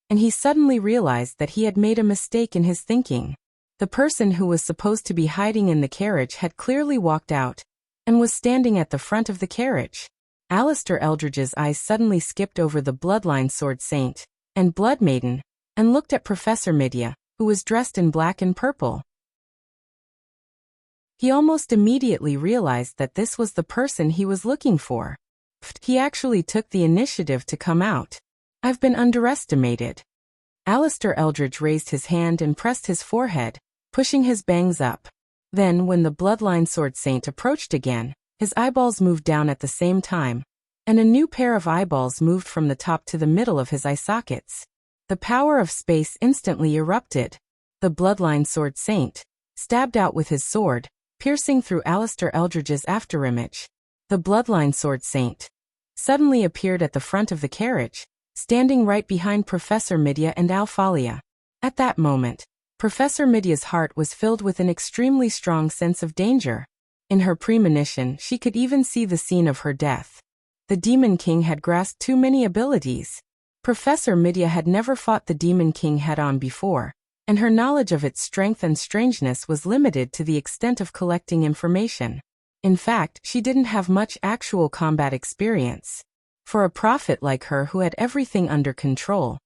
and he suddenly realized that he had made a mistake in his thinking. The person who was supposed to be hiding in the carriage had clearly walked out and was standing at the front of the carriage. Alistair Eldridge's eyes suddenly skipped over the bloodline sword saint and blood maiden and looked at Professor Midya, who was dressed in black and purple. He almost immediately realized that this was the person he was looking for. He actually took the initiative to come out. "I've been underestimated." Alistair Eldridge raised his hand and pressed his forehead, pushing his bangs up. Then, when the bloodline sword saint approached again, his eyeballs moved down at the same time, and a new pair of eyeballs moved from the top to the middle of his eye sockets. The power of space instantly erupted. The bloodline sword saint stabbed out with his sword, piercing through Alistair Eldridge's afterimage. The bloodline sword saint suddenly appeared at the front of the carriage, standing right behind Professor Midya and Alphalia. At that moment, Professor Midya's heart was filled with an extremely strong sense of danger. In her premonition, she could even see the scene of her death. The Demon King had grasped too many abilities. Professor Midya had never fought the Demon King head-on before, and her knowledge of its strength and strangeness was limited to the extent of collecting information. In fact, she didn't have much actual combat experience. For a prophet like her who had everything under control,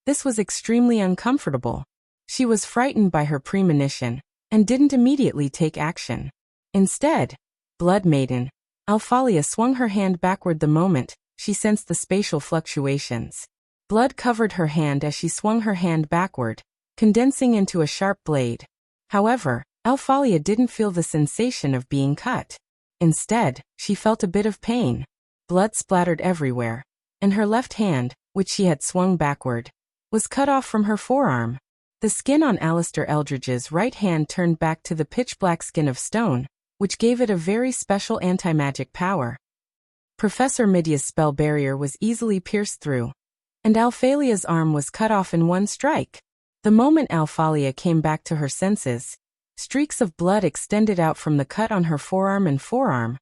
this was extremely uncomfortable. She was frightened by her premonition and didn't immediately take action. Instead, Blood Maiden Alphalia swung her hand backward the moment she sensed the spatial fluctuations. Blood covered her hand as she swung her hand backward, condensing into a sharp blade. However, Alphalia didn't feel the sensation of being cut. Instead, she felt a bit of pain. Blood splattered everywhere, and her left hand, which she had swung backward, was cut off from her forearm. The skin on Alistair Eldridge's right hand turned back to the pitch-black skin of stone, which gave it a very special anti-magic power. Professor Midya's spell barrier was easily pierced through, and Alphalia's arm was cut off in one strike. The moment Alphalia came back to her senses, streaks of blood extended out from the cut on her forearm and forearm,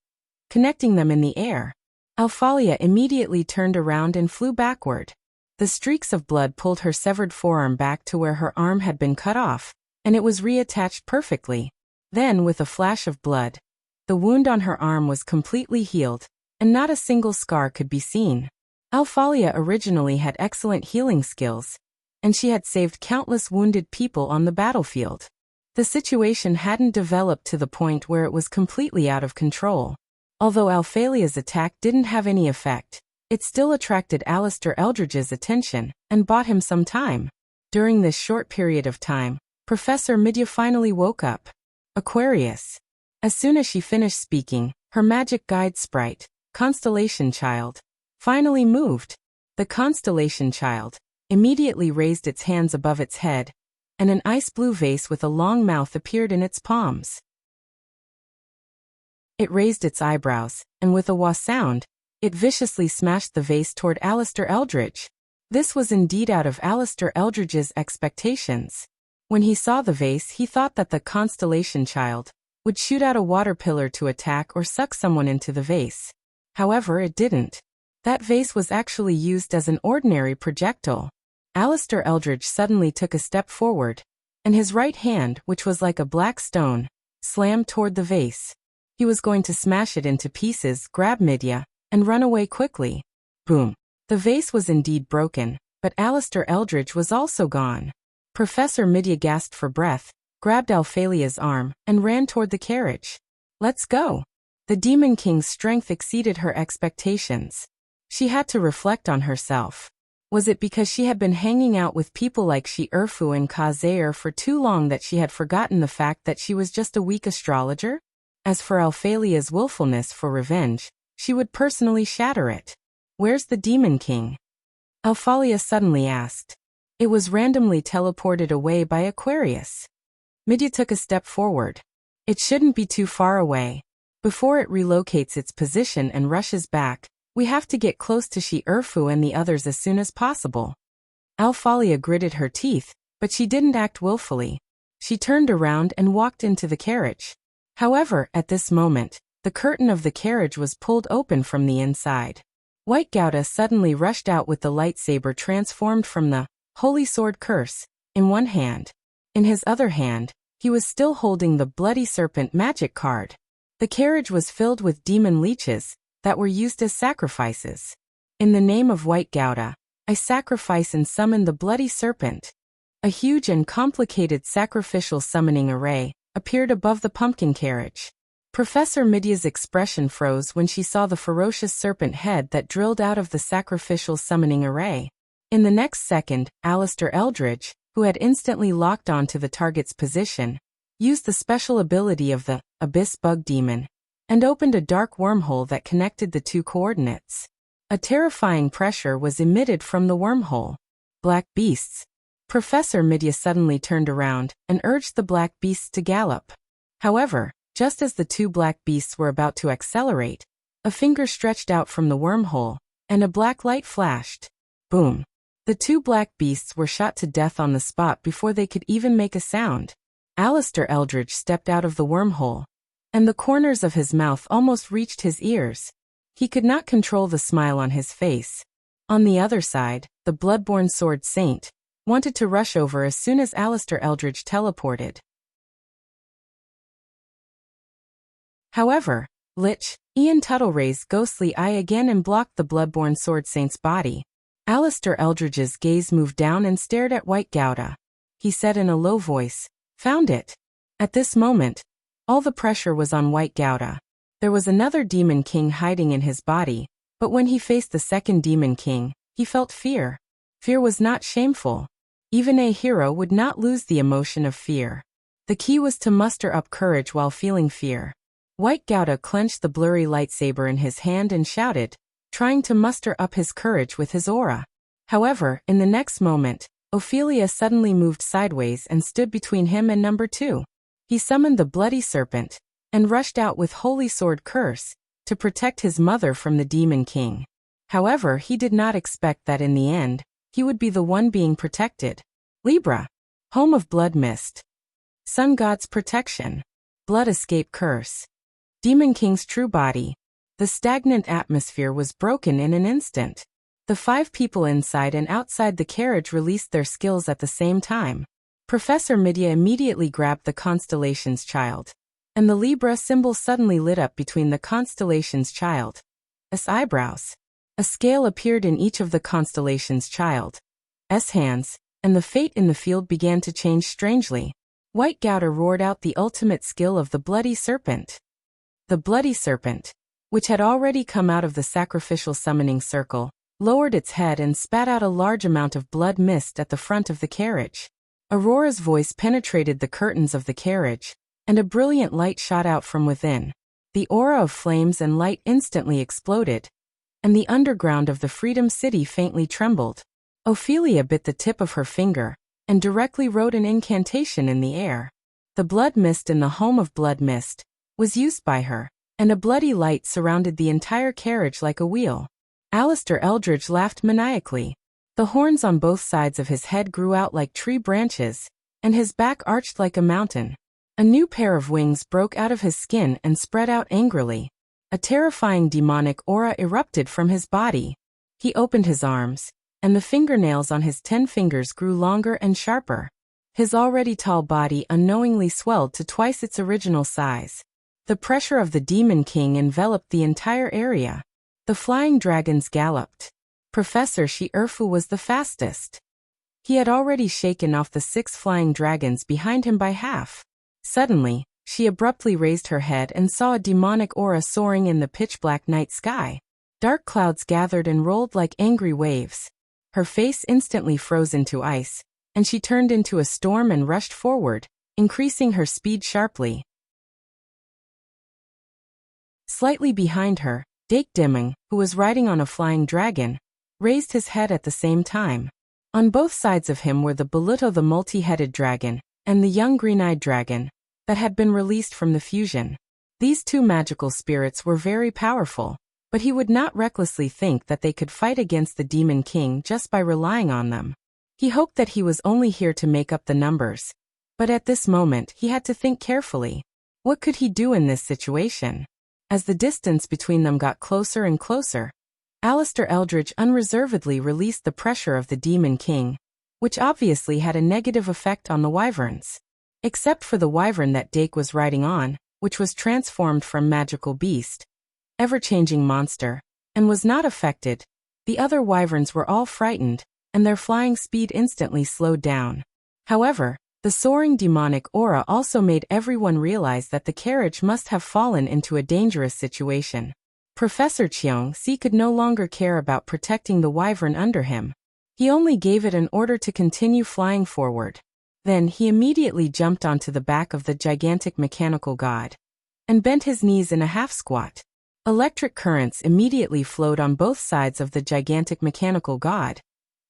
connecting them in the air. Alphalia immediately turned around and flew backward. The streaks of blood pulled her severed forearm back to where her arm had been cut off, and it was reattached perfectly. Then, with a flash of blood, the wound on her arm was completely healed, and not a single scar could be seen. Alphalia originally had excellent healing skills, and she had saved countless wounded people on the battlefield. The situation hadn't developed to the point where it was completely out of control. Although Alphalia's attack didn't have any effect, it still attracted Alistair Eldridge's attention and bought him some time. During this short period of time, Professor Midya finally woke up. Aquarius. As soon as she finished speaking, her magic guide sprite, Constellation Child, finally moved. The Constellation Child immediately raised its hands above its head, and an ice-blue vase with a long mouth appeared in its palms. It raised its eyebrows, and with a wah sound, it viciously smashed the vase toward Alistair Eldridge. This was indeed out of Alistair Eldridge's expectations. When he saw the vase, he thought that the Constellation Child would shoot out a water pillar to attack or suck someone into the vase. However, it didn't. That vase was actually used as an ordinary projectile. Alistair Eldridge suddenly took a step forward, and his right hand, which was like a black stone, slammed toward the vase. He was going to smash it into pieces, grab Midya, and run away quickly. Boom. The vase was indeed broken, but Alistair Eldridge was also gone. Professor Midya gasped for breath, grabbed Alphalia's arm, and ran toward the carriage. Let's go. The Demon King's strength exceeded her expectations. She had to reflect on herself. Was it because she had been hanging out with people like Shi-Erfu and Kazair for too long that she had forgotten the fact that she was just a weak astrologer? As for Alphalia's willfulness for revenge, she would personally shatter it. Where's the Demon King? Alphalia suddenly asked. It was randomly teleported away by Aquarius. Midya took a step forward. It shouldn't be too far away. Before it relocates its position and rushes back, we have to get close to Shi-Erfu and the others as soon as possible. Alphalia gritted her teeth, but she didn't act willfully. She turned around and walked into the carriage. However, at this moment, the curtain of the carriage was pulled open from the inside. White Gouda suddenly rushed out with the lightsaber transformed from the Holy Sword Curse in one hand. In his other hand, he was still holding the Bloody Serpent magic card. The carriage was filled with demon leeches that were used as sacrifices. In the name of White Gouda, I sacrifice and summon the Bloody Serpent. A huge and complicated sacrificial summoning array appeared above the pumpkin carriage. Professor Midya's expression froze when she saw the ferocious serpent head that drilled out of the sacrificial summoning array. In the next second, Alistair Eldridge, who had instantly locked on to the target's position, used the special ability of the Abyss Bug Demon, and opened a dark wormhole that connected the two coordinates. A terrifying pressure was emitted from the wormhole. Black beasts. Professor Midya suddenly turned around and urged the black beasts to gallop. However, just as the two black beasts were about to accelerate, a finger stretched out from the wormhole, and a black light flashed. Boom. The two black beasts were shot to death on the spot before they could even make a sound. Alistair Eldridge stepped out of the wormhole, and the corners of his mouth almost reached his ears. He could not control the smile on his face. On the other side, the Bloodborne Sword Saint wanted to rush over as soon as Alistair Eldridge teleported. However, Ian Tuttle raised ghostly eye again and blocked the Bloodborne Sword Saint's body. Alistair Eldridge's gaze moved down and stared at White Gouda. He said in a low voice, "Found it." At this moment, all the pressure was on White Gouda. There was another Demon King hiding in his body, but when he faced the second Demon King, he felt fear. Fear was not shameful. Even a hero would not lose the emotion of fear. The key was to muster up courage while feeling fear. White Gouda clenched the blurry lightsaber in his hand and shouted, trying to muster up his courage with his aura. However, in the next moment, Ophelia suddenly moved sideways and stood between him and number 2. He summoned the Bloody Serpent and rushed out with Holy Sword Curse to protect his mother from the Demon King. However, he did not expect that in the end, he would be the one being protected. Libra. Home of Blood Mist. Sun God's protection. Blood Escape Curse. Demon King's true body. The stagnant atmosphere was broken in an instant. The 5 people inside and outside the carriage released their skills at the same time. Professor Midya immediately grabbed the Constellation's Child, and the Libra symbol suddenly lit up between the Constellation's Child's eyebrows. A scale appeared in each of the Constellation's Child's hands, and the fate in the field began to change strangely. White Gouda roared out the ultimate skill of the Bloody Serpent. The Bloody Serpent, which had already come out of the sacrificial summoning circle, lowered its head and spat out a large amount of blood mist at the front of the carriage. Aurora's voice penetrated the curtains of the carriage, and a brilliant light shot out from within. The aura of flames and light instantly exploded, and the underground of the Freedom City faintly trembled. Ophelia bit the tip of her finger, and directly wrote an incantation in the air. The blood mist in the home of Blood Mist was used by her, and a bloody light surrounded the entire carriage like a wheel. Alistair Eldridge laughed maniacally. The horns on both sides of his head grew out like tree branches, and his back arched like a mountain. A new pair of wings broke out of his skin and spread out angrily. A terrifying demonic aura erupted from his body. He opened his arms, and the fingernails on his 10 fingers grew longer and sharper. His already tall body unknowingly swelled to twice its original size. The pressure of the Demon King enveloped the entire area. The flying dragons galloped. Professor Earbook was the fastest. He had already shaken off the 6 flying dragons behind him by half. Suddenly, she abruptly raised her head and saw a demonic aura soaring in the pitch-black night sky. Dark clouds gathered and rolled like angry waves. Her face instantly froze into ice, and she turned into a storm and rushed forward, increasing her speed sharply. Slightly behind her, Dake Dimming, who was riding on a flying dragon, raised his head at the same time. On both sides of him were the Baluto the multi-headed dragon, and the young green-eyed dragon, that had been released from the fusion. These 2 magical spirits were very powerful, but he would not recklessly think that they could fight against the Demon King just by relying on them. He hoped that he was only here to make up the numbers. But at this moment he had to think carefully. What could he do in this situation? As the distance between them got closer and closer, Alistair Eldridge unreservedly released the pressure of the Demon King, which obviously had a negative effect on the wyverns. Except for the wyvern that Dake was riding on, which was transformed from magical beast, ever-changing monster, and was not affected, the other wyverns were all frightened, and their flying speed instantly slowed down. However, the soaring demonic aura also made everyone realize that the carriage must have fallen into a dangerous situation. Professor Cheong-si could no longer care about protecting the wyvern under him. He only gave it an order to continue flying forward. Then he immediately jumped onto the back of the gigantic mechanical god and bent his knees in a half-squat. Electric currents immediately flowed on both sides of the gigantic mechanical god,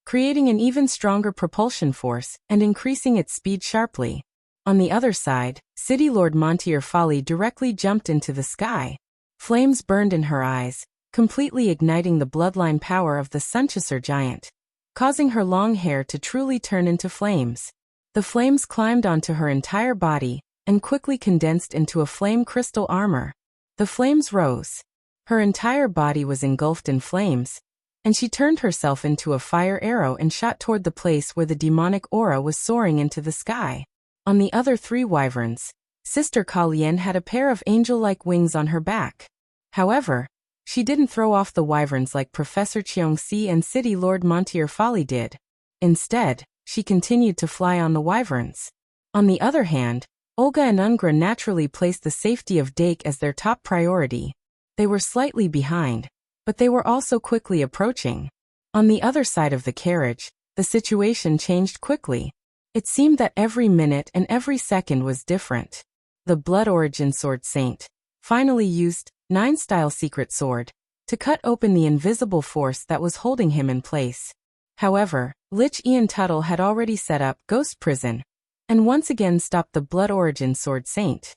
creating an even stronger propulsion force and increasing its speed sharply. On the other side, City Lord Montier Folly directly jumped into the sky. Flames burned in her eyes, completely igniting the bloodline power of the Sunchaser giant, causing her long hair to truly turn into flames. The flames climbed onto her entire body and quickly condensed into a flame crystal armor. The flames rose. Her entire body was engulfed in flames, and she turned herself into a fire arrow and shot toward the place where the demonic aura was soaring into the sky. On the other 3 wyverns, Sister Kalien had a pair of angel-like wings on her back. However, she didn't throw off the wyverns like Professor Cheong-si and City Lord Montier Folly did. Instead, she continued to fly on the wyverns. On the other hand, Olga and Ungra naturally placed the safety of Dake as their top priority. They were slightly behind, but they were also quickly approaching. On the other side of the carriage, the situation changed quickly. It seemed that every minute and every second was different. The Blood Origin Sword Saint finally used 9-style secret sword to cut open the invisible force that was holding him in place. However, Lich Ian Tuttle had already set up Ghost Prison and once again stopped the Blood Origin Sword Saint.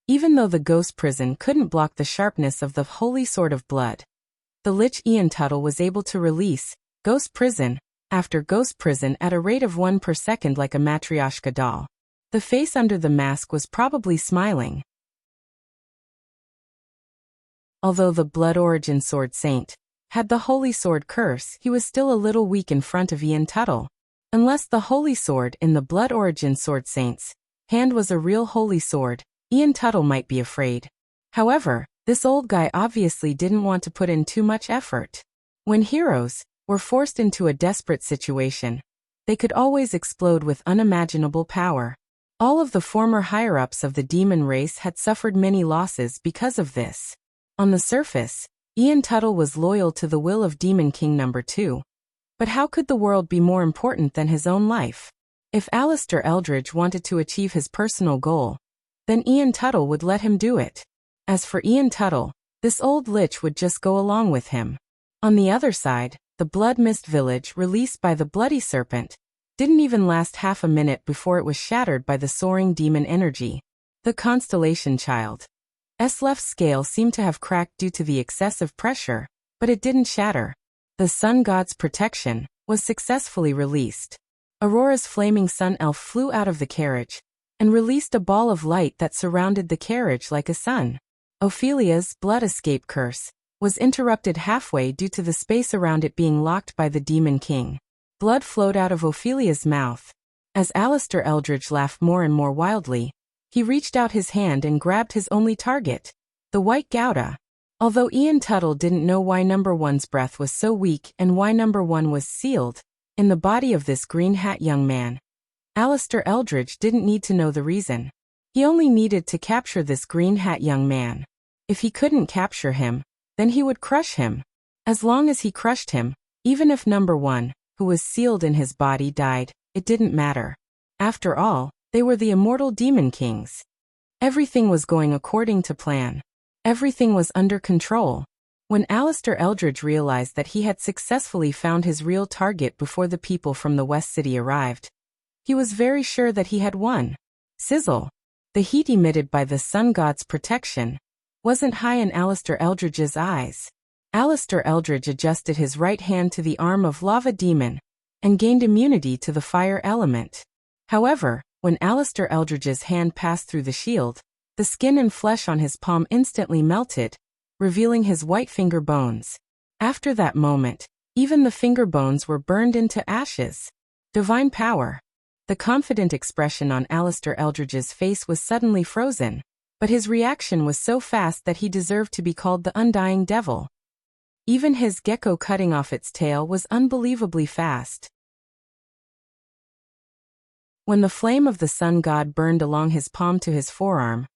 Even though the Ghost Prison couldn't block the sharpness of the Holy Sword of Blood, the Lich Ian Tuttle was able to release Ghost Prison after Ghost Prison at a rate of 1 per second like a Matryoshka doll. The face under the mask was probably smiling. Although the Blood Origin Sword Saint had the Holy Sword curse, he was still a little weak in front of Ian Tuttle. Unless the Holy Sword in the Blood Origin Sword Saint's hand was a real holy sword, Ian Tuttle might be afraid. However, this old guy obviously didn't want to put in too much effort. When heroes were forced into a desperate situation, they could always explode with unimaginable power. All of the former higher-ups of the demon race had suffered many losses because of this. On the surface, Ian Tuttle was loyal to the will of Demon King No. 2. But how could the world be more important than his own life? If Alistair Eldridge wanted to achieve his personal goal, then Ian Tuttle would let him do it. As for Ian Tuttle, this old lich would just go along with him. On the other side, the Blood Mist Village released by the Bloody Serpent didn't even last half a minute before it was shattered by the soaring demon energy. The Constellation Child's left scale seemed to have cracked due to the excessive pressure, but it didn't shatter. The Sun God's protection was successfully released. Aurora's flaming sun elf flew out of the carriage and released a ball of light that surrounded the carriage like a sun. Ophelia's blood escape curse was interrupted halfway due to the space around it being locked by the Demon King. Blood flowed out of Ophelia's mouth. As Alistair Eldridge laughed more and more wildly, he reached out his hand and grabbed his only target, the White Gouda. Although Ian Tuttle didn't know why Number One's breath was so weak and why Number One was sealed in the body of this green hat young man, Alistair Eldridge didn't need to know the reason. He only needed to capture this green hat young man. If he couldn't capture him, then he would crush him. As long as he crushed him, even if Number One, who was sealed in his body, died, it didn't matter. After all, they were the immortal Demon Kings. Everything was going according to plan. Everything was under control. When Alistair Eldridge realized that he had successfully found his real target before the people from the West City arrived, he was very sure that he had won. Sizzle. The heat emitted by the sun god's protection wasn't high in Alistair Eldridge's eyes. Alistair Eldridge adjusted his right hand to the arm of Lava Demon and gained immunity to the fire element. However, when Alistair Eldridge's hand passed through the shield, the skin and flesh on his palm instantly melted, revealing his white finger bones. After that moment, even the finger bones were burned into ashes. Divine power. The confident expression on Alistair Eldridge's face was suddenly frozen, but his reaction was so fast that he deserved to be called the Undying Devil. Even his gecko cutting off its tail was unbelievably fast. When the flame of the sun god burned along his palm to his forearm,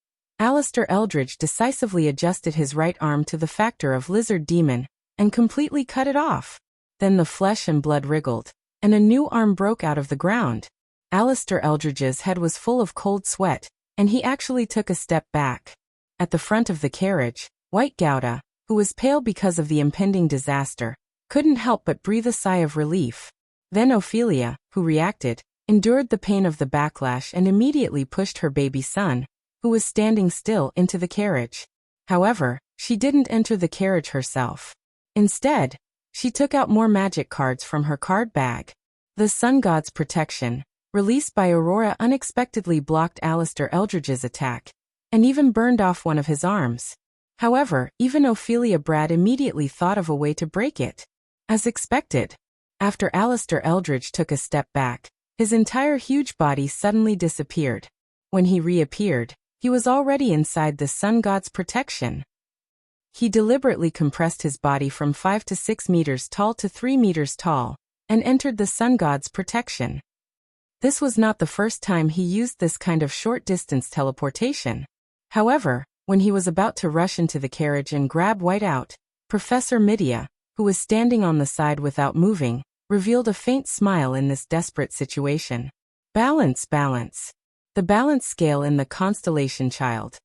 Alistair Eldridge decisively adjusted his right arm to the factor of Lizard Demon and completely cut it off. Then the flesh and blood wriggled, and a new arm broke out of the ground. Alistair Eldridge's head was full of cold sweat, and he actually took a step back. At the front of the carriage, White Gouda, who was pale because of the impending disaster, couldn't help but breathe a sigh of relief. Then Ophelia, who reacted, endured the pain of the backlash and immediately pushed her baby son, who was standing still, into the carriage. However, she didn't enter the carriage herself. Instead, she took out more magic cards from her card bag. The sun god's protection, released by Aurora, unexpectedly blocked Alistair Eldridge's attack, and even burned off one of his arms. However, even Ophelia Brad immediately thought of a way to break it. As expected, after Alistair Eldridge took a step back, his entire huge body suddenly disappeared. When he reappeared, he was already inside the sun god's protection. He deliberately compressed his body from 5 to 6 meters tall to 3 meters tall, and entered the sun god's protection. This was not the first time he used this kind of short-distance teleportation. However, when he was about to rush into the carriage and grab Whiteout, Professor Midia, who was standing on the side without moving, revealed a faint smile in this desperate situation. Balance, balance. The balance scale in the constellation Child's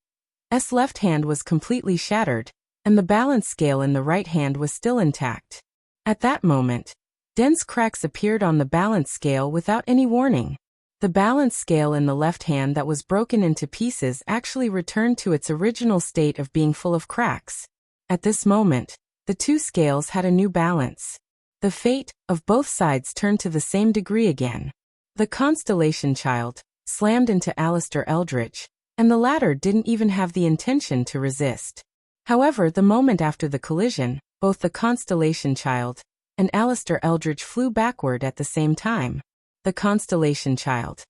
left hand was completely shattered, and the balance scale in the right hand was still intact. At that moment, dense cracks appeared on the balance scale without any warning. The balance scale in the left hand that was broken into pieces actually returned to its original state of being full of cracks. At this moment, the two scales had a new balance. The fate of both sides turned to the same degree again. The constellation Child slammed into Alistair Eldridge, and the latter didn't even have the intention to resist. However, the moment after the collision, both the constellation Child and Alistair Eldridge flew backward at the same time. The constellation Child's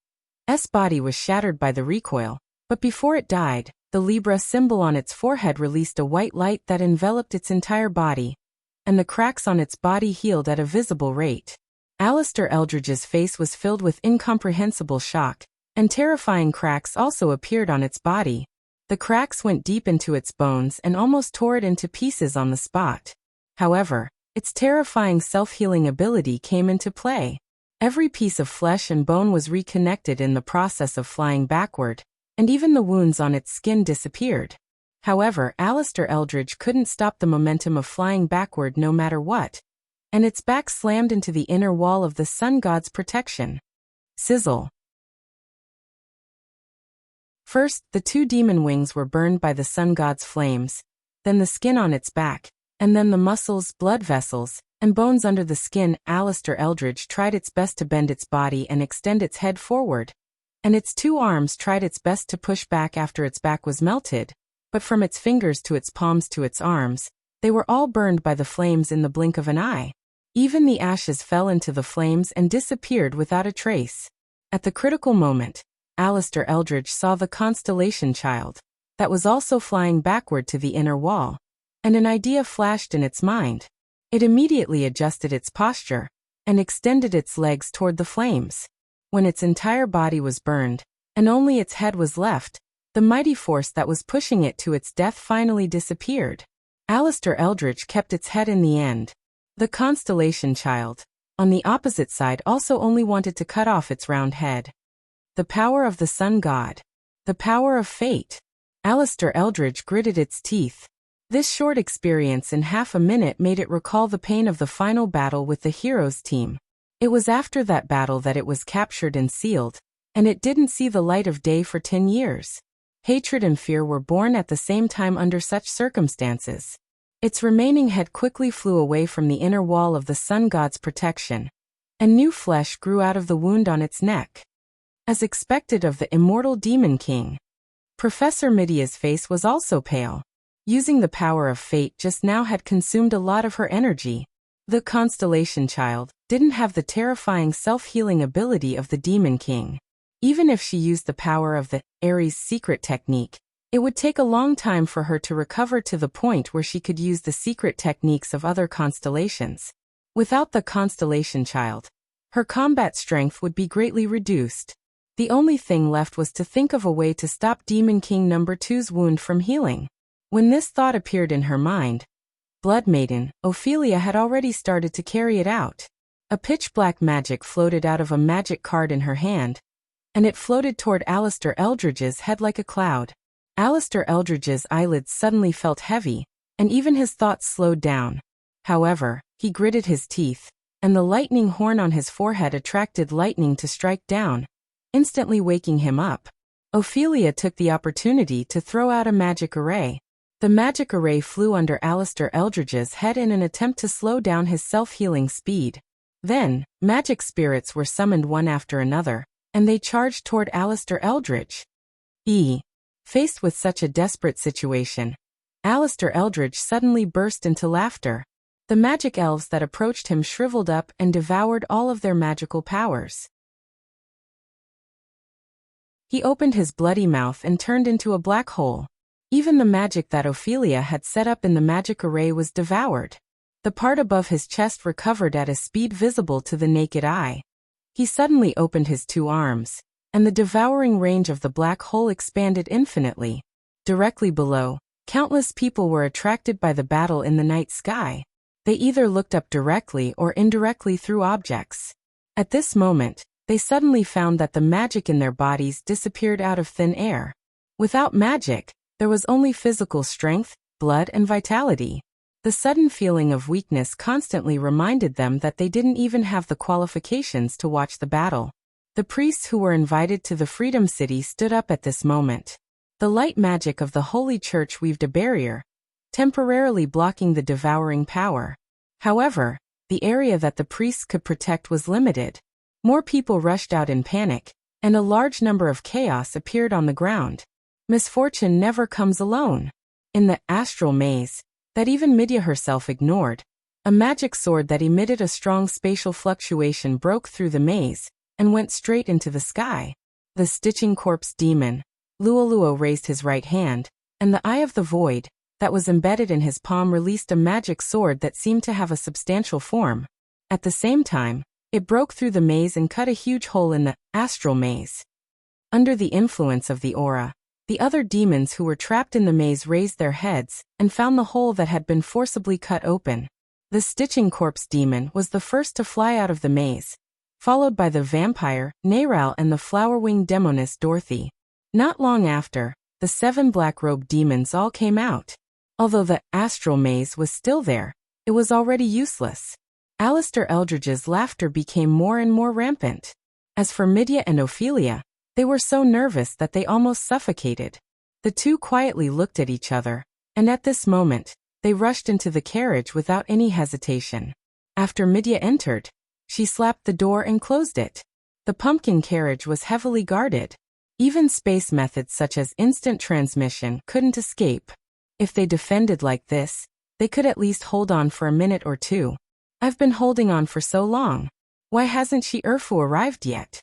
body was shattered by the recoil, but before it died, the Libra symbol on its forehead released a white light that enveloped its entire body, and the cracks on its body healed at a visible rate. Alistair Eldridge's face was filled with incomprehensible shock, and terrifying cracks also appeared on its body. The cracks went deep into its bones and almost tore it into pieces on the spot. However, its terrifying self-healing ability came into play. Every piece of flesh and bone was reconnected in the process of flying backward, and even the wounds on its skin disappeared. However, Alistair Eldridge couldn't stop the momentum of flying backward no matter what, and its back slammed into the inner wall of the sun god's protection. Sizzle. First, the two demon wings were burned by the sun god's flames, then the skin on its back, and then the muscles, blood vessels, and bones under the skin. Alistair Eldridge tried its best to bend its body and extend its head forward, and its two arms tried its best to push back after its back was melted, but from its fingers to its palms to its arms, they were all burned by the flames in the blink of an eye. Even the ashes fell into the flames and disappeared without a trace. At the critical moment, Alistair Eldridge saw the constellation Child that was also flying backward to the inner wall, and an idea flashed in its mind. It immediately adjusted its posture and extended its legs toward the flames. When its entire body was burned, and only its head was left, the mighty force that was pushing it to its death finally disappeared. Alistair Eldridge kept its head in the end. The constellation child, on the opposite side, also only wanted to cut off its round head. The power of the sun god. The power of fate. Alistair Eldridge gritted its teeth. This short experience in half a minute made it recall the pain of the final battle with the heroes team. It was after that battle that it was captured and sealed, and it didn't see the light of day for 10 years. Hatred and fear were born at the same time under such circumstances. Its remaining head quickly flew away from the inner wall of the sun god's protection, and new flesh grew out of the wound on its neck. As expected of the immortal Demon King, Professor Midia's face was also pale. Using the power of fate just now had consumed a lot of her energy. The constellation child didn't have the terrifying self-healing ability of the Demon King. Even if she used the power of the Ares secret technique, it would take a long time for her to recover to the point where she could use the secret techniques of other constellations. Without the constellation child, her combat strength would be greatly reduced. The only thing left was to think of a way to stop Demon King No. 2's wound from healing. When this thought appeared in her mind, Blood Maiden, Ophelia had already started to carry it out. A pitch-black magic floated out of a magic card in her hand, and it floated toward Alistair Eldridge's head like a cloud. Alistair Eldridge's eyelids suddenly felt heavy, and even his thoughts slowed down. However, he gritted his teeth, and the lightning horn on his forehead attracted lightning to strike down, instantly waking him up. Ophelia took the opportunity to throw out a magic array. The magic array flew under Alistair Eldridge's head in an attempt to slow down his self-healing speed. Then, magic spirits were summoned one after another, and they charged toward Alistair Eldridge. Faced with such a desperate situation, Alistair Eldridge suddenly burst into laughter. The magic elves that approached him shriveled up and devoured all of their magical powers. He opened his bloody mouth and turned into a black hole. Even the magic that Ophelia had set up in the magic array was devoured. The part above his chest recovered at a speed visible to the naked eye. He suddenly opened his two arms, and the devouring range of the black hole expanded infinitely. Directly below, countless people were attracted by the battle in the night sky. They either looked up directly or indirectly through objects. At this moment, they suddenly found that the magic in their bodies disappeared out of thin air. Without magic, there was only physical strength, blood, and vitality. The sudden feeling of weakness constantly reminded them that they didn't even have the qualifications to watch the battle. The priests who were invited to the Freedom City stood up at this moment. The light magic of the Holy Church weaved a barrier, temporarily blocking the devouring power. However, the area that the priests could protect was limited. More people rushed out in panic, and a large number of chaos appeared on the ground. Misfortune never comes alone. In the astral maze, that even Midia herself ignored, a magic sword that emitted a strong spatial fluctuation broke through the maze and went straight into the sky. The Stitching Corpse Demon, Luoluo, raised his right hand, and the Eye of the Void, that was embedded in his palm, released a magic sword that seemed to have a substantial form. At the same time, it broke through the maze and cut a huge hole in the astral maze. Under the influence of the aura, the other demons who were trapped in the maze raised their heads and found the hole that had been forcibly cut open. The Stitching Corpse Demon was the first to fly out of the maze, followed by the vampire, Nairal, and the flower-winged demoness, Dorothy. Not long after, the 7 black-robed demons all came out. Although the astral maze was still there, it was already useless. Alistair Eldridge's laughter became more and more rampant. As for Midia and Ophelia, they were so nervous that they almost suffocated. The two quietly looked at each other, and at this moment, they rushed into the carriage without any hesitation. After Midia entered, she slapped the door and closed it. The pumpkin carriage was heavily guarded. Even space methods such as instant transmission couldn't escape. If they defended like this, they could at least hold on for a minute or two. I've been holding on for so long. Why hasn't she Urfu arrived yet?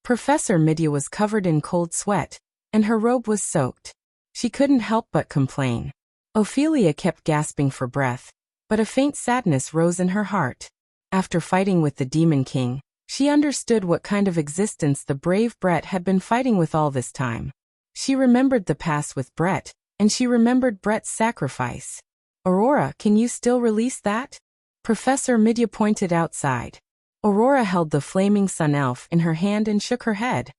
Professor Midia was covered in cold sweat, and her robe was soaked. She couldn't help but complain. Ophelia kept gasping for breath, but a faint sadness rose in her heart. After fighting with the Demon King, she understood what kind of existence the brave Brett had been fighting with all this time. She remembered the past with Brett, and she remembered Brett's sacrifice. Aurora, can you still release that? Professor Midya pointed outside. Aurora held the flaming sun elf in her hand and shook her head.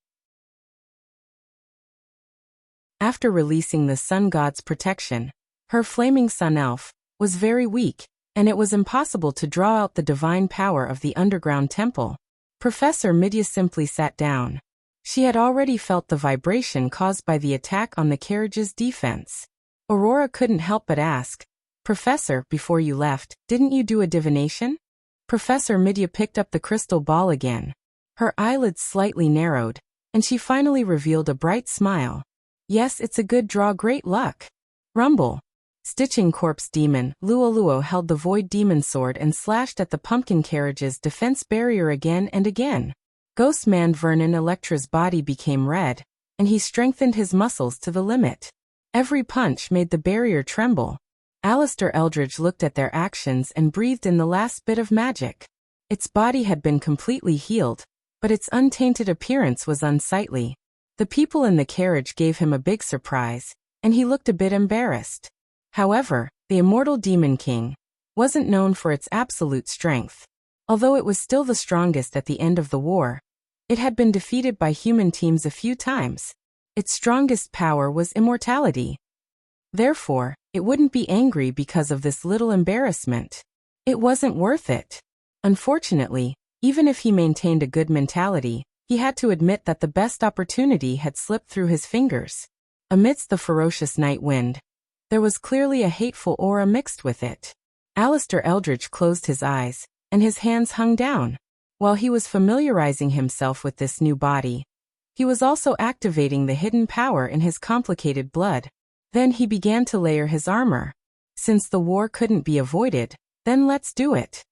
After releasing the sun god's protection, her flaming sun elf was very weak, and it was impossible to draw out the divine power of the underground temple. Professor Midya simply sat down. She had already felt the vibration caused by the attack on the carriage's defense. Aurora couldn't help but ask, Professor, before you left, didn't you do a divination? Professor Midya picked up the crystal ball again. Her eyelids slightly narrowed, and she finally revealed a bright smile. Yes, it's a good draw, great luck. Rumble. Stitching Corpse Demon, Luoluo held the Void Demon sword and slashed at the pumpkin carriage's defense barrier again and again. Ghost Man Vernon Electra's body became red, and he strengthened his muscles to the limit. Every punch made the barrier tremble. Alistair Eldridge looked at their actions and breathed in the last bit of magic. Its body had been completely healed, but its untainted appearance was unsightly. The people in the carriage gave him a big surprise, and he looked a bit embarrassed. However, the Immortal Demon King wasn't known for its absolute strength. Although it was still the strongest at the end of the war, it had been defeated by human teams a few times. Its strongest power was immortality. Therefore, it wouldn't be angry because of this little embarrassment. It wasn't worth it. Unfortunately, even if he maintained a good mentality, he had to admit that the best opportunity had slipped through his fingers. Amidst the ferocious night wind, there was clearly a hateful aura mixed with it. Alistair Eldridge closed his eyes, and his hands hung down. While he was familiarizing himself with this new body, he was also activating the hidden power in his complicated blood. Then he began to layer his armor. Since the war couldn't be avoided, then let's do it.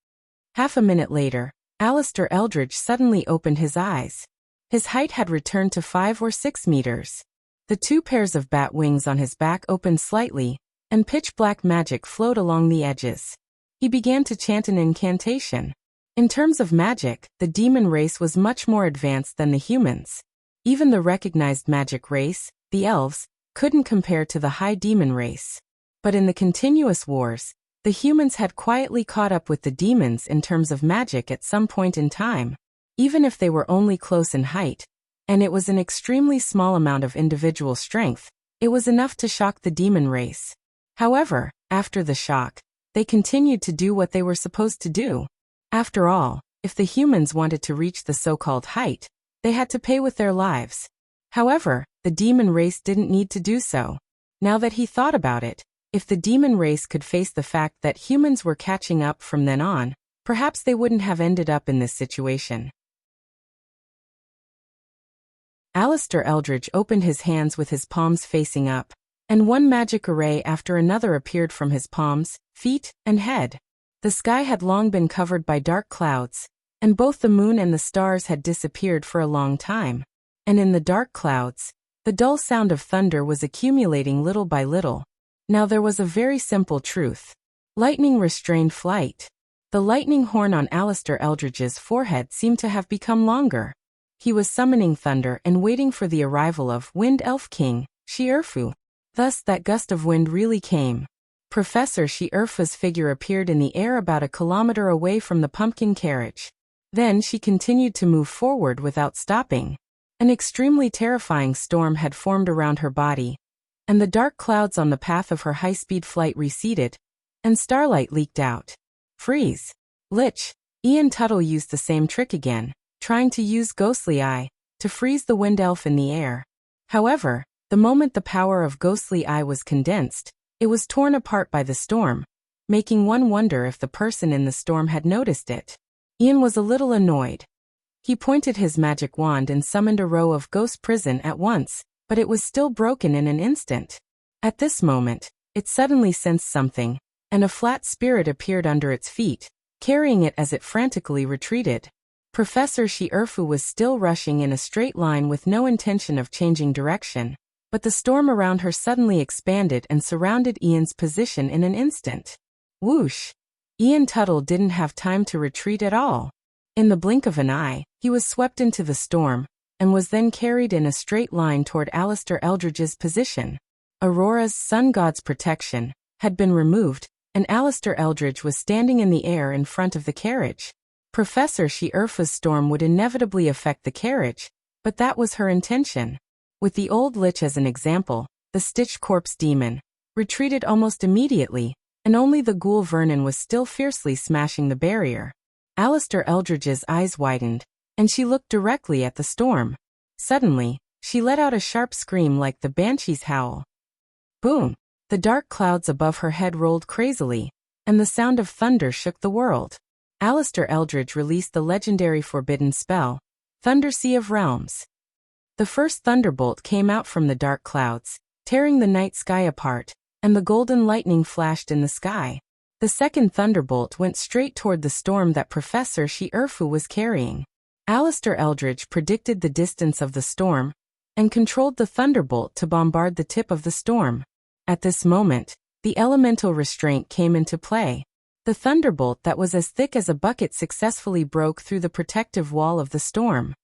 Half a minute later, Alistair Eldridge suddenly opened his eyes. His height had returned to 5 or 6 meters. The 2 pairs of bat wings on his back opened slightly, and pitch-black magic flowed along the edges. He began to chant an incantation. In terms of magic, the demon race was much more advanced than the humans. Even the recognized magic race, the elves, couldn't compare to the high demon race. But in the continuous wars, the humans had quietly caught up with the demons in terms of magic at some point in time, even if they were only close in height, and it was an extremely small amount of individual strength. It was enough to shock the demon race. However, after the shock, they continued to do what they were supposed to do. After all, if the humans wanted to reach the so-called height, they had to pay with their lives. However, the demon race didn't need to do so. Now that he thought about it, if the demon race could face the fact that humans were catching up from then on, perhaps they wouldn't have ended up in this situation. Alistair Eldridge opened his hands with his palms facing up, and one magic array after another appeared from his palms, feet, and head. The sky had long been covered by dark clouds, and both the moon and the stars had disappeared for a long time. And in the dark clouds, the dull sound of thunder was accumulating little by little. Now there was a very simple truth. Lightning restrained flight. The lightning horn on Alistair Eldridge's forehead seemed to have become longer. He was summoning thunder and waiting for the arrival of Wind Elf King, Shierfu. Thus that gust of wind really came. Professor Shierfu's figure appeared in the air about a kilometer away from the pumpkin carriage. Then she continued to move forward without stopping. An extremely terrifying storm had formed around her body, and the dark clouds on the path of her high-speed flight receded, and starlight leaked out. Freeze! Lich! Ian Tuttle used the same trick again, trying to use Ghostly Eye to freeze the wind elf in the air. However, the moment the power of Ghostly Eye was condensed, it was torn apart by the storm, making one wonder if the person in the storm had noticed it. Ian was a little annoyed. He pointed his magic wand and summoned a row of ghost prison at once, but it was still broken in an instant. At this moment, it suddenly sensed something, and a flat spirit appeared under its feet, carrying it as it frantically retreated. Professor Shierfu was still rushing in a straight line with no intention of changing direction, but the storm around her suddenly expanded and surrounded Ian's position in an instant. Whoosh! Ian Tuttle didn't have time to retreat at all. In the blink of an eye, he was swept into the storm, and was then carried in a straight line toward Alistair Eldridge's position. Aurora's sun god's protection had been removed, and Alistair Eldridge was standing in the air in front of the carriage. Professor Sheerfa's storm would inevitably affect the carriage, but that was her intention. With the old lich as an example, the Stitched Corpse demon retreated almost immediately, and only the ghoul Vernon was still fiercely smashing the barrier. Alistair Eldridge's eyes widened, and she looked directly at the storm. Suddenly, she let out a sharp scream like the banshee's howl. Boom! The dark clouds above her head rolled crazily, and the sound of thunder shook the world. Alistair Eldridge released the legendary forbidden spell, Thunder Sea of Realms. The first thunderbolt came out from the dark clouds, tearing the night sky apart, and the golden lightning flashed in the sky. The second thunderbolt went straight toward the storm that Professor Sheerfa was carrying. Alistair Eldridge predicted the distance of the storm, and controlled the thunderbolt to bombard the tip of the storm. At this moment, the elemental restraint came into play. The thunderbolt that was as thick as a bucket successfully broke through the protective wall of the storm.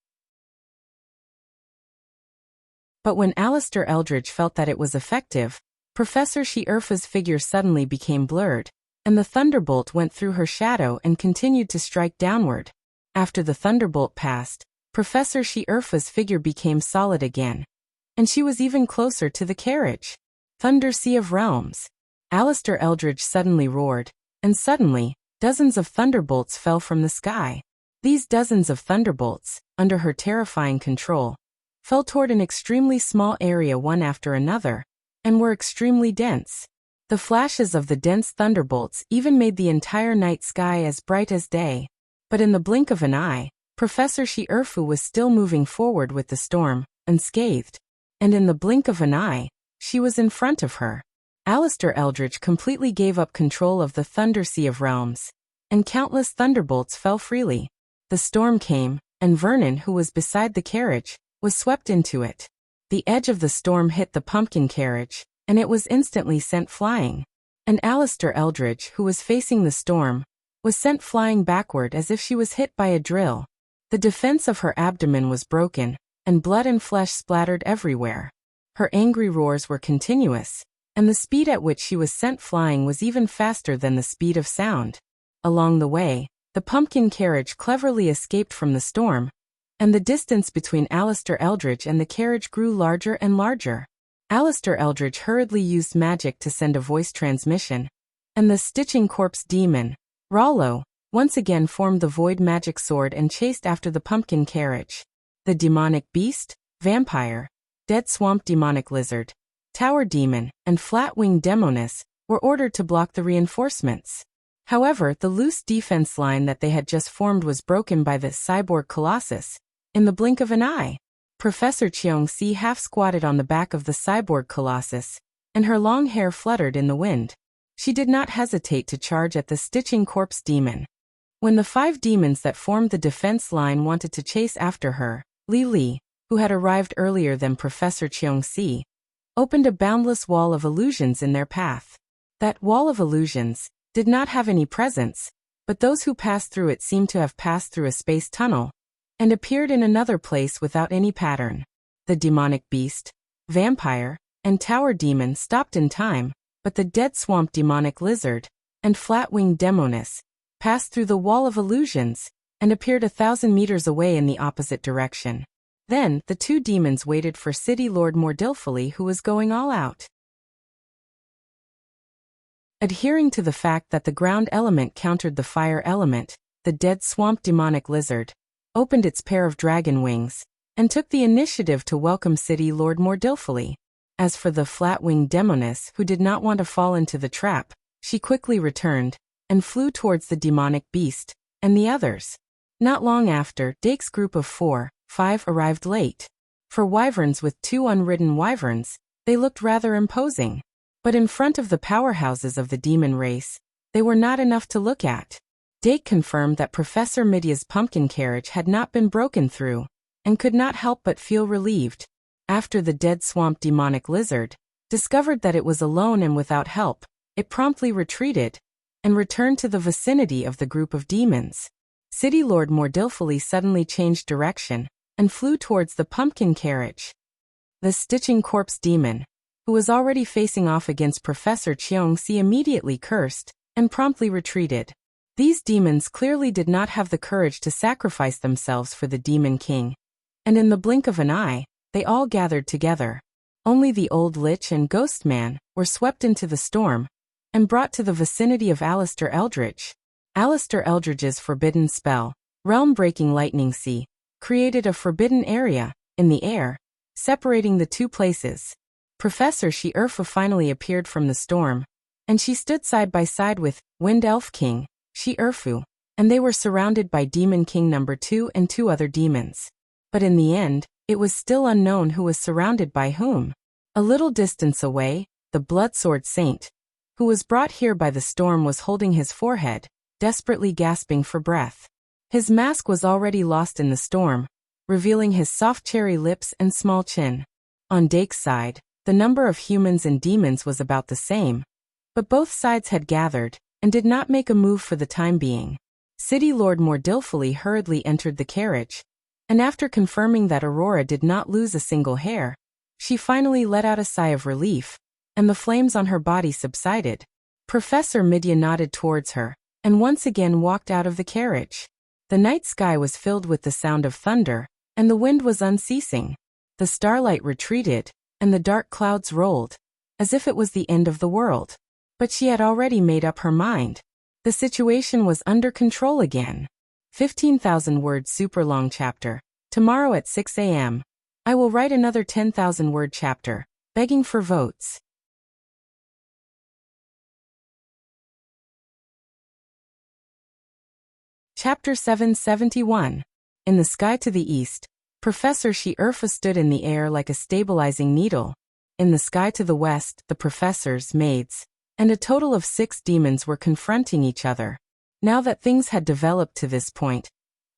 But when Alistair Eldridge felt that it was effective, Professor Sheerfa's figure suddenly became blurred, and the thunderbolt went through her shadow and continued to strike downward. After the thunderbolt passed, Professor Sheerfa's figure became solid again, and she was even closer to the carriage. Thunder Sea of Realms! Alistair Eldridge suddenly roared, and suddenly, dozens of thunderbolts fell from the sky. These dozens of thunderbolts, under her terrifying control, fell toward an extremely small area one after another, and were extremely dense. The flashes of the dense thunderbolts even made the entire night sky as bright as day. But in the blink of an eye, Professor Sheerfa was still moving forward with the storm, unscathed. And in the blink of an eye, she was in front of her. Alistair Eldridge completely gave up control of the Thunder Sea of Realms, and countless thunderbolts fell freely. The storm came, and Vernon, who was beside the carriage, was swept into it. The edge of the storm hit the pumpkin carriage, and it was instantly sent flying. And Alistair Eldridge, who was facing the storm, was sent flying backward as if she was hit by a drill. The defense of her abdomen was broken, and blood and flesh splattered everywhere. Her angry roars were continuous, and the speed at which she was sent flying was even faster than the speed of sound. Along the way, the pumpkin carriage cleverly escaped from the storm, and the distance between Alistair Eldridge and the carriage grew larger and larger. Alistair Eldridge hurriedly used magic to send a voice transmission, and the Stitching Corpse demon, Rollo, once again formed the void magic sword and chased after the pumpkin carriage. The demonic beast, vampire, dead swamp demonic lizard, tower demon, and flat-winged demoness were ordered to block the reinforcements. However, the loose defense line that they had just formed was broken by the cyborg colossus. In the blink of an eye, Professor Cheong-si half-squatted on the back of the cyborg colossus, and her long hair fluttered in the wind. She did not hesitate to charge at the Stitching Corpse demon. When the 5 demons that formed the defense line wanted to chase after her, Li, who had arrived earlier than Professor Cheong-si, opened a boundless wall of illusions in their path. That wall of illusions did not have any presence, but those who passed through it seemed to have passed through a space tunnel, and appeared in another place without any pattern. The demonic beast, vampire, and tower demon stopped in time, but the dead swamp demonic lizard, and flat-winged demoness, passed through the wall of illusions, and appeared 1,000 meters away in the opposite direction. Then, the 2 demons waited for City Lord Mordilfully, who was going all out. Adhering to the fact that the ground element countered the fire element, the dead swamp demonic lizard opened its pair of dragon wings, and took the initiative to welcome City Lord Mordilfully. As for the flat-winged demoness, who did not want to fall into the trap, she quickly returned, and flew towards the demonic beast, and the others. Not long after, Dake's group of 4-5 arrived late. For wyverns with 2 unridden wyverns, they looked rather imposing. But in front of the powerhouses of the demon race, they were not enough to look at. Dake confirmed that Professor Midia's pumpkin carriage had not been broken through, and could not help but feel relieved. After the dead swamp demonic lizard discovered that it was alone and without help, it promptly retreated and returned to the vicinity of the group of demons. City Lord Mordilfully suddenly changed direction and flew towards the pumpkin carriage. The Stitching Corpse Demon, who was already facing off against Professor Cheongsi, immediately cursed and promptly retreated. These demons clearly did not have the courage to sacrifice themselves for the Demon King, and in the blink of an eye, they all gathered together. Only the old Lich and Ghost Man were swept into the storm and brought to the vicinity of Alistair Eldridge. Alistair Eldridge's forbidden spell, Realm-Breaking Lightning Sea, created a forbidden area in the air, separating the two places. Professor She-Urfa finally appeared from the storm, and she stood side by side with Wind Elf King She-Urfu, and they were surrounded by Demon King No. 2 and 2 other demons. But in the end, it was still unknown who was surrounded by whom. A little distance away, the Bloodsword Saint, who was brought here by the storm, was holding his forehead, desperately gasping for breath. His mask was already lost in the storm, revealing his soft cherry lips and small chin. On Dake's side, the number of humans and demons was about the same, but both sides had gathered and did not make a move for the time being. City Lord Mordilfully hurriedly entered the carriage, and after confirming that Aurora did not lose a single hair, she finally let out a sigh of relief, and the flames on her body subsided. Professor Midya nodded towards her, and once again walked out of the carriage. The night sky was filled with the sound of thunder, and the wind was unceasing. The starlight retreated, and the dark clouds rolled, as if it was the end of the world. But she had already made up her mind. The situation was under control again. 15,000 word super long chapter. Tomorrow at 6 a.m. I will write another 10,000 word chapter, begging for votes. Chapter 771. In the sky to the east, Professor She-Urfa stood in the air like a stabilizing needle. In the sky to the west, the professor's maids and a total of 6 demons were confronting each other. Now that things had developed to this point,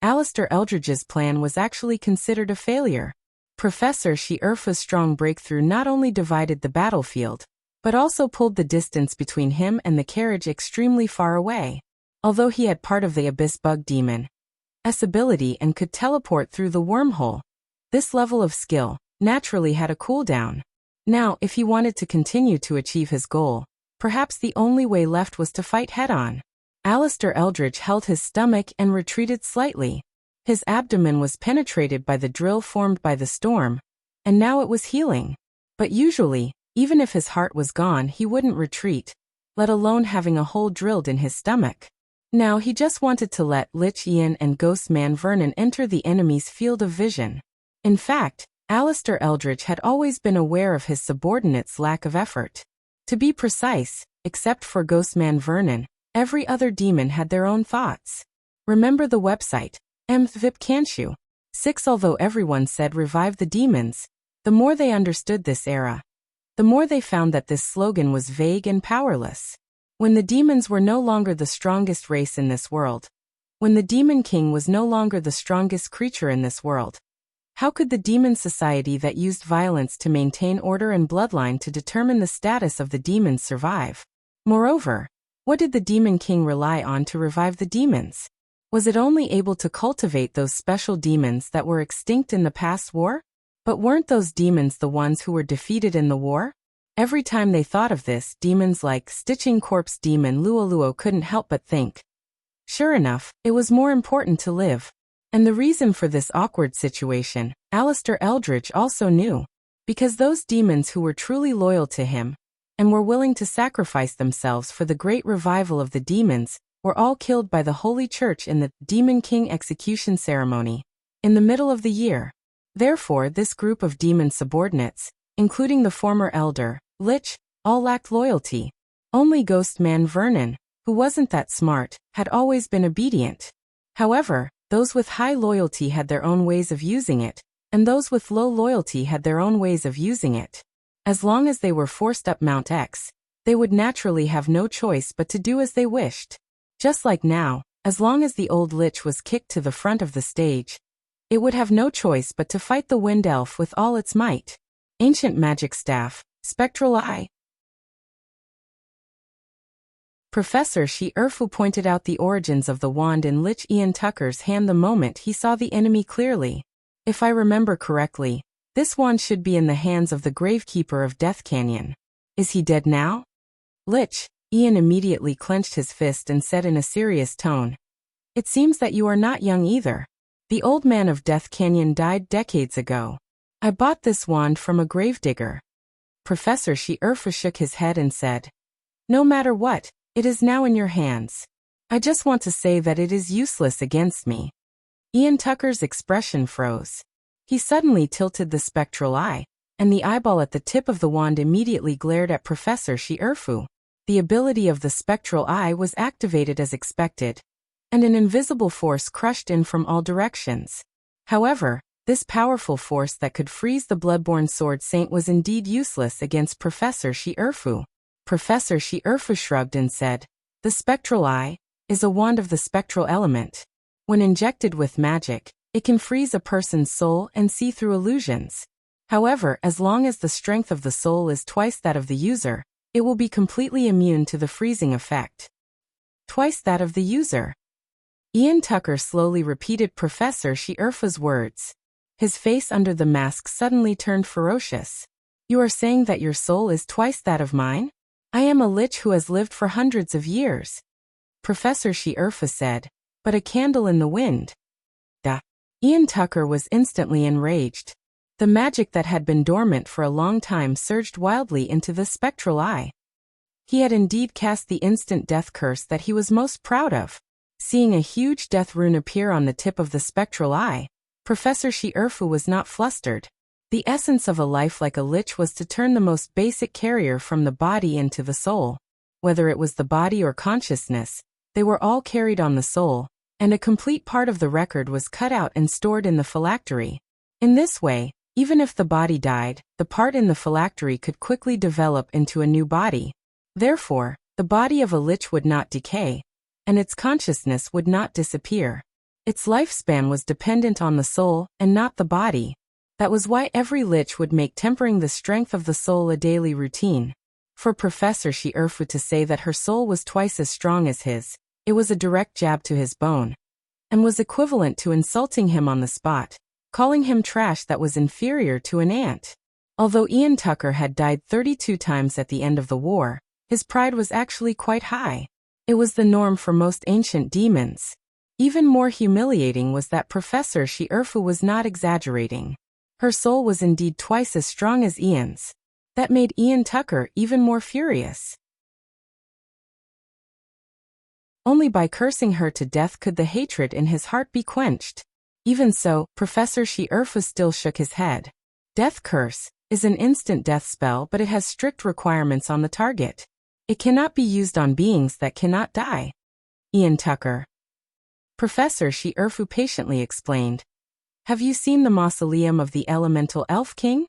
Alistair Eldridge's plan was actually considered a failure. Professor She-Urfa's strong breakthrough not only divided the battlefield, but also pulled the distance between him and the carriage extremely far away. Although he had part of the Abyss Bug Demon's ability and could teleport through the wormhole, this level of skill naturally had a cooldown. Now, if he wanted to continue to achieve his goal, perhaps the only way left was to fight head-on. Alistair Eldridge held his stomach and retreated slightly. His abdomen was penetrated by the drill formed by the storm, and now it was healing. But usually, even if his heart was gone, he wouldn't retreat, let alone having a hole drilled in his stomach. Now he just wanted to let Lich Ian and Ghost Man Vernon enter the enemy's field of vision. In fact, Alistair Eldridge had always been aware of his subordinates' lack of effort. To be precise, except for Ghost Man Vernon, every other demon had their own thoughts. Remember the website, Mthvip Kanshu 6. Although everyone said revive the demons, the more they understood this era, the more they found that this slogan was vague and powerless. When the demons were no longer the strongest race in this world, when the Demon King was no longer the strongest creature in this world, how could the demon society that used violence to maintain order and bloodline to determine the status of the demons survive? Moreover, what did the Demon King rely on to revive the demons? Was it only able to cultivate those special demons that were extinct in the past war? But weren't those demons the ones who were defeated in the war? Every time they thought of this, demons like Stitching Corpse Demon Luoluo couldn't help but think. Sure enough, it was more important to live. And the reason for this awkward situation, Alistair Eldridge also knew. Because those demons who were truly loyal to him, and were willing to sacrifice themselves for the great revival of the demons, were all killed by the Holy Church in the Demon King execution ceremony, in the middle of the year. Therefore, this group of demon subordinates, including the former elder, Lich, all lacked loyalty. Only Ghost Man Vernon, who wasn't that smart, had always been obedient. However, those with high loyalty had their own ways of using it, and those with low loyalty had their own ways of using it. As long as they were forced up Mount X, they would naturally have no choice but to do as they wished. Just like now, as long as the old Lich was kicked to the front of the stage, it would have no choice but to fight the Wind Elf with all its might. Ancient magic staff, spectral eye. Professor Shi Erfu pointed out the origins of the wand in Lich Ian Tucker's hand the moment he saw the enemy clearly. If I remember correctly, this wand should be in the hands of the Gravekeeper of Death Canyon. Is he dead now? Lich Ian immediately clenched his fist and said in a serious tone, "It seems that you are not young either. The old man of Death Canyon died decades ago. I bought this wand from a gravedigger." Professor Shi Erfu shook his head and said, "No matter what, it is now in your hands. I just want to say that it is useless against me." Ian Tucker's expression froze. He suddenly tilted the spectral eye, and the eyeball at the tip of the wand immediately glared at Professor Shi Erfu. The ability of the spectral eye was activated as expected, and an invisible force crushed in from all directions. However, this powerful force that could freeze the Bloodborne Sword Saint was indeed useless against Professor Shi Erfu. Professor Shi Erfu shrugged and said, "The spectral eye is a wand of the spectral element. When injected with magic, it can freeze a person's soul and see through illusions. However, as long as the strength of the soul is twice that of the user, it will be completely immune to the freezing effect." Twice that of the user. Ian Tucker slowly repeated Professor Shi Erfu's words. His face under the mask suddenly turned ferocious. "You are saying that your soul is twice that of mine? I am a lich who has lived for hundreds of years." Professor Shi Erfu said, "But a candle in the wind." Ian Tucker was instantly enraged. The magic that had been dormant for a long time surged wildly into the spectral eye. He had indeed cast the instant death curse that he was most proud of. Seeing a huge death rune appear on the tip of the spectral eye, Professor Shi Erfu was not flustered. The essence of a life like a lich was to turn the most basic carrier from the body into the soul. Whether it was the body or consciousness, they were all carried on the soul, and a complete part of the record was cut out and stored in the phylactery. In this way, even if the body died, the part in the phylactery could quickly develop into a new body. Therefore, the body of a lich would not decay, and its consciousness would not disappear. Its lifespan was dependent on the soul and not the body. That was why every lich would make tempering the strength of the soul a daily routine. For Professor Shi Erfu to say that her soul was twice as strong as his, it was a direct jab to his bone, and was equivalent to insulting him on the spot, calling him trash that was inferior to an ant. Although Ian Tucker had died 32 times at the end of the war, his pride was actually quite high. It was the norm for most ancient demons. Even more humiliating was that Professor Shi Erfu was not exaggerating. Her soul was indeed twice as strong as Ian's. That made Ian Tucker even more furious. Only by cursing her to death could the hatred in his heart be quenched. Even so, Professor Shi Erfu still shook his head. Death Curse is an instant death spell, but it has strict requirements on the target. It cannot be used on beings that cannot die. Ian Tucker. Professor Shi Erfu patiently explained. "Have you seen the mausoleum of the elemental elf king?"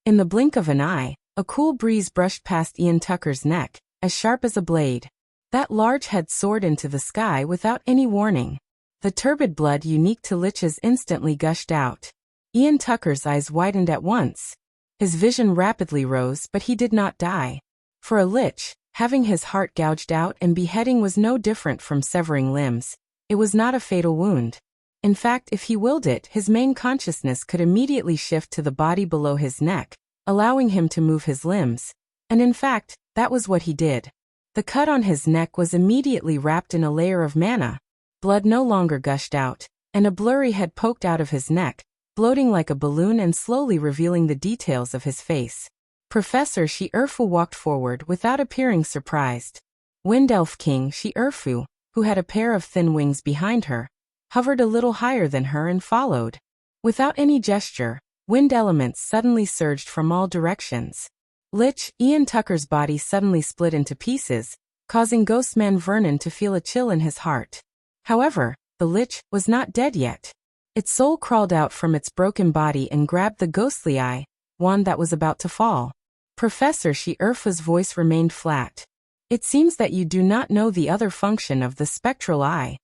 In the blink of an eye, a cool breeze brushed past Ian Tucker's neck, as sharp as a blade. That large head soared into the sky without any warning. The turbid blood unique to liches instantly gushed out. Ian Tucker's eyes widened at once. His vision rapidly rose, but he did not die. For a lich, having his heart gouged out and beheading was no different from severing limbs. It was not a fatal wound. In fact, if he willed it, his main consciousness could immediately shift to the body below his neck, allowing him to move his limbs. And in fact, that was what he did. The cut on his neck was immediately wrapped in a layer of mana. Blood no longer gushed out, and a blurry head poked out of his neck, bloating like a balloon and slowly revealing the details of his face. Professor Shi Erfu walked forward without appearing surprised. Wind Elf King Shi Erfu, who had a pair of thin wings behind her, hovered a little higher than her and followed. Without any gesture, wind elements suddenly surged from all directions. Lich Ian Tucker's body suddenly split into pieces, causing Ghostman Vernon to feel a chill in his heart. However, the lich was not dead yet. Its soul crawled out from its broken body and grabbed the ghostly eye, wand that was about to fall. Professor Shi Erfu's voice remained flat. "It seems that you do not know the other function of the spectral eye."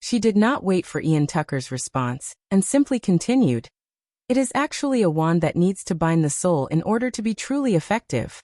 She did not wait for Ian Tucker's response, and simply continued. It is actually a wand that needs to bind the soul in order to be truly effective.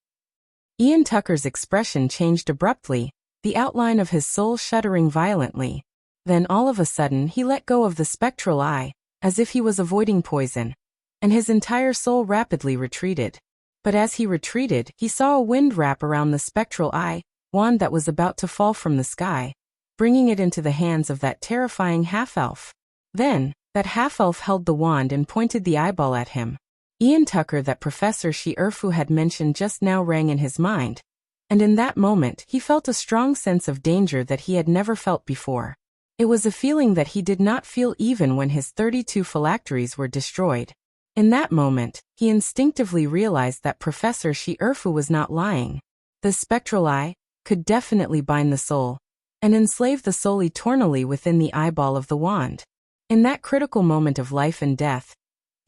Ian Tucker's expression changed abruptly, the outline of his soul shuddering violently. Then all of a sudden he let go of the spectral eye, as if he was avoiding poison, and his entire soul rapidly retreated. But as he retreated, he saw a wind wrap around the spectral eye, wand that was about to fall from the sky, bringing it into the hands of that terrifying half-elf. Then, that half-elf held the wand and pointed the eyeball at him. Ian Tucker, that Professor Shi-Erfu had mentioned just now, rang in his mind, and in that moment he felt a strong sense of danger that he had never felt before. It was a feeling that he did not feel even when his 32 phylacteries were destroyed. In that moment, he instinctively realized that Professor Shi-Erfu was not lying. The spectral eye could definitely bind the soul and enslave the soul eternally within the eyeball of the wand. In that critical moment of life and death,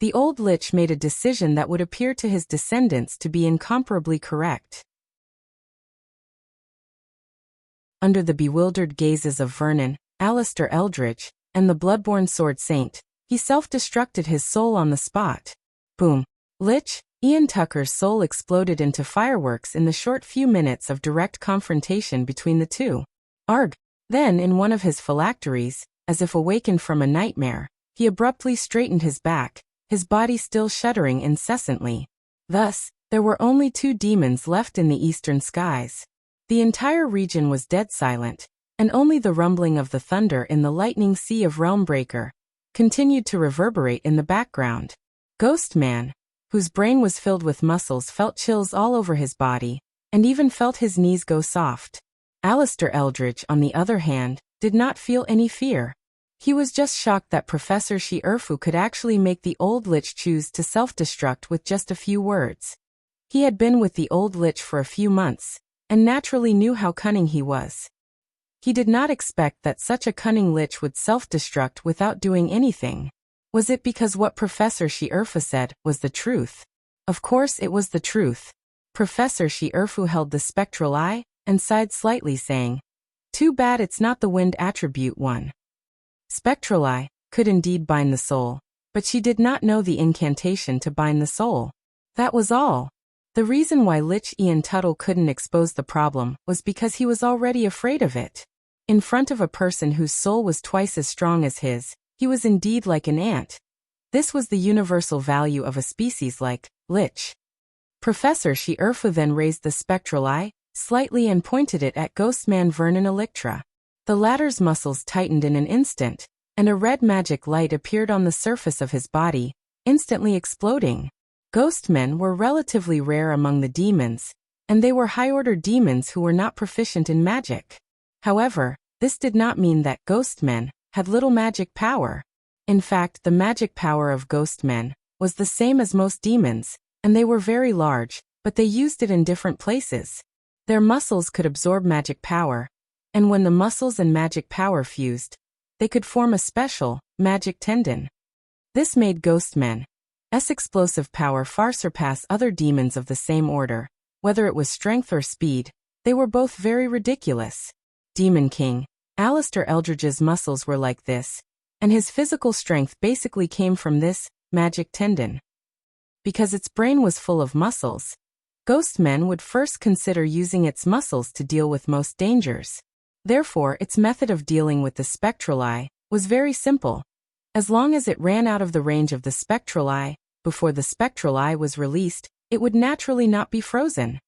the old lich made a decision that would appear to his descendants to be incomparably correct. Under the bewildered gazes of Vernon, Alistair Eldridge, and the bloodborne sword saint, he self-destructed his soul on the spot. Boom! Lich, Ian Tucker's soul exploded into fireworks in the short few minutes of direct confrontation between the two. Arg! Then, in one of his phylacteries, as if awakened from a nightmare, he abruptly straightened his back, his body still shuddering incessantly. Thus, there were only 2 demons left in the eastern skies. The entire region was dead silent, and only the rumbling of the thunder in the lightning sea of Realmbreaker continued to reverberate in the background. Ghostman, whose brain was filled with muscles, felt chills all over his body, and even felt his knees go soft. Alistair Eldridge, on the other hand, did not feel any fear. He was just shocked that Professor Shi-Erfu could actually make the old lich choose to self-destruct with just a few words. He had been with the old lich for a few months, and naturally knew how cunning he was. He did not expect that such a cunning lich would self-destruct without doing anything. Was it because what Professor Shi-Erfu said was the truth? Of course it was the truth. Professor Shi-Erfu held the spectral eye, and sighed slightly, saying, "Too bad it's not the wind attribute one." Spectral eye could indeed bind the soul, but she did not know the incantation to bind the soul. That was all. The reason why Lich Ian Tuttle couldn't expose the problem was because he was already afraid of it. In front of a person whose soul was twice as strong as his, he was indeed like an ant. This was the universal value of a species like Lich. Professor Shi-Erfu then raised the spectral eye slightly and pointed it at Ghostman Vernon Electra. The latter's muscles tightened in an instant, and a red magic light appeared on the surface of his body, instantly exploding. Ghostmen were relatively rare among the demons, and they were high-order demons who were not proficient in magic. However, this did not mean that ghostmen had little magic power. In fact, the magic power of ghostmen was the same as most demons, and they were very large, but they used it in different places. Their muscles could absorb magic power, and when the muscles and magic power fused, they could form a special, magic tendon. This made ghostmen's explosive power far surpass other demons of the same order. Whether it was strength or speed, they were both very ridiculous. Demon King Alistair Eldridge's muscles were like this, and his physical strength basically came from this magic tendon. Because its brain was full of muscles, ghostmen would first consider using its muscles to deal with most dangers. Therefore, its method of dealing with the spectral eye was very simple. As long as it ran out of the range of the spectral eye, before the spectral eye was released, it would naturally not be frozen.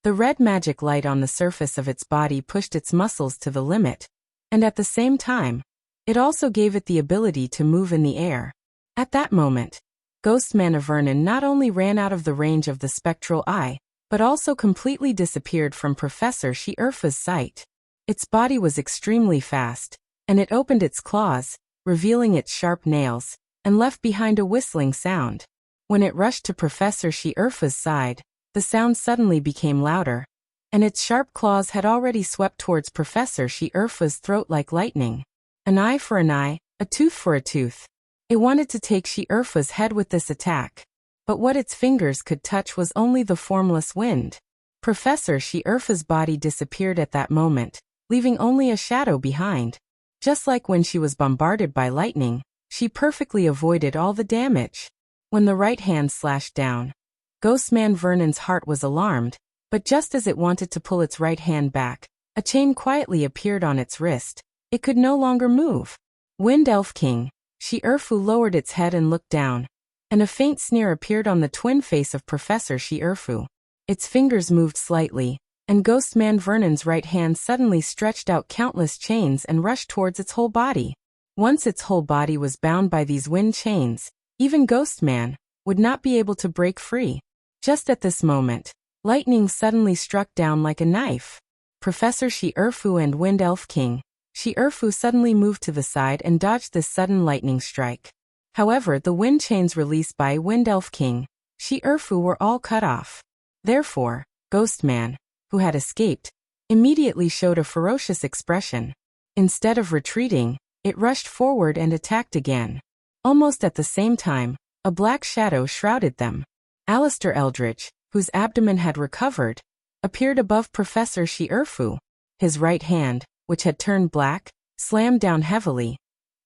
The red magic light on the surface of its body pushed its muscles to the limit, and at the same time, it also gave it the ability to move in the air. At that moment, Ghostman of Vernon not only ran out of the range of the spectral eye, but also completely disappeared from Professor Shi-Erfu's sight. Its body was extremely fast, and it opened its claws, revealing its sharp nails, and left behind a whistling sound. When it rushed to Professor Shi-Erfu's side, the sound suddenly became louder, and its sharp claws had already swept towards Professor Shi-Erfu's throat like lightning. An eye for an eye, a tooth for a tooth. It wanted to take Shi-Erfu's head with this attack, but what its fingers could touch was only the formless wind. Professor Shi-Erfu's body disappeared at that moment, leaving only a shadow behind. Just like when she was bombarded by lightning, She perfectly avoided all the damage. When the right hand slashed down, Ghostman Vernon's heart was alarmed, but just as it wanted to pull its right hand back, a chain quietly appeared on its wrist. It could no longer move. Wind Elf King, Shi-Erfu lowered its head and looked down, and a faint sneer appeared on the twin face of Professor Shi-Erfu. Its fingers moved slightly, and Ghostman Vernon's right hand suddenly stretched out countless chains and rushed towards its whole body. Once its whole body was bound by these wind chains, even Ghostman would not be able to break free. Just at this moment, lightning suddenly struck down like a knife. Professor Shi-Erfu and Wind Elf King, Shi-Erfu suddenly moved to the side and dodged this sudden lightning strike. However, the wind chains released by Wind Elf King, Shi-Erfu were all cut off. Therefore, Ghostman, who had escaped, immediately showed a ferocious expression. Instead of retreating, it rushed forward and attacked again. Almost at the same time, a black shadow shrouded them. Alistair Eldritch, whose abdomen had recovered, appeared above Professor Shi-Erfu. His right hand, which had turned black, slammed down heavily,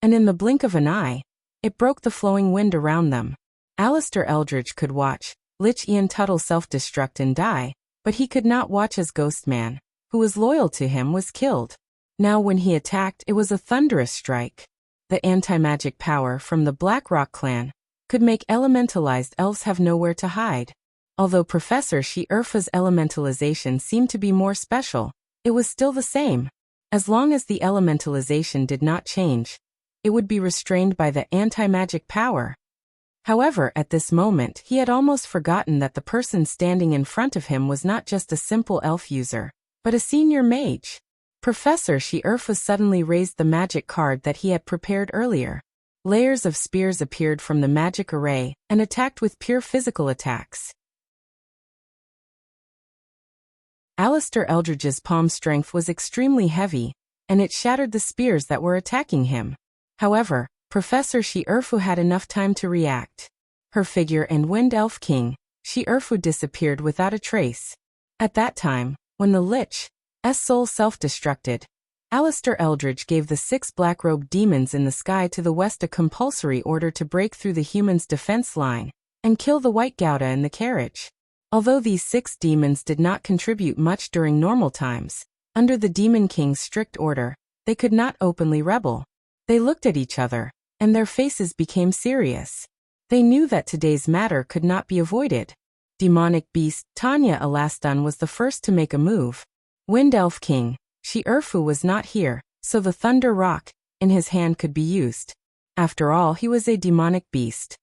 and in the blink of an eye, it broke the flowing wind around them. Alistair Eldritch could watch Lich Ian Tuttle self-destruct and die, but he could not watch as Ghostman, who was loyal to him, was killed. Now when he attacked, it was a thunderous strike. The anti-magic power from the Blackrock clan could make elementalized elves have nowhere to hide. Although Professor Shi-Erfu's elementalization seemed to be more special, it was still the same. As long as the elementalization did not change, it would be restrained by the anti-magic power. However, at this moment he had almost forgotten that the person standing in front of him was not just a simple elf user, but a senior mage. Professor Shi-Erfu suddenly raised the magic card that he had prepared earlier. Layers of spears appeared from the magic array and attacked with pure physical attacks. Alistair Eldritch's palm strength was extremely heavy, and it shattered the spears that were attacking him. However, Professor Shi-Erfu had enough time to react. Her figure and Wind Elf King, Shi-Erfu, disappeared without a trace. At that time, when the Lich's soul self-destructed, Alistair Eldritch gave the 6 black-robed demons in the sky to the west a compulsory order to break through the humans' defense line and kill the White Gouda in the carriage. Although these 6 demons did not contribute much during normal times, under the Demon King's strict order, they could not openly rebel. They looked at each other, and their faces became serious. They knew that today's matter could not be avoided. Demonic beast Tanya Elaston was the first to make a move. Wind Elf King, Shi-Erfu, was not here, so the Thunder Rock in his hand could be used. After all, he was a demonic beast.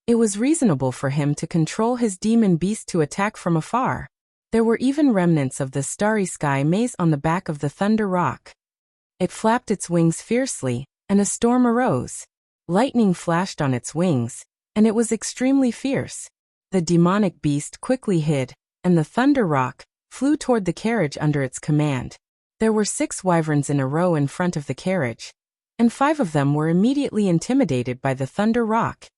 It was reasonable for him to control his demon beast to attack from afar. There were even remnants of the Starry Sky maze on the back of the Thunder Rock. It flapped its wings fiercely, and a storm arose. Lightning flashed on its wings, and it was extremely fierce. The demonic beast quickly hid, and the Thunder Rock flew toward the carriage under its command. There were 6 wyverns in a row in front of the carriage, and 5 of them were immediately intimidated by the Thunder Rock's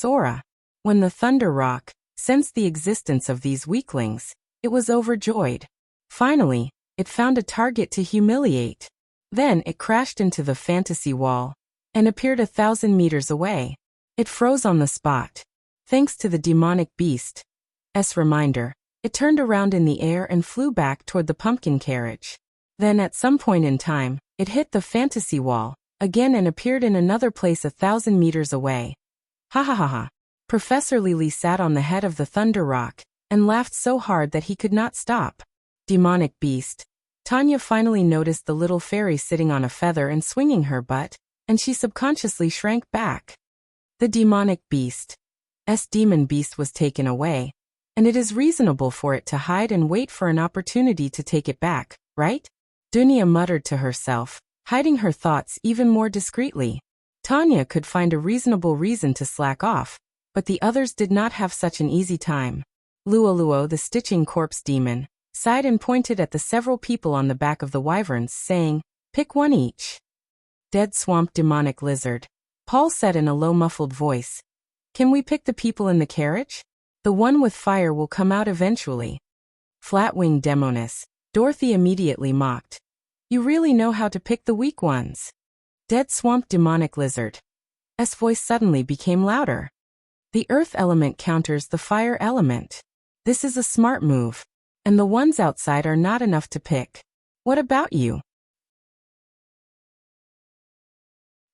aura. When the Thunder Rock sensed the existence of these weaklings, it was overjoyed. Finally, it found a target to humiliate. Then it crashed into the fantasy wall and appeared 1,000 meters away. It froze on the spot. Thanks to the demonic beast's reminder, it turned around in the air and flew back toward the pumpkin carriage. Then at some point in time, it hit the fantasy wall again and appeared in another place 1,000 meters away. Ha ha ha ha. Professor Lily sat on the head of the Thunder Rock and laughed so hard that he could not stop. Demonic beast. Tanya finally noticed the little fairy sitting on a feather and swinging her butt, and she subconsciously shrank back. The demonic beast's demon beast was taken away, and it is reasonable for it to hide and wait for an opportunity to take it back, right? Dunya muttered to herself, hiding her thoughts even more discreetly. Tanya could find a reasonable reason to slack off, but the others did not have such an easy time. Luoluo, the stitching corpse demon, sighed and pointed at the several people on the back of the wyverns, saying, "Pick one each." Dead swamp demonic lizard. Paul said in a low muffled voice, "Can we pick the people in the carriage? The one with fire will come out eventually." Flat-winged demoness. Dorothy immediately mocked. "You really know how to pick the weak ones." Dead swamp demonic lizard. voice suddenly became louder. The earth element counters the fire element. This is a smart move. And the ones outside are not enough to pick. What about you?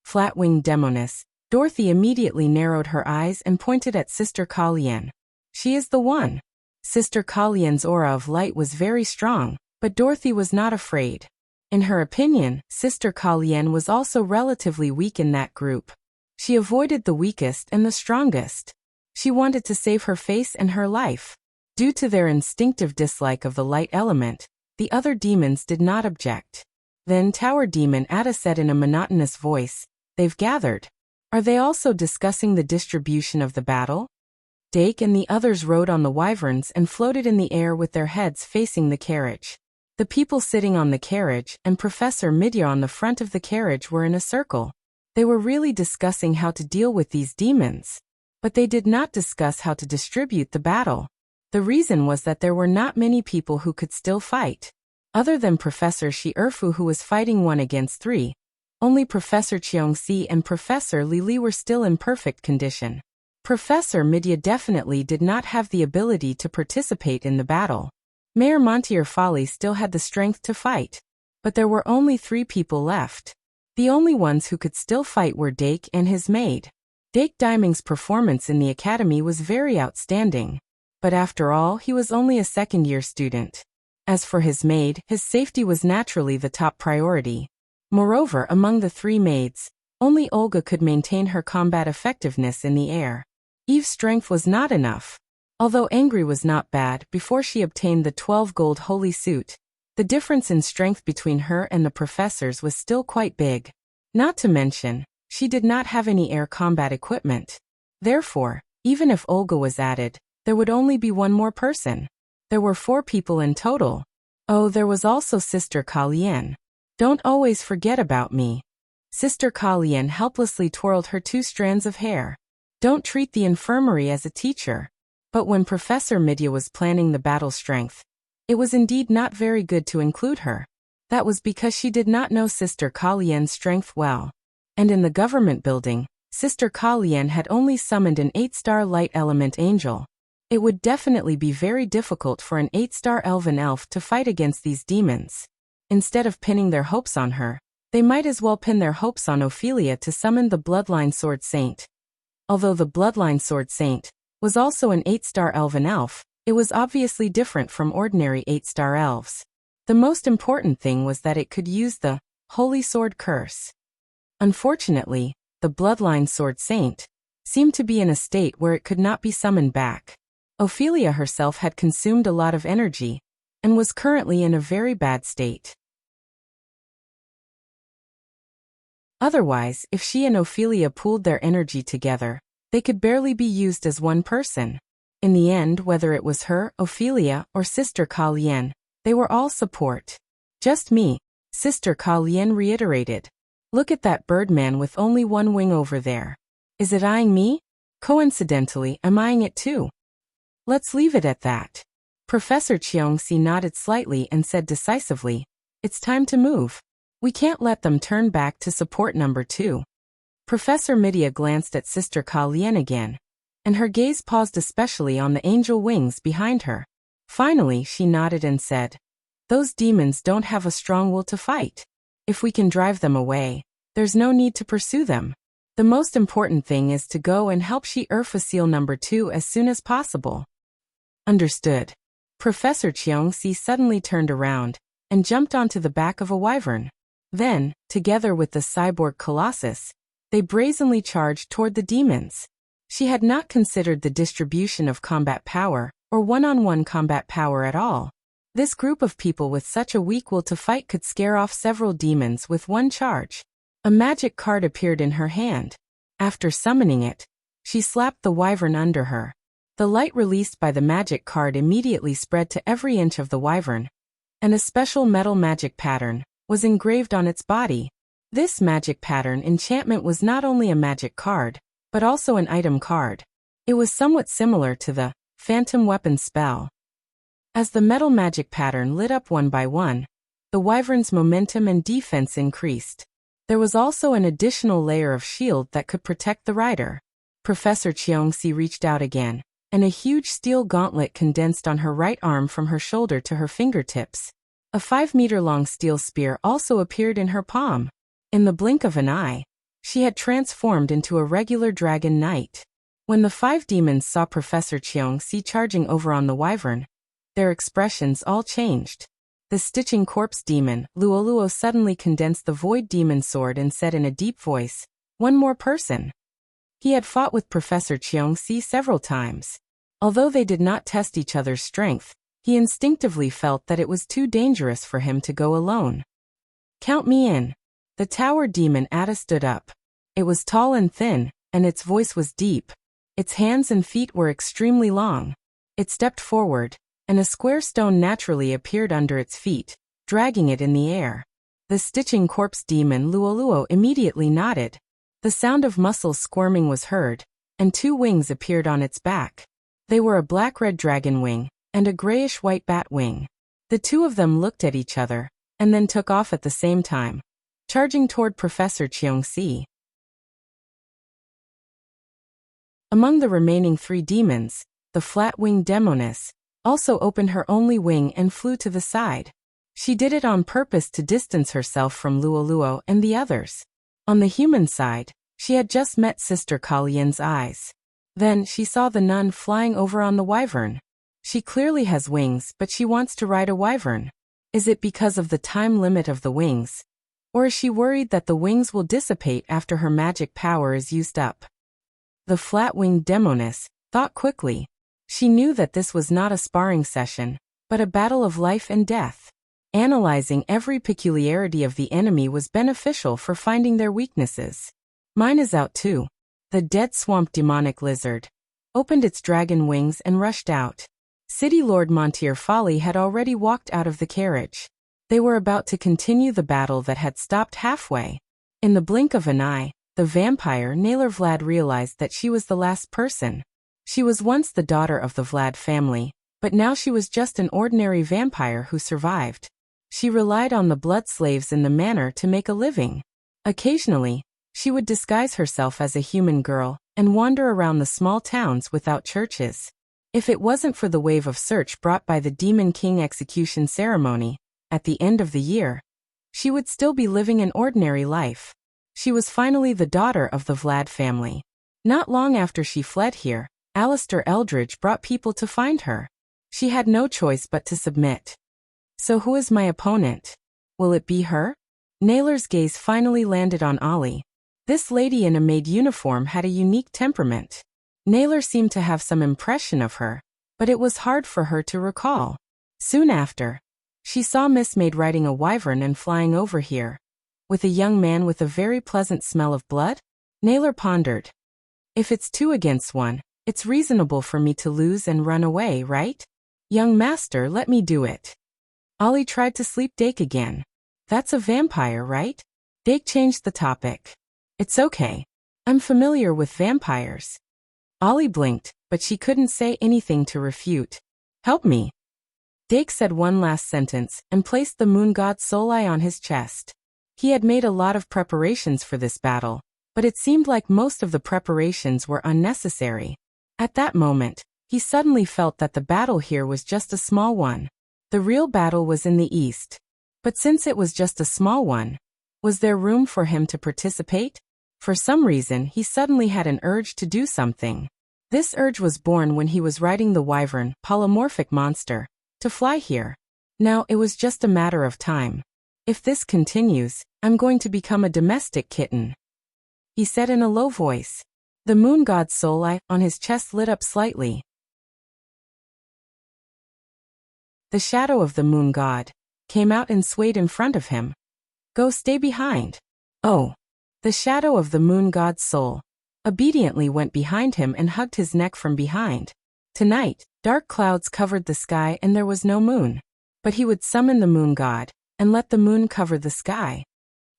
Flat-winged demoness. Dorothy immediately narrowed her eyes and pointed at Sister Kalien. She is the one. Sister Kalien's aura of light was very strong, but Dorothy was not afraid. In her opinion, Sister Kalien was also relatively weak in that group. She avoided the weakest and the strongest. She wanted to save her face and her life. Due to their instinctive dislike of the light element, the other demons did not object. Then Tower Demon Ada said in a monotonous voice, "They've gathered. Are they also discussing the distribution of the battle?" Dake and the others rode on the wyverns and floated in the air with their heads facing the carriage. The people sitting on the carriage and Professor Midya on the front of the carriage were in a circle. They were really discussing how to deal with these demons. But they did not discuss how to distribute the battle. The reason was that there were not many people who could still fight. Other than Professor Shi Erfu, who was fighting 1 against 3, only Professor Cheongsi and Professor Li were still in perfect condition. Professor Midya definitely did not have the ability to participate in the battle. Mayor Montier Folly still had the strength to fight. But there were only 3 people left. The only ones who could still fight were Dake and his maid. Dake Diming's performance in the academy was very outstanding. But after all, he was only a second-year student. As for his maid, his safety was naturally the top priority. Moreover, among the 3 maids, only Olga could maintain her combat effectiveness in the air. Eve's strength was not enough. Although angry was not bad before she obtained the 12 gold holy suit, the difference in strength between her and the professors was still quite big. Not to mention, she did not have any air combat equipment. Therefore, even if Olga was added, there would only be 1 more person. There were 4 people in total. Oh, there was also Sister Kalien. Don't always forget about me. Sister Kalien helplessly twirled her 2 strands of hair. Don't treat the infirmary as a teacher. But when Professor Midya was planning the battle strength, it was indeed not very good to include her. That was because she did not know Sister Kalien's strength well. And in the government building, Sister Kalien had only summoned an 8-star light element angel. It would definitely be very difficult for an 8-star elven elf to fight against these demons. Instead of pinning their hopes on her, they might as well pin their hopes on Ophelia to summon the Bloodline Sword Saint. Although the Bloodline Sword Saint was also an 8-star elven elf, it was obviously different from ordinary 8-star elves. The most important thing was that it could use the Holy Sword Curse. Unfortunately, the Bloodline Sword Saint seemed to be in a state where it could not be summoned back. Ophelia herself had consumed a lot of energy and was currently in a very bad state. Otherwise, if she and Ophelia pooled their energy together, they could barely be used as 1 person. In the end, whether it was her, Ophelia, or Sister Kalien, they were all support. Just me, Sister Kalien reiterated. Look at that birdman with only 1 wing over there. Is it eyeing me? Coincidentally, I'm eyeing it too. Let's leave it at that. Professor Cheongsi nodded slightly and said decisively, "It's time to move. We can't let them turn back to support number 2. Professor Midya glanced at Sister Kalien again, and her gaze paused especially on the angel wings behind her. Finally, she nodded and said, "Those demons don't have a strong will to fight. If we can drive them away, there's no need to pursue them. The most important thing is to go and help Shi Erfa number 2 as soon as possible." Understood. Professor Cheongsi suddenly turned around and jumped onto the back of a wyvern. Then, together with the cyborg Colossus, they brazenly charged toward the demons. She had not considered the distribution of combat power, or one-on-one combat power at all. This group of people with such a weak will to fight could scare off several demons with 1 charge. A magic card appeared in her hand. After summoning it, she slapped the wyvern under her. The light released by the magic card immediately spread to every inch of the wyvern, and a special metal magic pattern was engraved on its body. This magic pattern enchantment was not only a magic card, but also an item card. It was somewhat similar to the Phantom Weapon spell. As the metal magic pattern lit up 1 by 1, the wyvern's momentum and defense increased. There was also an additional layer of shield that could protect the rider. Professor Cheongsi reached out again, and a huge steel gauntlet condensed on her right arm from her shoulder to her fingertips. A 5-meter-long steel spear also appeared in her palm. In the blink of an eye, she had transformed into a regular dragon knight. When the 5 demons saw Professor Cheongsi charging over on the wyvern, their expressions all changed. The stitching corpse demon, Luoluo, suddenly condensed the void demon sword and said in a deep voice, "One more person." He had fought with Professor Cheongsi several times. Although they did not test each other's strength, he instinctively felt that it was too dangerous for him to go alone. "Count me in." The tower demon Ada stood up. It was tall and thin, and its voice was deep. Its hands and feet were extremely long. It stepped forward, and a square stone naturally appeared under its feet, dragging it in the air. The stitching corpse demon Luoluo immediately nodded. The sound of muscles squirming was heard, and 2 wings appeared on its back. They were a black-red dragon wing, and a grayish-white bat wing. The 2 of them looked at each other, and then took off at the same time, charging toward Professor Cheongsi. Among the remaining 3 demons, the flat-winged demoness also opened her only wing and flew to the side. She did it on purpose to distance herself from Luoluo and the others. On the human side, she had just met Sister Kalian's eyes. Then she saw the nun flying over on the wyvern. She clearly has wings, but she wants to ride a wyvern. Is it because of the time limit of the wings? Or is she worried that the wings will dissipate after her magic power is used up? The flat-winged demoness thought quickly. She knew that this was not a sparring session, but a battle of life and death. Analyzing every peculiarity of the enemy was beneficial for finding their weaknesses. "Mine is out too." The dead swamp demonic lizard opened its dragon wings and rushed out. City Lord Montier Folly had already walked out of the carriage. They were about to continue the battle that had stopped halfway. In the blink of an eye, the vampire Naylor Vlad realized that she was the last person. She was once the daughter of the Vlad family, but now she was just an ordinary vampire who survived. She relied on the blood slaves in the manor to make a living. Occasionally, she would disguise herself as a human girl and wander around the small towns without churches. If it wasn't for the wave of search brought by the Demon King execution ceremony at the end of the year, she would still be living an ordinary life. She was finally the daughter of the Vlad family. Not long after she fled here, Alistair Eldridge brought people to find her. She had no choice but to submit. So who is my opponent? Will it be her? Naylor's gaze finally landed on Ollie. This lady in a maid uniform had a unique temperament. Naylor seemed to have some impression of her, but it was hard for her to recall. Soon after, she saw Miss Maid riding a wyvern and flying over here. With a young man with a very pleasant smell of blood? Naylor pondered. If it's 2 against 1, it's reasonable for me to lose and run away, right? Young master, let me do it. Ollie tried to sleep Dake again. That's a vampire, right? Dake changed the topic. It's okay. I'm familiar with vampires. Ollie blinked, but she couldn't say anything to refute. Help me. Dake said one last sentence and placed the moon god Solai on his chest. He had made a lot of preparations for this battle, but it seemed like most of the preparations were unnecessary. At that moment, he suddenly felt that the battle here was just a small one. The real battle was in the east. But since it was just a small one, was there room for him to participate? For some reason, he suddenly had an urge to do something. This urge was born when he was riding the wyvern, polymorphic monster, to fly here. Now it was just a matter of time. If this continues, I'm going to become a domestic kitten, he said in a low voice. The moon god's soul eye on his chest lit up slightly. The shadow of the moon god came out and swayed in front of him. Go stay behind. Oh. The shadow of the moon god's soul obediently went behind him and hugged his neck from behind. Tonight, dark clouds covered the sky and there was no moon. But he would summon the moon god and let the moon cover the sky.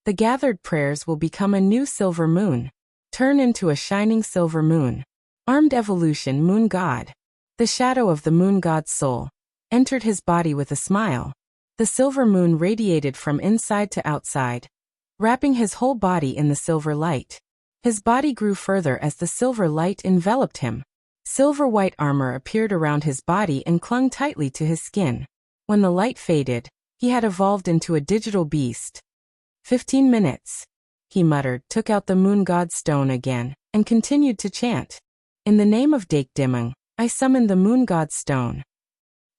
The gathered prayers will become a new silver moon. Turn into a shining silver moon. Armed evolution moon god. The shadow of the moon god's soul entered his body with a smile. The silver moon radiated from inside to outside, wrapping his whole body in the silver light. His body grew further as the silver light enveloped him. Silver-white armor appeared around his body and clung tightly to his skin. When the light faded, he had evolved into a digital beast. 15 minutes. He muttered, took out the moon god stone again, and continued to chant. In the name of Dake Dimung, I summoned the moon god stone.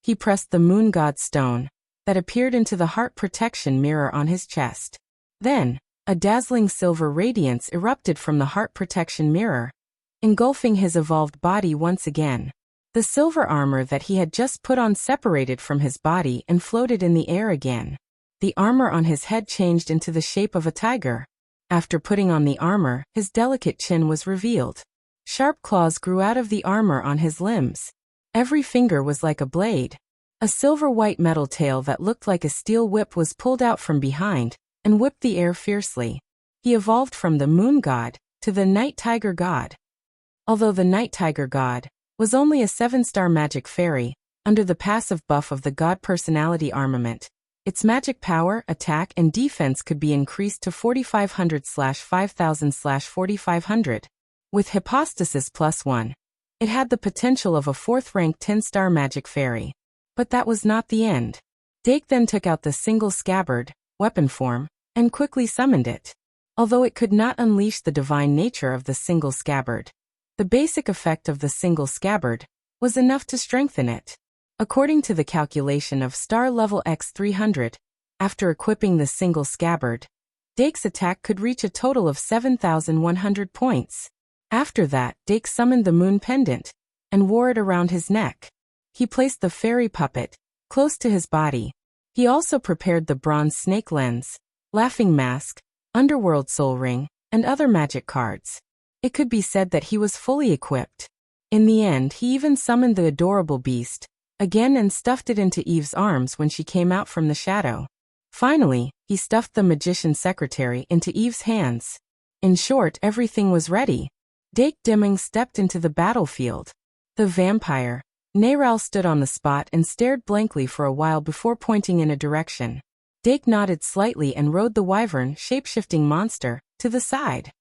He pressed the moon god stone, that appeared into the heart protection mirror on his chest. Then, a dazzling silver radiance erupted from the heart protection mirror, engulfing his evolved body once again. The silver armor that he had just put on separated from his body and floated in the air again. The armor on his head changed into the shape of a tiger. After putting on the armor, his delicate chin was revealed. Sharp claws grew out of the armor on his limbs. Every finger was like a blade. A silver-white metal tail that looked like a steel whip was pulled out from behind and whipped the air fiercely. He evolved from the moon god to the night tiger god. Although the night tiger god was only a 7-star magic fairy, under the passive buff of the god personality armament, its magic power, attack, and defense could be increased to 4500/5000/4500. With hypostasis +1, it had the potential of a 4th-rank 10-star magic fairy. But that was not the end. Dake then took out the single scabbard, weapon form, and quickly summoned it. Although it could not unleash the divine nature of the single scabbard, the basic effect of the single scabbard was enough to strengthen it. According to the calculation of star level X300, after equipping the single scabbard, Dake's attack could reach a total of 7,100 points. After that, Dake summoned the moon pendant and wore it around his neck. He placed the fairy puppet close to his body. He also prepared the bronze snake lens, laughing mask, underworld soul ring, and other magic cards. It could be said that he was fully equipped. In the end, he even summoned the adorable beast again and stuffed it into Eve's arms when she came out from the shadow. Finally, he stuffed the magician's secretary into Eve's hands. In short, everything was ready. Dake Dimung stepped into the battlefield. The vampire, Neiral, stood on the spot and stared blankly for a while before pointing in a direction. Dake nodded slightly and rode the wyvern shape-shifting monster to the side.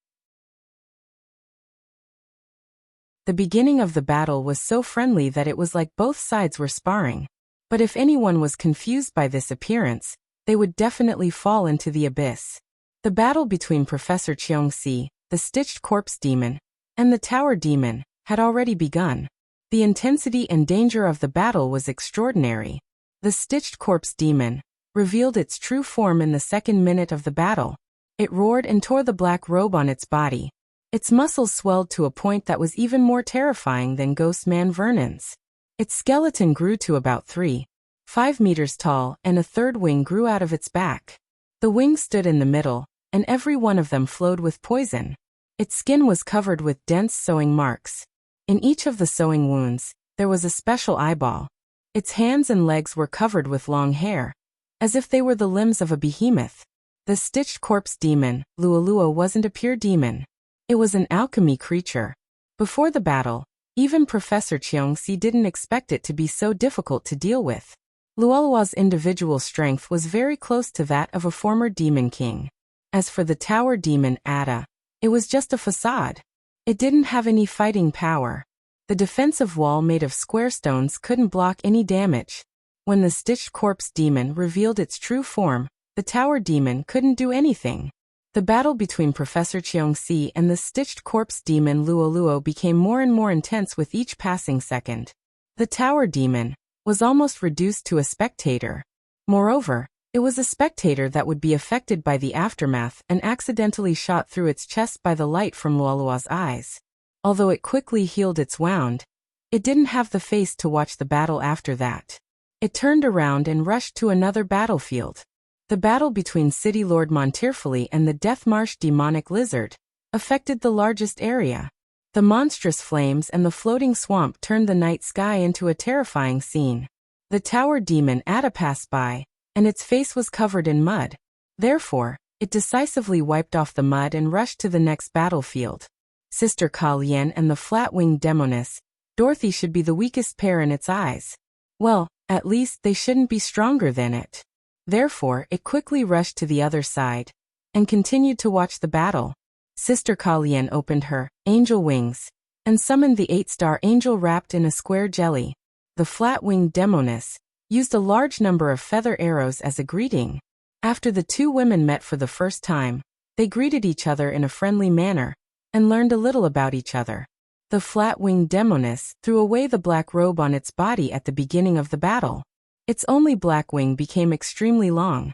The beginning of the battle was so friendly that it was like both sides were sparring. But if anyone was confused by this appearance, they would definitely fall into the abyss. The battle between Professor Cheongsi, the stitched corpse demon, and the tower demon had already begun. The intensity and danger of the battle was extraordinary. The stitched corpse demon revealed its true form in the second minute of the battle. It roared and tore the black robe on its body. Its muscles swelled to a point that was even more terrifying than Ghostman Vernon's. Its skeleton grew to about 3.5 meters tall, and a third wing grew out of its back. The wings stood in the middle, and every one of them flowed with poison. Its skin was covered with dense sewing marks. In each of the sewing wounds, there was a special eyeball. Its hands and legs were covered with long hair, as if they were the limbs of a behemoth. The stitched corpse demon, Lualua, wasn't a pure demon. It was an alchemy creature. Before the battle, even Professor Cheongsi didn't expect it to be so difficult to deal with. Lualua's individual strength was very close to that of a former demon king. As for the tower demon Ada, it was just a facade. It didn't have any fighting power. The defensive wall made of square stones couldn't block any damage. When the stitched corpse demon revealed its true form, the tower demon couldn't do anything. The battle between Professor Cheongsi and the stitched corpse demon Luoluo became more and more intense with each passing second. The tower demon was almost reduced to a spectator. Moreover, it was a spectator that would be affected by the aftermath and accidentally shot through its chest by the light from Luolua's eyes. Although it quickly healed its wound, it didn't have the face to watch the battle after that. It turned around and rushed to another battlefield. The battle between City Lord Montearfully and the Death Marsh demonic lizard affected the largest area. The monstrous flames and the floating swamp turned the night sky into a terrifying scene. The tower demon Ada passed by, and its face was covered in mud. Therefore, it decisively wiped off the mud and rushed to the next battlefield. Sister Ka Lien and the flat-winged demoness, Dorothy, should be the weakest pair in its eyes. Well, at least they shouldn't be stronger than it. Therefore, it quickly rushed to the other side. and continued to watch the battle. Sister Kalien opened her angel wings and summoned the 8-star angel wrapped in a square jelly. The flat-winged demoness used a large number of feather arrows as a greeting. After the two women met for the first time, they greeted each other in a friendly manner and learned a little about each other. The flat-winged demoness threw away the black robe on its body at the beginning of the battle. Its only black wing became extremely long.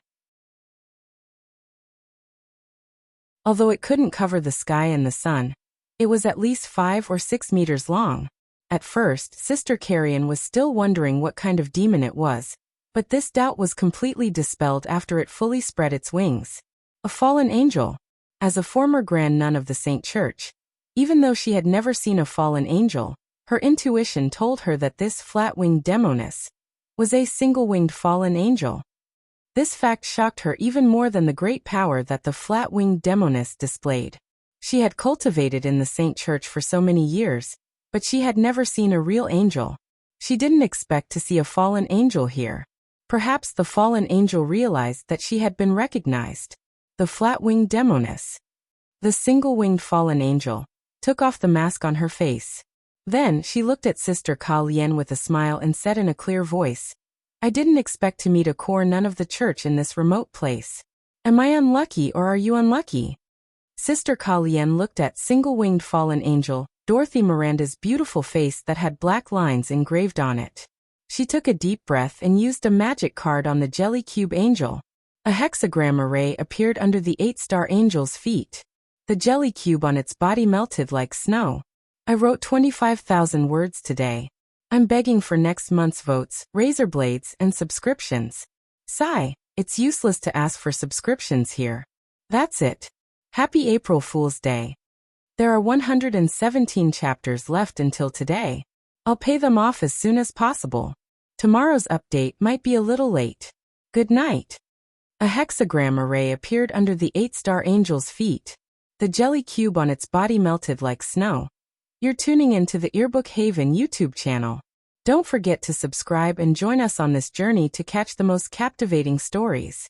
Although it couldn't cover the sky and the sun, it was at least 5 or 6 meters long. At first, Sister Carrion was still wondering what kind of demon it was, but this doubt was completely dispelled after it fully spread its wings. A fallen angel. As a former Grand Nun of the Saint Church, even though she had never seen a fallen angel, her intuition told her that this flat-winged demoness was a single-winged fallen angel. This fact shocked her even more than the great power that the flat-winged demoness displayed. She had cultivated in the Saint Church for so many years, but she had never seen a real angel. She didn't expect to see a fallen angel here. Perhaps the fallen angel realized that she had been recognized. The flat-winged demoness, the single-winged fallen angel, took off the mask on her face. Then she looked at Sister Kalien with a smile and said in a clear voice, "I didn't expect to meet a core nun of the church in this remote place. Am I unlucky or are you unlucky?" Sister Kalien looked at single-winged fallen angel, Dorothy Miranda's beautiful face that had black lines engraved on it. She took a deep breath and used a magic card on the jelly cube angel. A hexagram array appeared under the 8-star angel's feet. The jelly cube on its body melted like snow. "I wrote 25,000 words today. I'm begging for next month's votes, razor blades, and subscriptions. Sigh, it's useless to ask for subscriptions here. That's it. Happy April Fool's Day. There are 117 chapters left until today. I'll pay them off as soon as possible. Tomorrow's update might be a little late. Good night." A hexagram array appeared under the 8-star angel's feet. The jelly cube on its body melted like snow. You're tuning into the Earbook Haven YouTube channel. Don't forget to subscribe and join us on this journey to catch the most captivating stories.